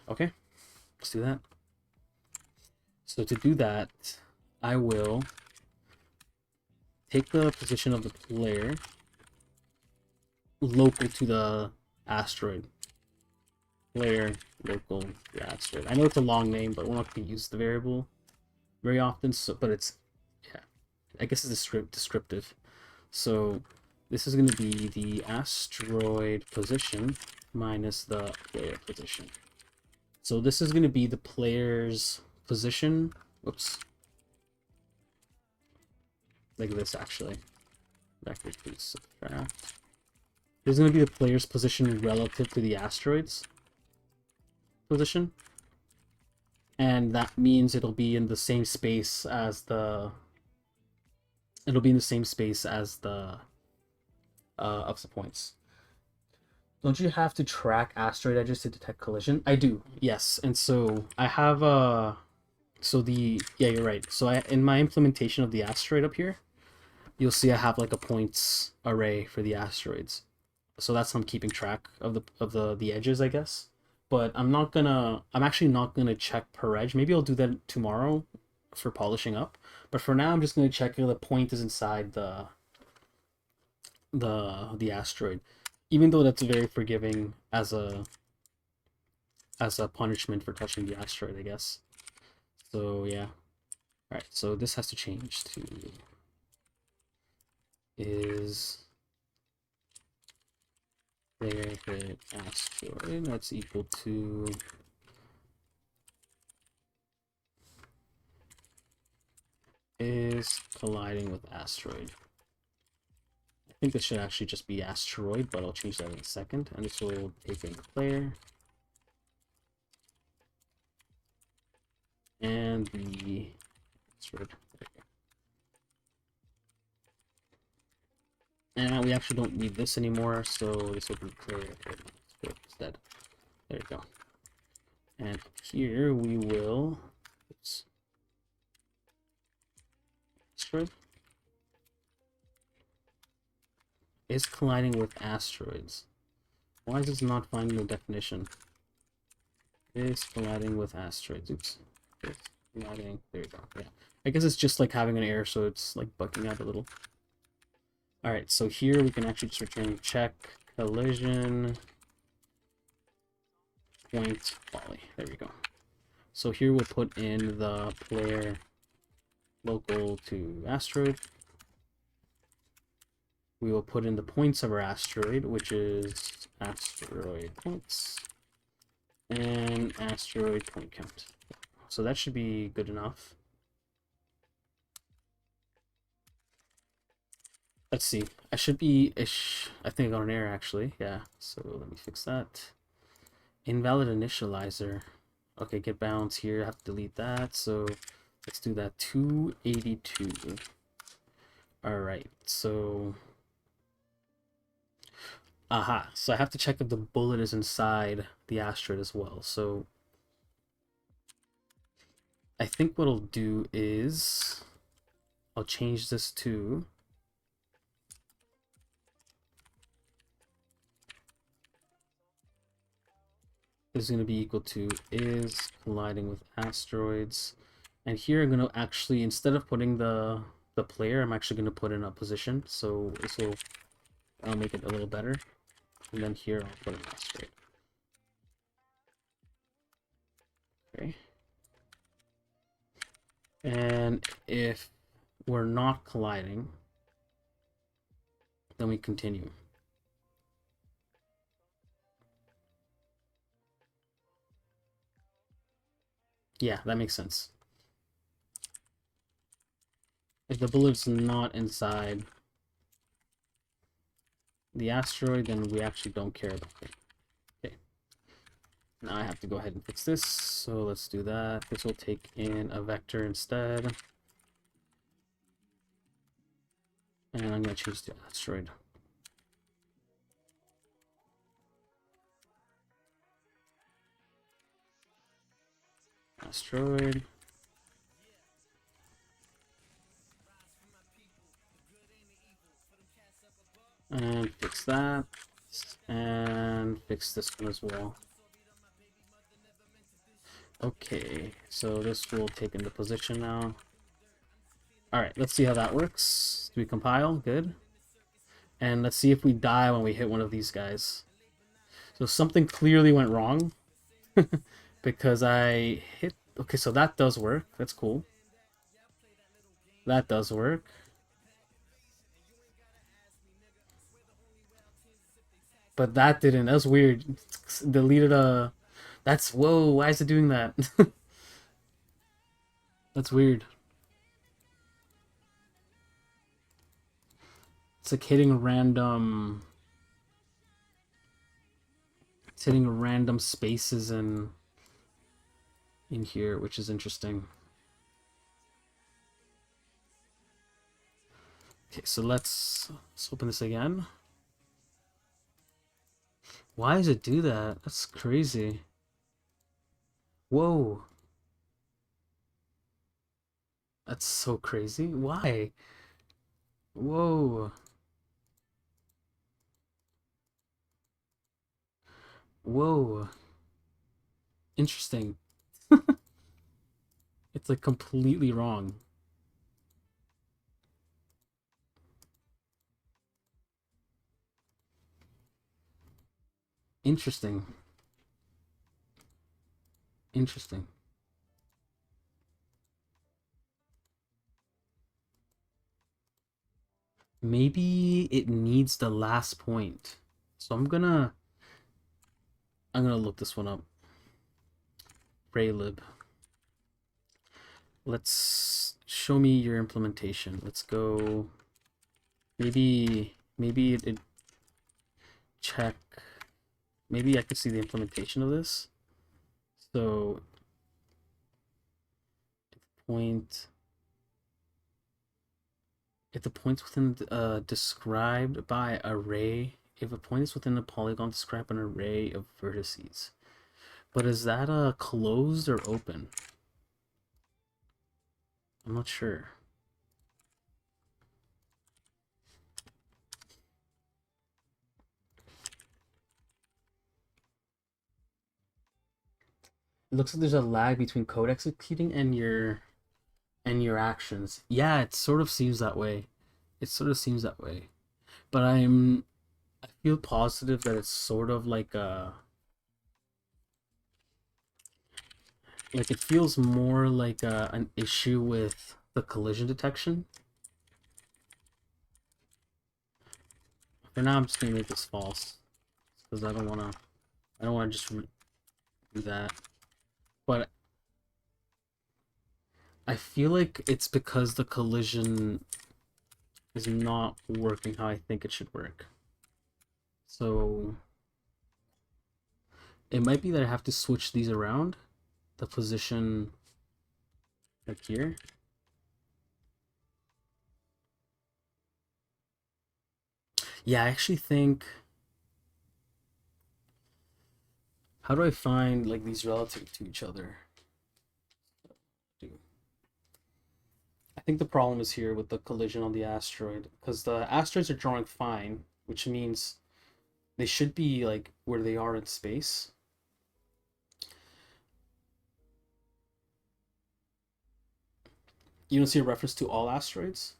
Okay, let's do that. So to do that, I will take the position of the player local to the asteroid. Player local to the asteroid. I know it's a long name, but we're not going to use the variable very often. So, but it's, yeah, I guess it's descriptive. So this is going to be the asteroid position minus the player position. So this is going to be the player's position. Whoops. Like this, actually. Vector to subtract. This is going to be the player's position relative to the asteroid's position. And that means it'll be in the same space as the... It'll be in the same space as the... of the points. Don't you have to track asteroid edges to detect collision? I do, yes. And so I have so the... Yeah, you're right. So in my implementation of the asteroid up here, you'll see I have like a points array for the asteroids. So that's how I'm keeping track of the edges, I guess. But I'm actually not gonna check per edge. Maybe I'll do that tomorrow for polishing up. But for now, I'm just gonna check if the point is inside the asteroid. Even though that's very forgiving as a punishment for touching the asteroid, I guess. So yeah. Alright, so this has to change to is player hit asteroid. That's equal to is colliding with asteroid. I think this should actually just be asteroid, but I'll change that in a second. And this will take in the player and the asteroid. And we actually don't need this anymore, so this will be player instead. There you go. And here we will, oops, asteroid is colliding with asteroids. Why is this not finding a definition? Is colliding with asteroids. Oops. Is colliding. There you go. Yeah. I guess it's just like having an error, so it's like bugging out a little. Alright, so here we can actually just return check collision point poly. There we go. So here we'll put in the player local to asteroid. We will put in the points of our asteroid, which is asteroid points and asteroid point count. So that should be good enough. Let's see. I should be ish. I think I got an error actually. Yeah. So let me fix that. Invalid initializer. Okay, get bounds here. I have to delete that. So let's do that. 282. All right. So aha. So I have to check if the bullet is inside the asteroid as well. So I think what I'll do is I'll change this to is going to be equal to is colliding with asteroids. And here I'm going to actually, instead of putting the player, I'm actually going to put in a position. So this will, I'll make it a little better. And then here I'll put an asteroid. Okay. And if we're not colliding, then we continue. Yeah, that makes sense. If the bullet's not inside the asteroid, then we actually don't care about it. Okay. Now I have to go ahead and fix this. So let's do that. This will take in a vector instead. And I'm going to change to asteroid. Asteroid. And fix that. And fix this one as well. Okay, so this will take into position now. Alright, let's see how that works. Do we compile? Good. And let's see if we die when we hit one of these guys. So something clearly went wrong. Because I hit... Okay, so that does work. That's cool. That does work. But that didn't. That was weird. Deleted a... That's... Whoa, why is it doing that? That's weird. It's like hitting random... It's hitting random spaces in here, which is interesting. Okay, so let's open this again. Why does it do that? That's crazy. Whoa. That's so crazy. Why? Whoa. Whoa. Interesting. It's like completely wrong. Interesting. Interesting. Maybe it needs the last point. So I'm gonna look this one up. Raylib. Let's show me your implementation. Let's go. Maybe it check. Maybe I could see the implementation of this. So point. If the point's within described by array, if a point is within the polygon, describe an array of vertices. But is that closed or open? I'm not sure. It looks like there's a lag between code executing and your actions. Yeah, it sort of seems that way. It sort of seems that way. But I feel positive that it's sort of like it feels more like an issue with the collision detection. For now, I'm just gonna make this false because I don't wanna just do that. But I feel like it's because the collision is not working how I think it should work. So it might be that I have to switch these around. The position like here. Yeah, I actually think... How do I find like these relative to each other? I think the problem is here with the collision on the asteroid, because the asteroids are drawing fine, which means they should be like where they are in space. You don't see a reference to all asteroids?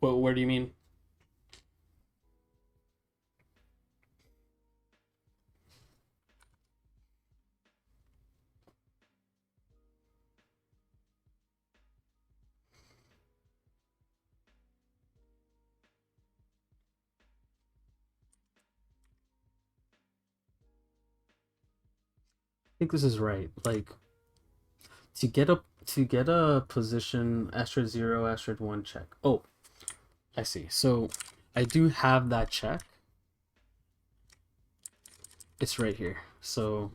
Well, where do you mean? I think this is right. Like, To get a position asteroid 0, asteroid 1 check. Oh, I see. So I do have that check. It's right here. So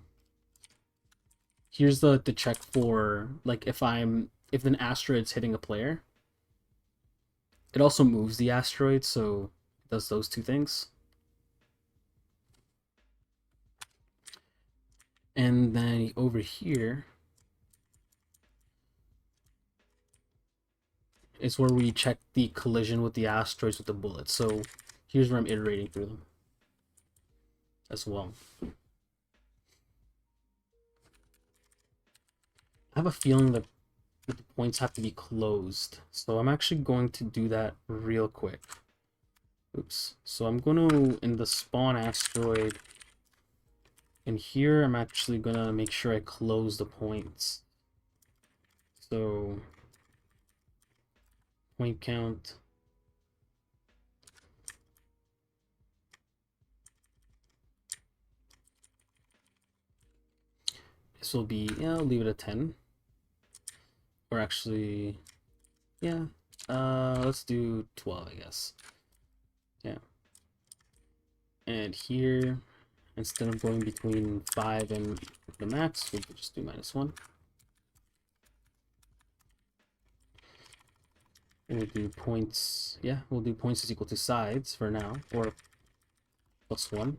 here's the check for like if an asteroid's hitting a player, it also moves the asteroid, so it does those two things. And then over here is where we check the collision with the asteroids with the bullets. So here's where I'm iterating through them as well. I have a feeling that the points have to be closed. So I'm actually going to do that real quick. Oops. So I'm going to, in the spawn asteroid, and here I'm actually going to make sure I close the points. So point count. This will be, yeah, I'll leave it at 10. Or actually, yeah, let's do 12, I guess. Yeah. And here, instead of going between 5 and the max, we could just do -1. And we'll do points, yeah, we'll do points is equal to sides for now, or +1.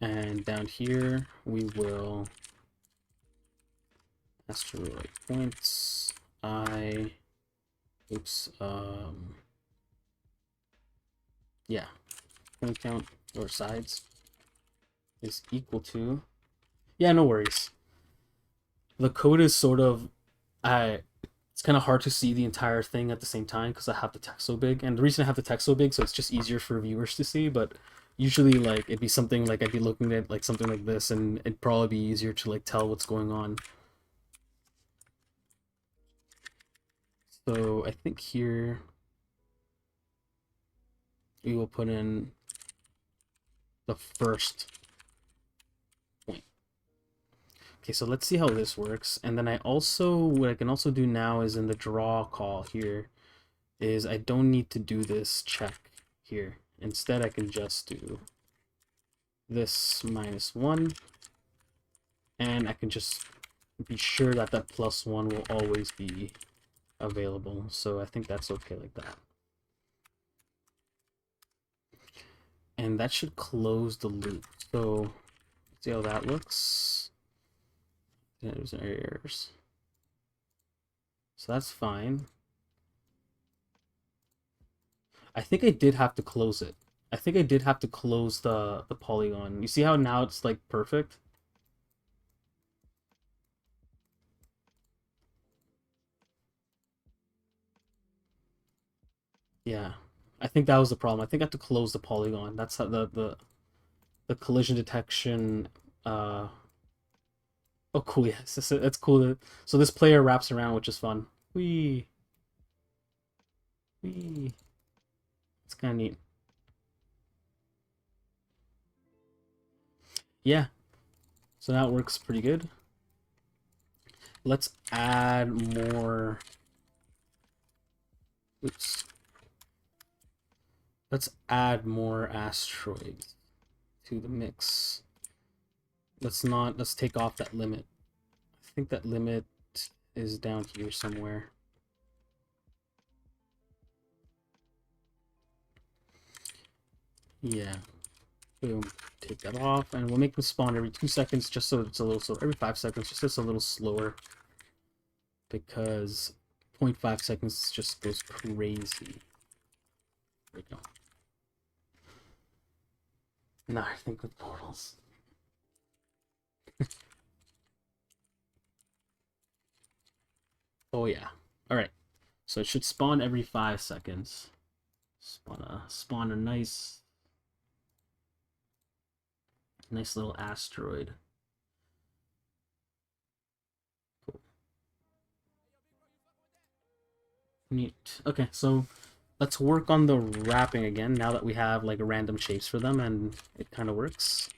And down here, we will asteroid points, yeah, point count, or sides, is equal to, yeah, no worries. The code is sort of, it's kind of hard to see the entire thing at the same time because I have the text so big. And the reason I have the text so big, so it's just easier for viewers to see, but usually like it'd be something like I'd be looking at like something like this and it'd probably be easier to like tell what's going on. So I think here we will put in the first point. Okay, so let's see how this works. And then what I can also do now is in the draw call here is I don't need to do this check here. Instead, I can just do this -1, and I can just be sure that that +1 will always be available. So I think that's okay like that. And that should close the loop. So see how that looks. Yeah, there's no errors. So that's fine. I think I did have to close it. I think I did have to close the polygon. You see how now it's like perfect? Yeah. I think that was the problem. I think I have to close the polygon. That's how the collision detection oh cool, yes. That's cool. So this player wraps around, which is fun. Whee. Whee. It's kind of neat. Yeah. So now it works pretty good. Let's add more. Oops. Let's add more asteroids to the mix. Let's take off that limit. I think that limit is down here somewhere. Yeah. Boom. Take that off, and we'll make them spawn every 2 seconds, just so it's a little slow. Every 5 seconds, just so it's a little slower. Because 0.5 seconds just goes crazy. There we go. Now I think with portals. Oh yeah. Alright. So it should spawn every 5 seconds. Spawn a nice little asteroid. Cool. Neat. Okay, so let's work on the wrapping again now that we have like random shapes for them and it kind of works.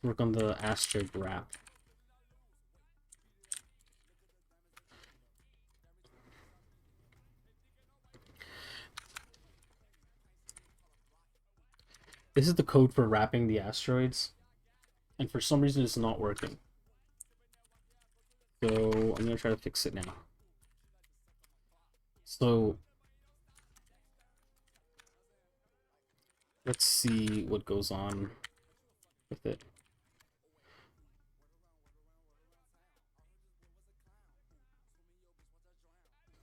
work on the asteroid wrap. This is the code for wrapping the asteroids, and for some reason it's not working. So I'm gonna try to fix it now. So let's see what goes on with it.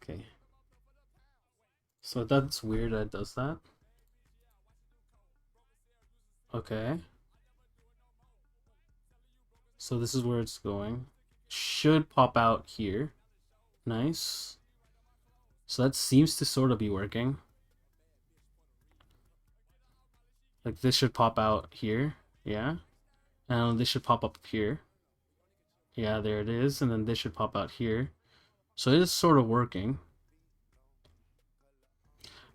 Okay. So that's weird that it does that. Okay. So this is where it's going. Should pop out here. Nice. So that seems to sort of be working. Like this should pop out here. Yeah. And this should pop up here. Yeah, there it is. And then this should pop out here. So it is sort of working.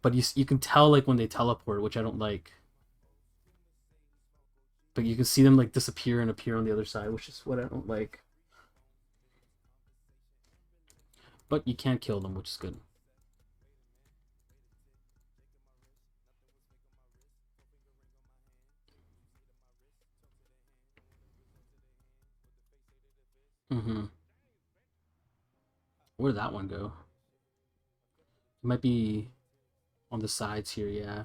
But you can tell like when they teleport, which I don't like. But you can see them like disappear and appear on the other side, which is what I don't like. But you can't kill them, which is good. Mm-hmm. Where'd that one go? It might be on the sides here, yeah.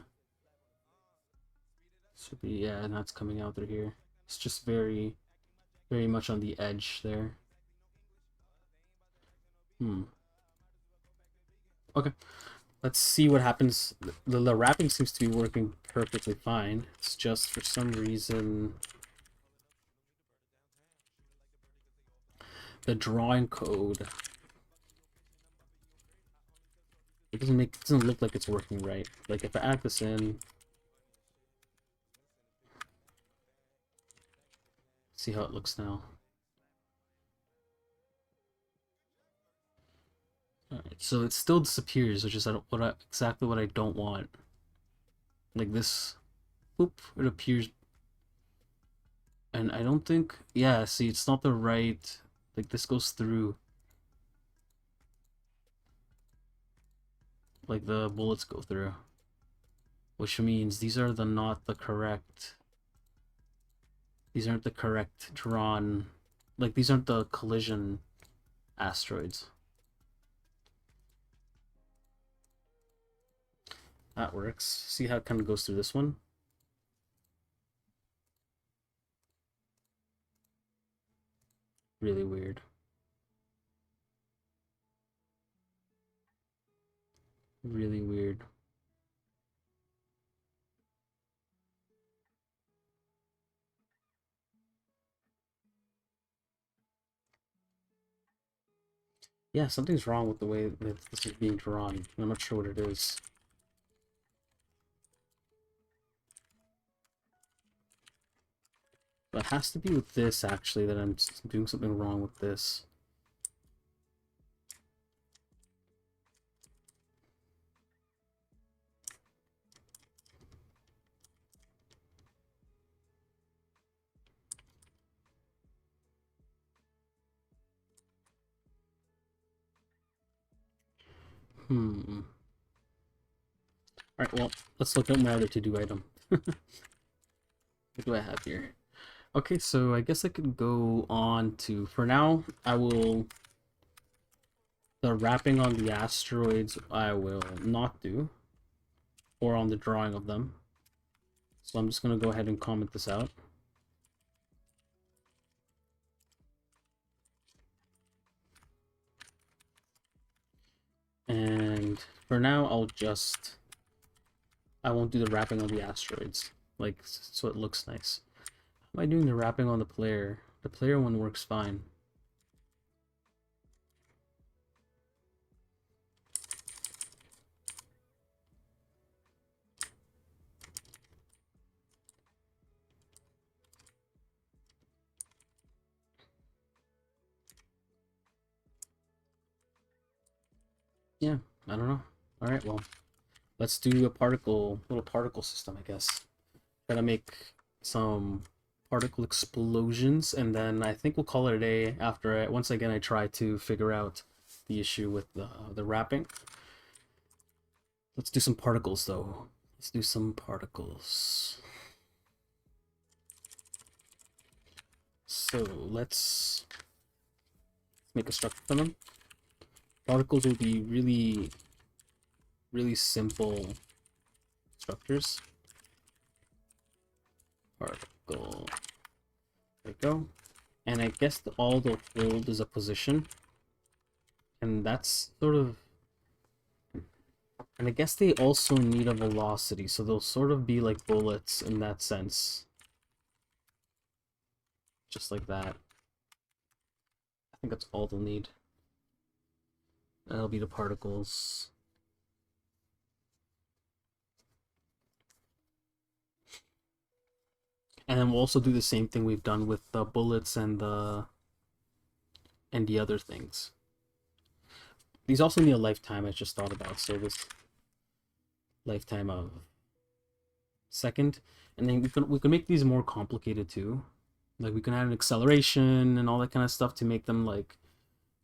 Should be, yeah, and that's coming out through here. It's just very, very much on the edge there. Hmm. Okay. Let's see what happens. The wrapping seems to be working perfectly fine. It's just for some reason the drawing code, it doesn't look like it's working right. Like if I add this in, see how it looks now. Alright, so it still disappears, which is exactly what I don't want. Like this, whoop, it appears, and I don't think, yeah, see, it's not the right, like this goes through, like the bullets go through, which means these are not the correct, these aren't the correct drawn, like these aren't the collision asteroids. That works. See how it kind of goes through this one? Really weird. Really weird. Yeah, something's wrong with the way that this is being drawn. I'm not sure what it is. But it has to be with this, actually, that I'm doing something wrong with this. Hmm. Alright, well, let's look at my other to-do item. What do I have here? Okay, so I guess I could go on to, for now, the wrapping on the asteroids I will not do, or on the drawing of them. So I'm just going to go ahead and comment this out. And for now, I won't do the wrapping on the asteroids, like, so it looks nice. How am I doing the wrapping on the player? The player one works fine. Yeah, I don't know. Alright, well, let's do a little particle system, I guess. Gotta make some particle explosions, and then I think we'll call it a day after once again I try to figure out the issue with the wrapping. Let's do some particles though. Let's do some particles. So let's make a structure for them. Particles will be really simple structures. Particle. There we go. And I guess all they'll hold is a position. And that's sort of... And I guess they also need a velocity, so they'll sort of be like bullets in that sense. Just like that. I think that's all they'll need. That'll be the particles. And then we'll also do the same thing we've done with the bullets and the other things. These also need a lifetime, I just thought about, so this lifetime of second. And then we can make these more complicated too. Like we can add an acceleration and all that kind of stuff to make them like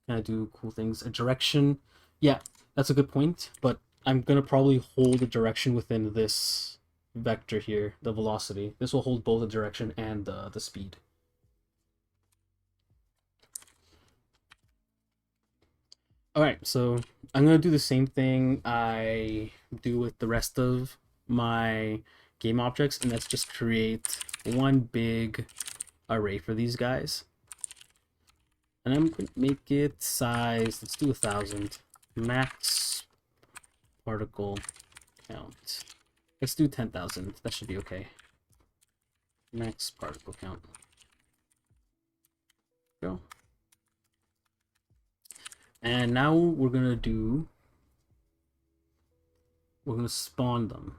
kind of do cool things. A direction. Yeah, that's a good point, but I'm gonna probably hold the direction within this vector here, the velocity. This will hold both the direction and the speed. Alright, so I'm gonna do the same thing I do with the rest of my game objects, and that's just create one big array for these guys. And I'm gonna make it size, let's do 1,000. Max particle count. Let's do 10,000. That should be okay. Max particle count. Go. And now we're gonna spawn them.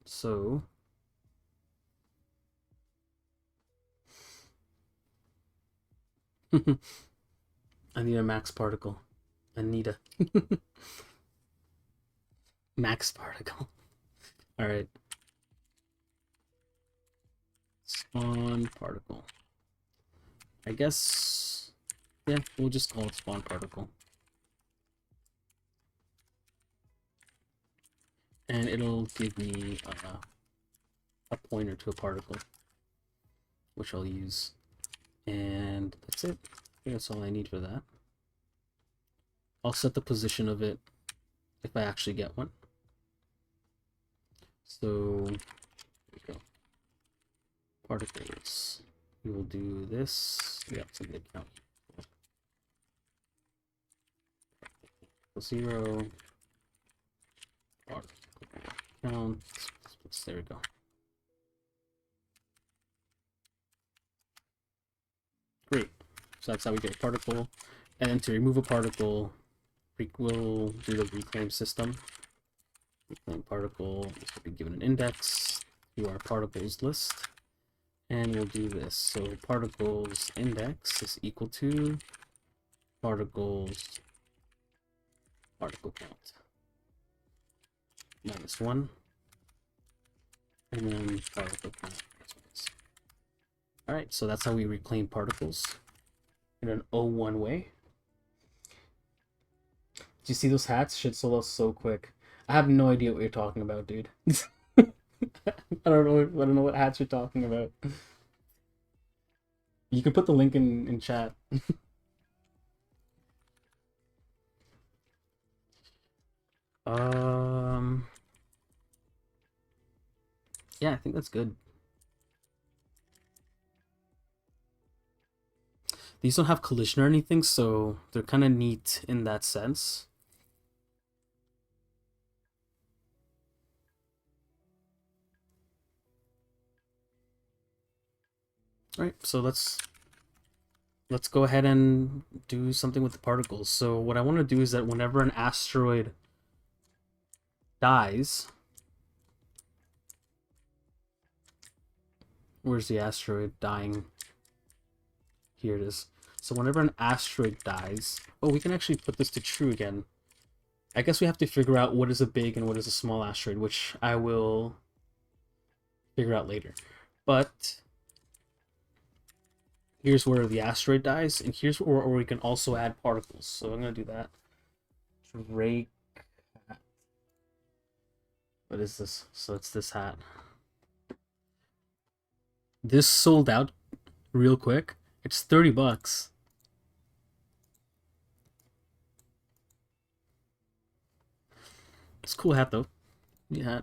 So I need a max particle. Anita. Max particle. Alright. Spawn particle. I guess, yeah, we'll just call it spawn particle. And it'll give me a pointer to a particle, which I'll use. And that's it. I think that's all I need for that. I'll set the position of it if I actually get one. So, here we go. Particles. We will do this. We have to get count. 0. Particle count. There we go. Great. So that's how we get a particle. And then to remove a particle, we'll do the reclaim system. Reclaim particle. This will be given an index to our particles list. And we'll do this. So particles index is equal to particles particle count minus 1. And then particle count. Alright, so that's how we reclaim particles in an O1 way. Did you see those hats? Shit sold out so quick. I have no idea what you're talking about, dude. I don't know what hats you're talking about. You can put the link in chat. Yeah, I think that's good. These don't have collision or anything, so they're kind of neat in that sense. All right, so let's go ahead and do something with the particles. So what I want to do is that whenever an asteroid dies, where's the asteroid dying? Here it is. So whenever an asteroid dies, oh, we can actually put this to true again. I guess we have to figure out what is a big and what is a small asteroid, which I will figure out later. But Here's where the asteroid dies, and here's where we can also add particles. So I'm gonna do that. Drake. What is this? So it's this hat. This sold out real quick. It's 30 bucks. It's a cool hat though. Yeah.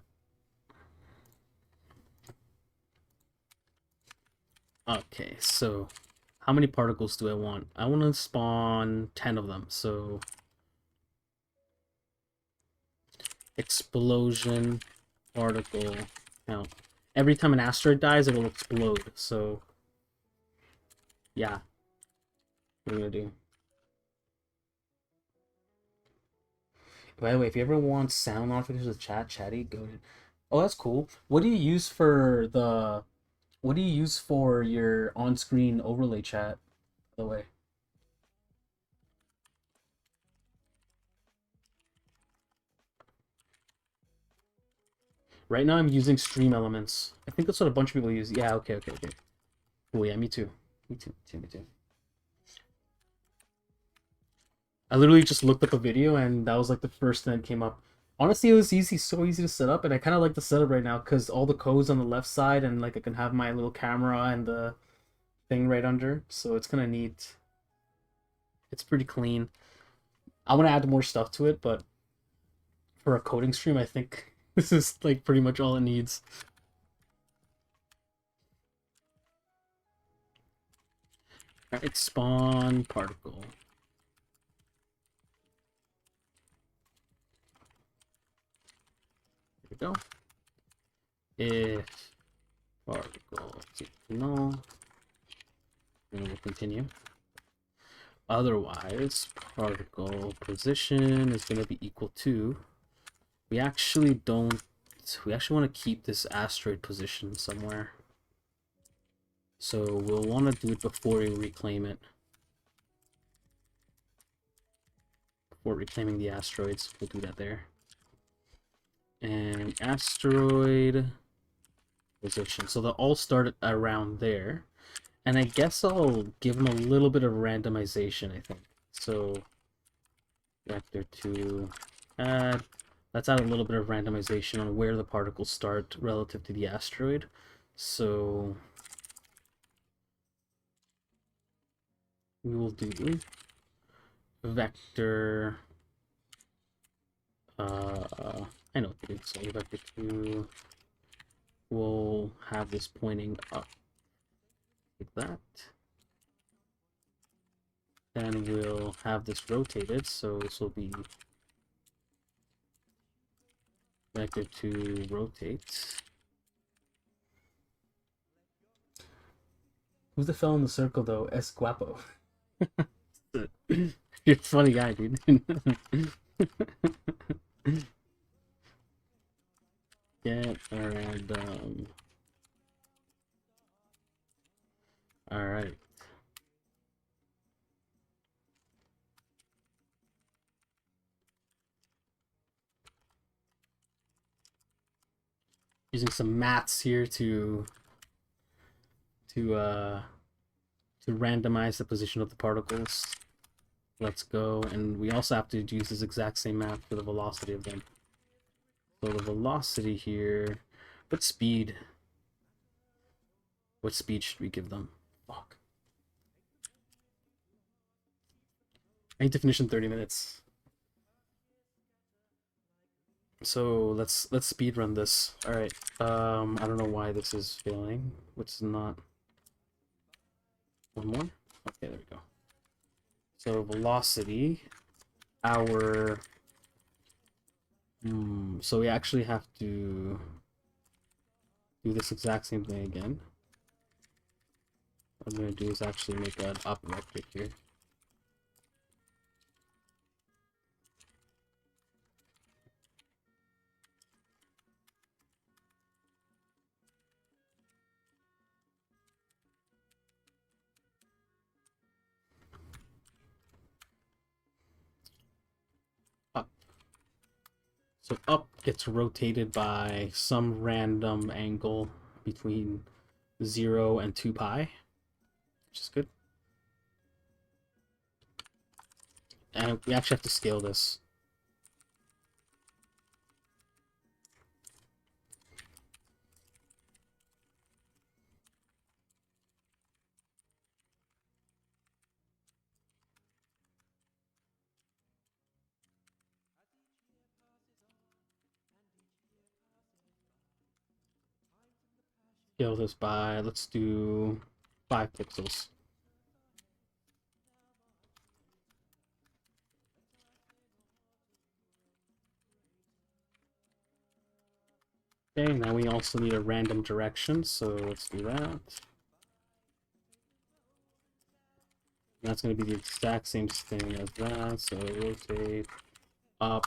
Okay, so how many particles do I want? I want to spawn 10 of them. So explosion particle count. Every time an asteroid dies, it will explode. So yeah, what are we gonna do? By the way, if you ever want sound notifications to chatty, go ahead. Oh, that's cool. What do you use for the What do you use for your on-screen overlay chat, by the way? Right now I'm using Stream Elements. I think that's what a bunch of people use. Yeah, okay. Oh yeah, me too. Me too. I literally just looked up a video and that was like the first thing that came up. Honestly, it was easy, so easy to set up, and I kind of like the setup right now because all the code's on the left side and like I can have my little camera and the thing right under, so it's kind of neat. It's pretty clean. I want to add more stuff to it, but for a coding stream, I think this is like pretty much all it needs. Alright, spawn particle. There we go. If particle null, and we'll continue. Otherwise, particle position is going to be equal to. We actually don't. We actually want to keep this asteroid position somewhere. So we'll want to do it before we reclaim it. Before reclaiming the asteroids, we'll do that there. And asteroid position. So they'll all start around there. And I guess I'll give them a little bit of randomization, I think. So vector to add. Let's add a little bit of randomization on where the particles start relative to the asteroid. So we will do vector. I know what to do. So vector 2. We'll have this pointing up like that. Then we'll have this rotated, so this will be vector 2 rotate. Who's the fellow in the circle though? Es guapo. You're a funny guy, dude. Get random. Alright. Using some maths here to randomize the position of the particles. Let's go, and we also have to use this exact same math for the velocity of them. So the velocity here, what speed should we give them? Fuck. I need to finish in 30 minutes. So let's speed run this. All right. I don't know why this is failing. What's not? One more. Okay, there we go. So velocity, our. So we actually have to do this exact same thing again. What I'm gonna do is actually make an up vector here. So up gets rotated by some random angle between 0 and 2 pi. which is good. And we actually have to scale this. Scale this by, let's do 5 pixels. Okay, now we also need a random direction, so let's do that. That's going to be the exact same thing as that, so rotate up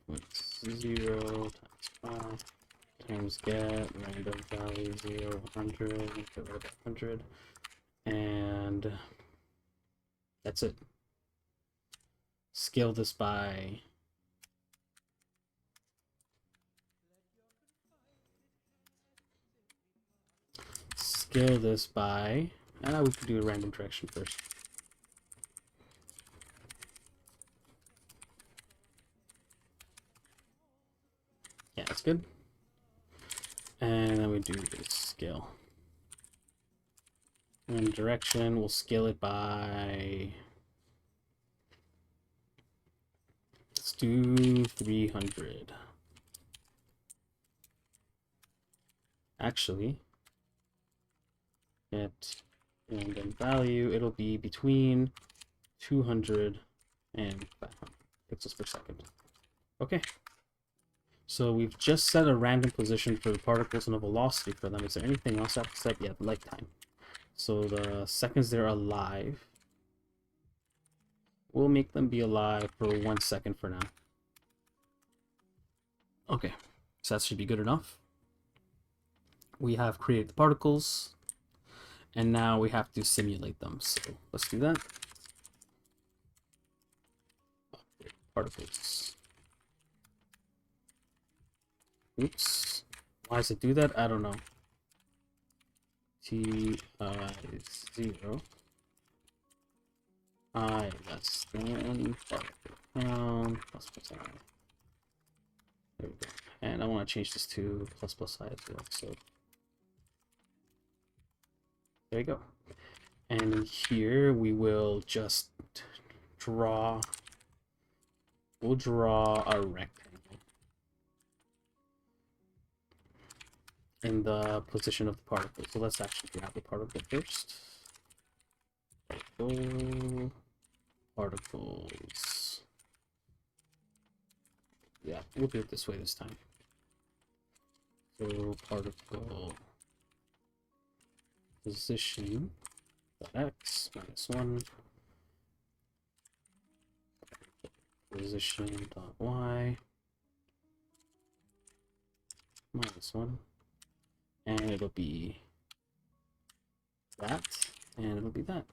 2.0 times 5 times get random value 0, 100, get rid of 100, and that's it. Scale this by we can do a random direction first. Yeah, that's good. And then we do this scale. And direction, we'll scale it by, let's do 300. Actually, get random value, it'll be between 200 and 500 pixels per second. Okay. So we've just set a random position for the particles and a velocity for them. Is there anything else I have to set? Yeah, light time. So the seconds they're alive, we'll make them be alive for 1 second for now. Okay, so that should be good enough. We have created the particles, and now we have to simulate them. So let's do that. Particles. Oops. Why does it do that? I don't know. Ti 0. I less than particle count plus I. There we go. And I want to change this to plus I as well. So there you go. And here we will just draw. We'll draw a rectangle in the position of the particle. So let's actually grab the particle first. Particles. Yeah, we'll do it this way this time. So particle position dot x minus 1 position dot y minus 1, and it'll be that, and it'll be that.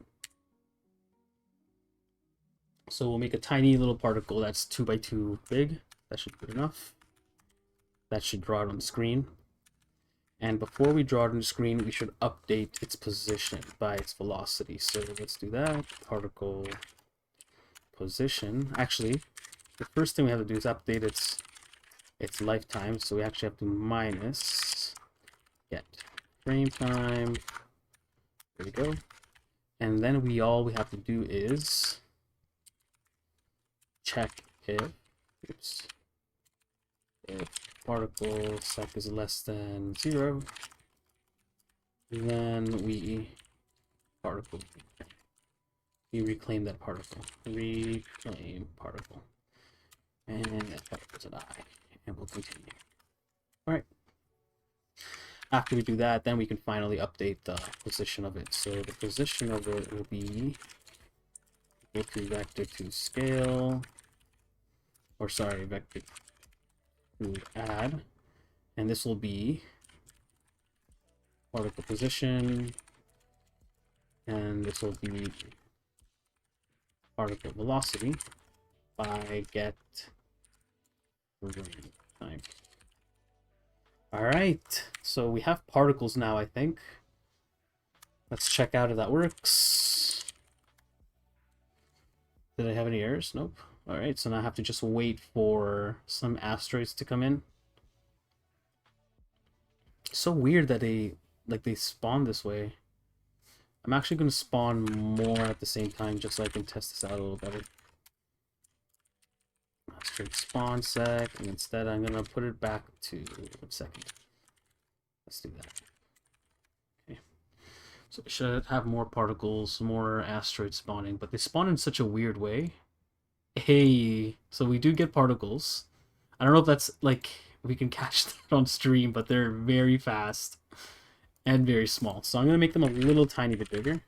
So we'll make a tiny little particle that's 2 by 2 big. That should be good enough. That should draw it on the screen. And before we draw it on the screen, we should update its position by its velocity. So let's do that. Particle position. Actually, the first thing we have to do is update its lifetime. So we actually have to minus get frame time. There we go. And then all we have to do is check if particle sec is less than 0, then we reclaim that particle. Reclaim particle. And that particle's an I. And we'll continue. Alright. After we do that, then we can finally update the position of it. So the position of it will be equal to vector to scale, or sorry, vector to add, and this will be particle position, and this will be particle velocity by get time. All right, so we have particles now, I think. Let's check out if that works. Did I have any errors? Nope. Alright, so now I have to just wait for some asteroids to come in. It's so weird that they spawn this way. I'm actually going to spawn more at the same time just so I can test this out a little better. Asteroid spawn sec, and instead I'm going to put it back to 1 second. Let's do that. Okay. So it should have more particles, more asteroids spawning, but they spawn in such a weird way. Hey, so we do get particles. I don't know if that's like we can catch that on stream, but they're very fast and very small. So I'm gonna make them a little tiny bit bigger.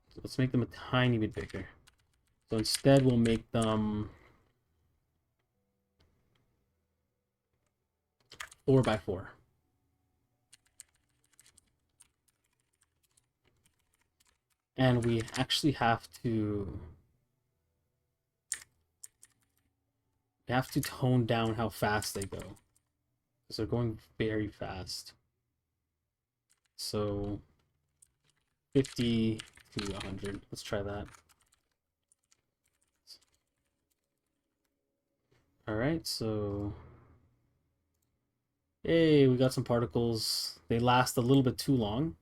So let's make them a tiny bit bigger. So instead we'll make them 4x4. And we actually have to tone down how fast they go, because they're going very fast. So 50 to 100. Let's try that. All right, so hey, we got some particles. They last a little bit too long.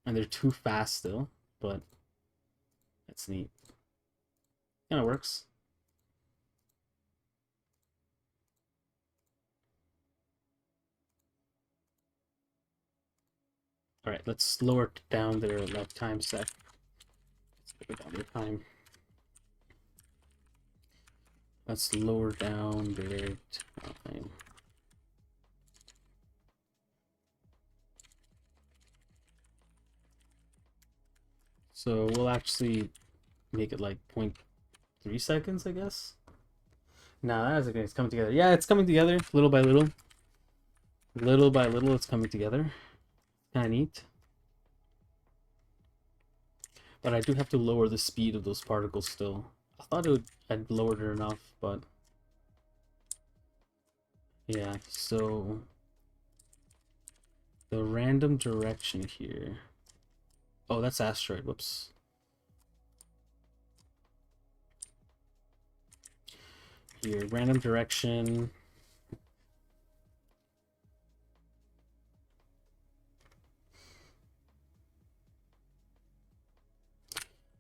And they're too fast still, but that's neat. Kind of works. All right, let's lower down their time sec. Let's lower down their time. Let's lower down their time. So we'll actually make it like 0.3 seconds, I guess. Nah, that is okay. It's coming together. Yeah, it's coming together little by little. Little by little, it's coming together. Kind of neat. But I do have to lower the speed of those particles still. I thought I'd lowered it enough, but yeah, so the random direction here. Oh, that's asteroid. Whoops. Here, random direction.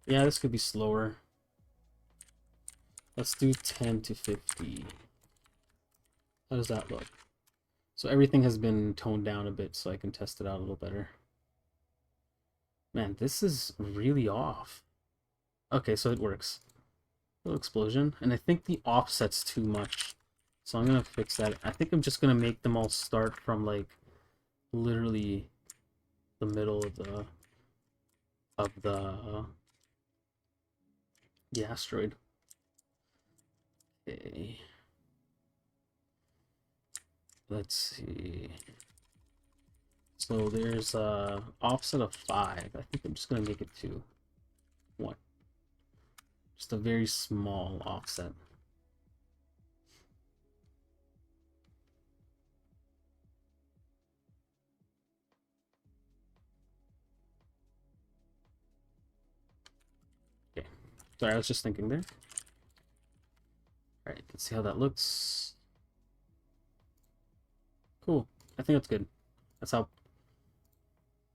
Yeah, this could be slower. Let's do 10 to 50. How does that look? So everything has been toned down a bit so I can test it out a little better. Man, this is really off. Okay, so it works. Little explosion. And I think the offset's too much. So I'm gonna fix that. I think I'm just gonna make them all start from like literally the middle of the asteroid. Okay. Let's see. So there's a offset of 5. I think I'm just gonna make it to 1. Just a very small offset. Okay. Sorry, I was just thinking there. Alright, let's see how that looks. Cool. I think that's good. That's how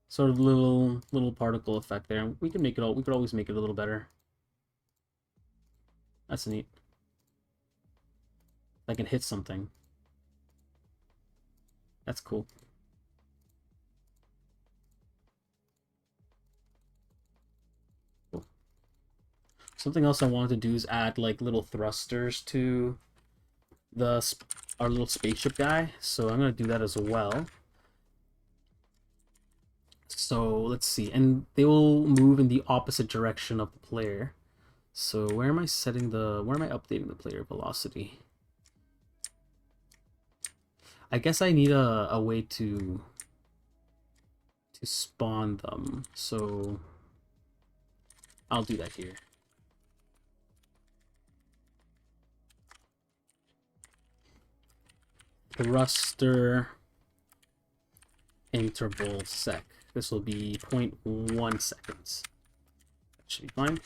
sort of little particle effect there. We can make it all. We could always make it a little better. That's neat. I can hit something. That's cool. Cool. Something else I wanted to do is add like little thrusters to our little spaceship guy. So I'm gonna do that as well. So let's see, and they will move in the opposite direction of the player. So where am I updating the player velocity? I guess I need a way to spawn them, so I'll do that here. thruster interval sec. This will be 0.1 seconds. That should be fine.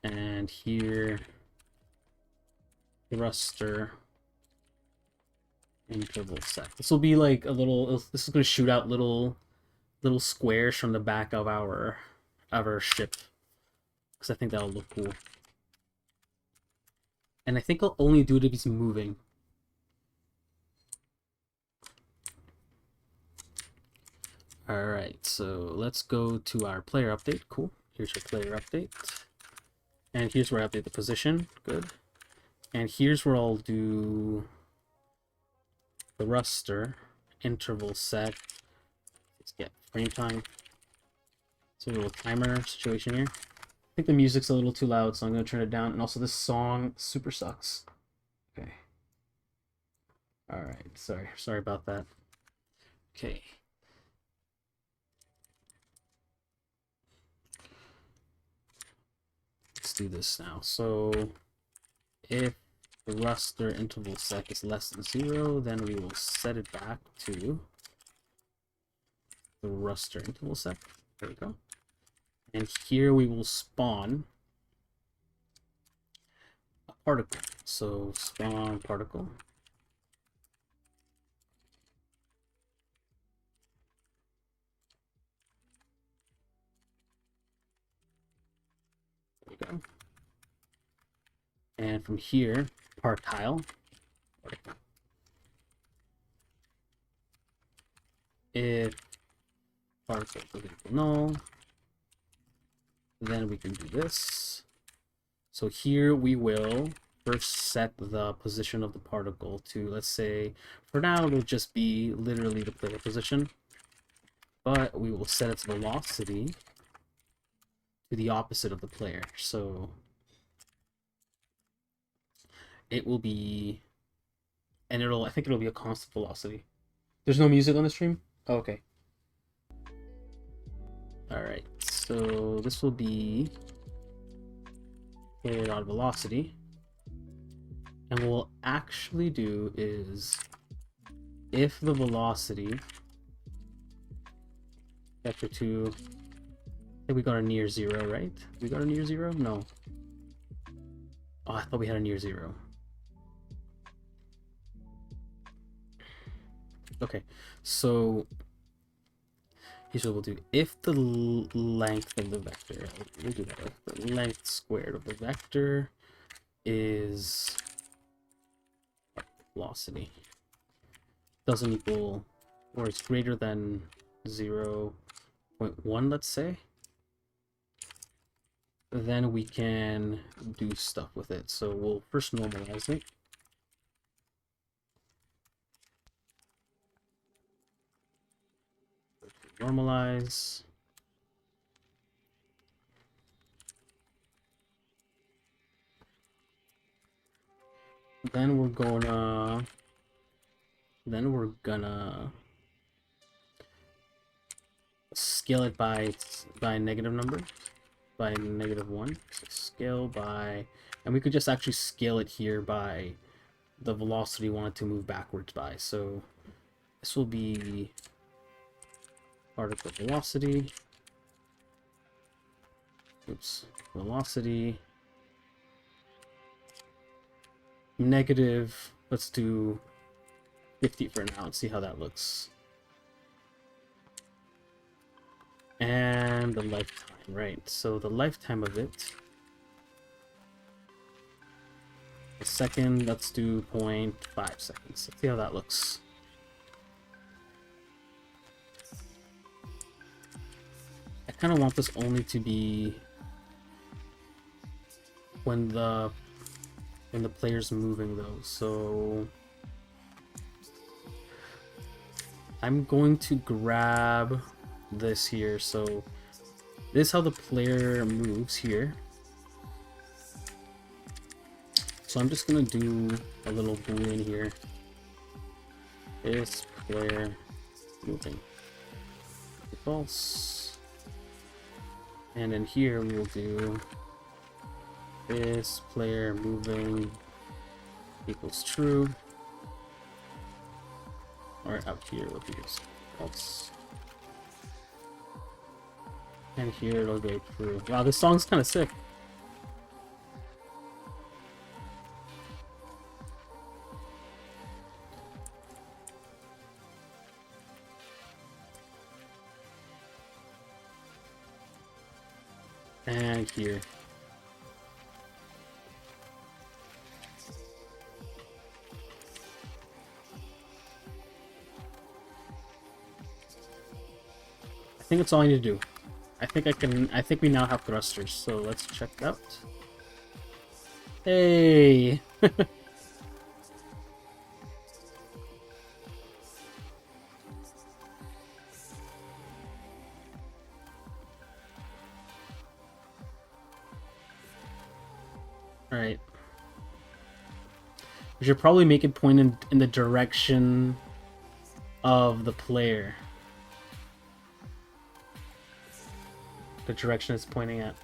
And here, thruster interval sec. This will be like a little. This is going to shoot out little squares from the back of our ship, because I think that'll look cool. And I think I'll only do it if he's moving. Alright, so let's go to our player update. Cool. Here's your player update. And here's where I update the position. Good. And here's where I'll do the thruster interval set. Let's get frame time. So a little timer situation here. I think the music's a little too loud, so I'm going to turn it down. And also this song super sucks. Okay. Alright, sorry about that. Okay. Let's do this now. So if the thruster interval sec is less than 0, then we will set it back to the thruster interval sec. There we go. And here we will spawn a particle. So spawn particle. There we go. And from here, partile. If particle is equal to null, then we can do this. So here we will first set the position of the particle to, let's say, for now it'll just be literally the player position, but we will set its velocity to the opposite of the player. So it will be, and I think it'll be a constant velocity. There's no music on the stream? Oh, okay. Alright, so this will be velocity. And what we'll actually do is, if the velocity vector 2, I think we got a near 0, right? We got a near 0? No. Oh, I thought we had a near 0. Okay, so here's what we'll do. If the length of the vector, we'll do that. If the length squared of the vector is velocity doesn't equal, or it's greater than 0.1, let's say, then we can do stuff with it. So we'll first normalize it. Normalize. Then we're gonna scale it by a negative number, by -1. So scale by, and we could just actually scale it here by the velocity we want it to move backwards by. So this will be particle velocity. Oops, velocity negative. Let's do 50 for now and see how that looks. And the lifetime, right? So the lifetime of it, a second, let's do 0.5 seconds. Let's see how that looks. I kind of want this only to be when the player's moving though, so I'm going to grab this here. So this is how the player moves here. So I'm just gonna do a little boolean here. Is player moving? False. And then here we will do this player moving equals true. or out here will be else. And here it'll go through. Wow, this song's kind of sick. And here. I think that's all I need to do. I think we now have thrusters, so let's check it out. Hey! Alright. We should probably make it point in the direction of the player. The direction it's pointing at.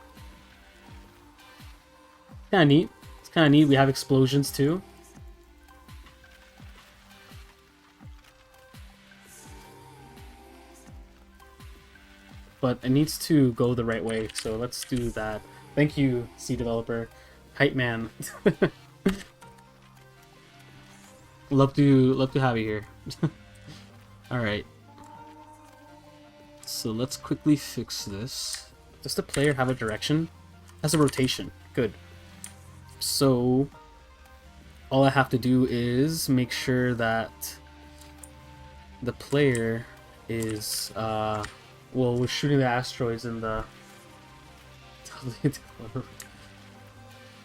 Kinda neat. It's kinda neat. We have explosions too. But it needs to go the right way, so let's do that. Thank you, C developer. Hype man. love to have you here. Alright. So let's quickly fix this. Does the player have a direction? Has a rotation. Good. So all I have to do is make sure that the player is well, we're shooting the asteroids in the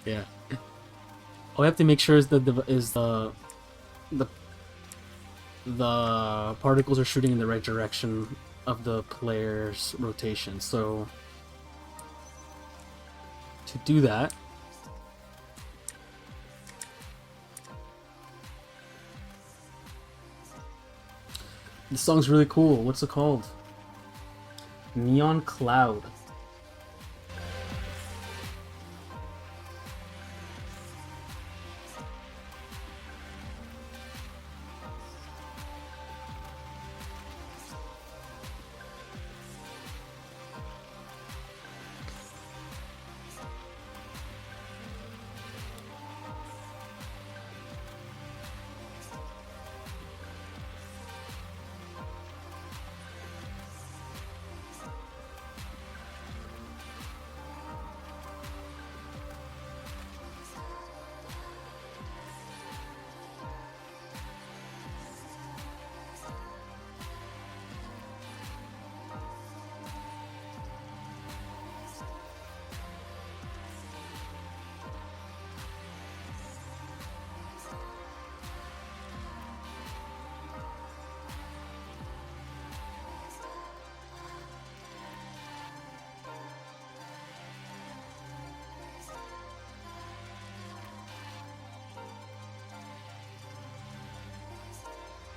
yeah. All we have to make sure is that the particles are shooting in the right direction of the player's rotation. So to do that, this song's really cool. What's it called? Neon Cloud.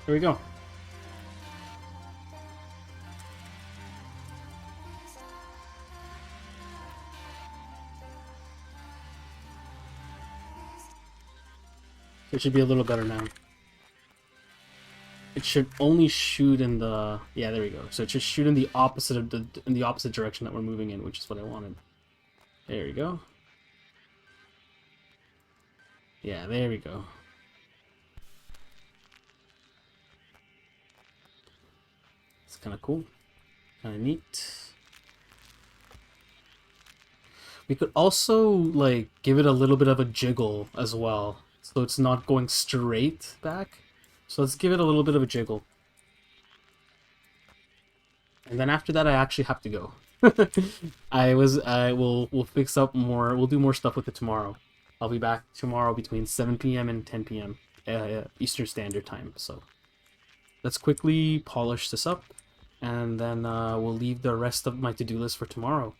Here we go. It should be a little better now. It should only shoot in the, yeah, there we go. So it should shoot in the opposite of in the opposite direction that we're moving in, which is what I wanted. There we go. Yeah, there we go. It's kind of cool, kind of neat. We could also like give it a little bit of a jiggle as well, so it's not going straight back. So let's give it a little bit of a jiggle. And then after that I actually have to go. We'll fix up more, we'll do more stuff with it tomorrow. I'll be back tomorrow between 7 p.m. and 10 p.m. Eastern Standard Time. So let's quickly polish this up, and then we'll leave the rest of my to-do list for tomorrow.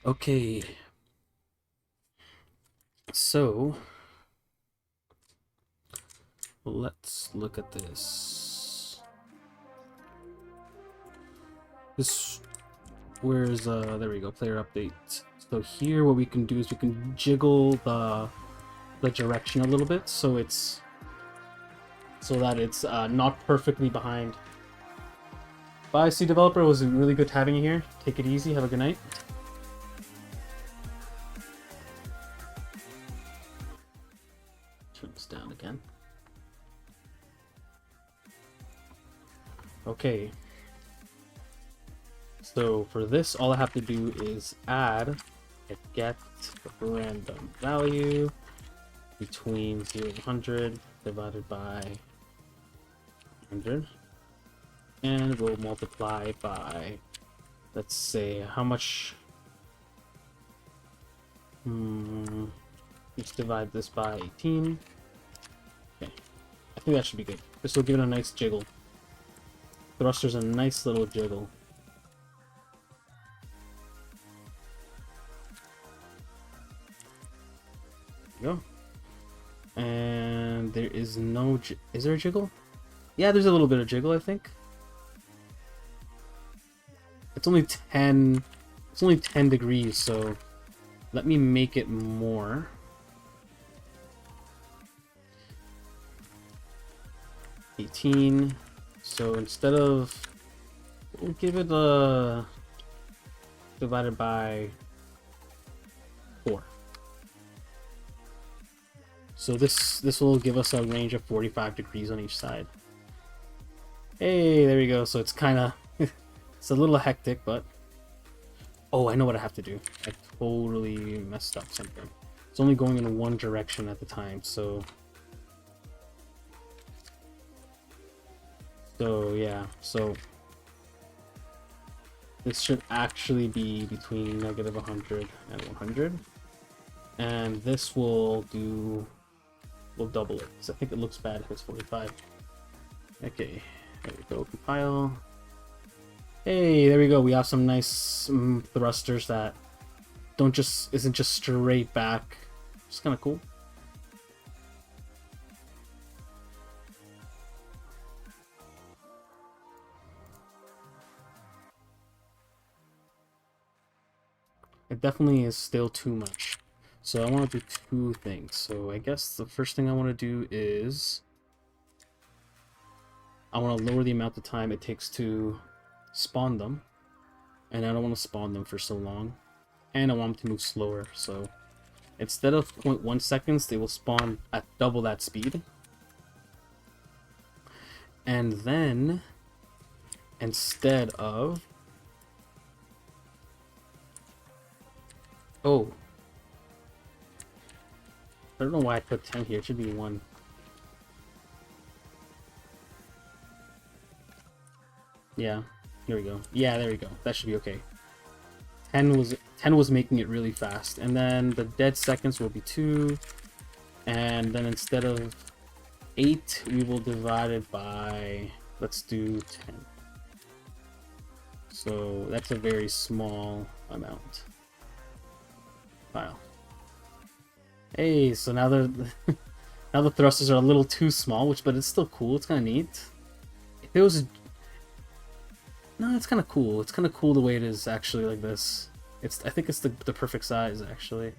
Okay. So let's look at this. Where's there we go, player update. So here what we can do is we can jiggle the direction a little bit, so it's so that it's not perfectly behind. Bye, C Developer. It was really good having you here. Take it easy. Have a good night. Turn this down again. Okay. So for this, all I have to do is add a get random value between 0 and 100 divided by 100. And we'll multiply by, let's say, how much... let's divide this by 18. Okay. I think that should be good. This will give it a nice jiggle. Thruster's a nice little jiggle. There you go. And there is no... Is there a jiggle? Yeah, there's a little bit of jiggle, I think. It's only 10... It's only 10 degrees, so... Let me make it more. $18. So instead of... We'll give it a... divided by 4. So this will give us a range of 45 degrees on each side. Hey, there we go. So it's kind of... it's a little hectic, but... Oh, I know what I have to do. I totally messed up something. It's only going in one direction at the time, so... So, yeah. So... This should actually be between negative 100 and 100. And this will do... We'll double it, because I think it looks bad if it's 45. Okay, there we go. Compile. Hey, there we go. We have some nice thrusters that isn't just straight back. It's kind of cool. It definitely is still too much. So I want to do 2 things. So I guess the first thing I want to do is I want to lower the amount of time it takes to spawn them, and I don't want to spawn them for so long, and I want them to move slower. So instead of 0.1 seconds, they will spawn at double that speed. And then instead of... Oh, I don't know why I put 10 here. It should be 1. Yeah, here we go. Yeah, there we go. That should be okay. 10 was making it really fast, and then the dead seconds will be 2, and then instead of 8, we will divide it by, let's do 10. So that's a very small amount. File. Hey, so now now the thrusters are a little too small, but it's still cool. It's kind of neat. If it was... No, it's kind of cool. It's kind of cool the way it is actually like this. I think it's the perfect size actually.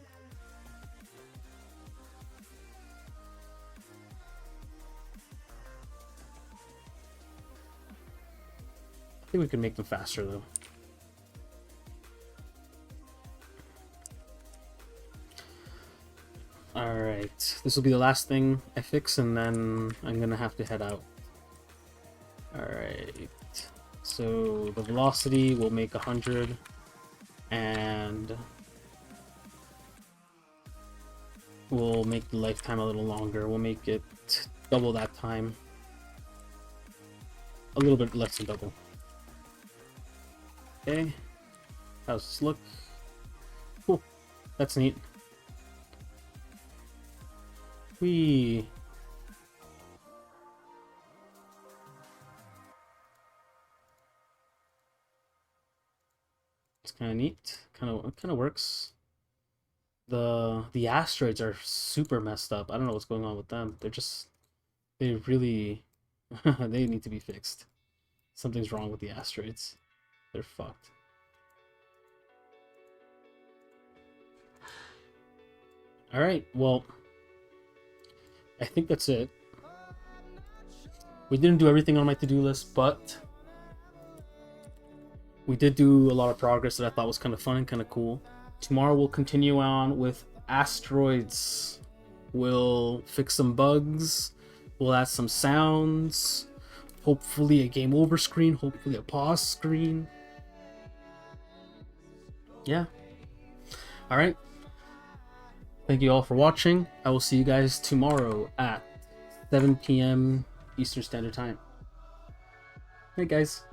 I think we can make them faster though. Alright, this will be the last thing I fix, and then I'm gonna have to head out. Alright, so the velocity will make 100, and we'll make the lifetime a little longer. We'll make it double that time. A little bit less than double. Okay, how's this look? Cool, that's neat. Whee! It's kind of neat. Kind of works. The asteroids are super messed up. I don't know what's going on with them. They really they need to be fixed. Something's wrong with the asteroids. They're fucked. All right. Well, I think that's it. We didn't do everything on my to-do list, but we did do a lot of progress that I thought was kind of fun and kind of cool. Tomorrow we'll continue on with Asteroids. We'll fix some bugs. We'll add some sounds. Hopefully a game over screen. Hopefully a pause screen. Yeah. Alright. Thank you all for watching. I will see you guys tomorrow at 7 p.m. Eastern Standard Time. Hey guys.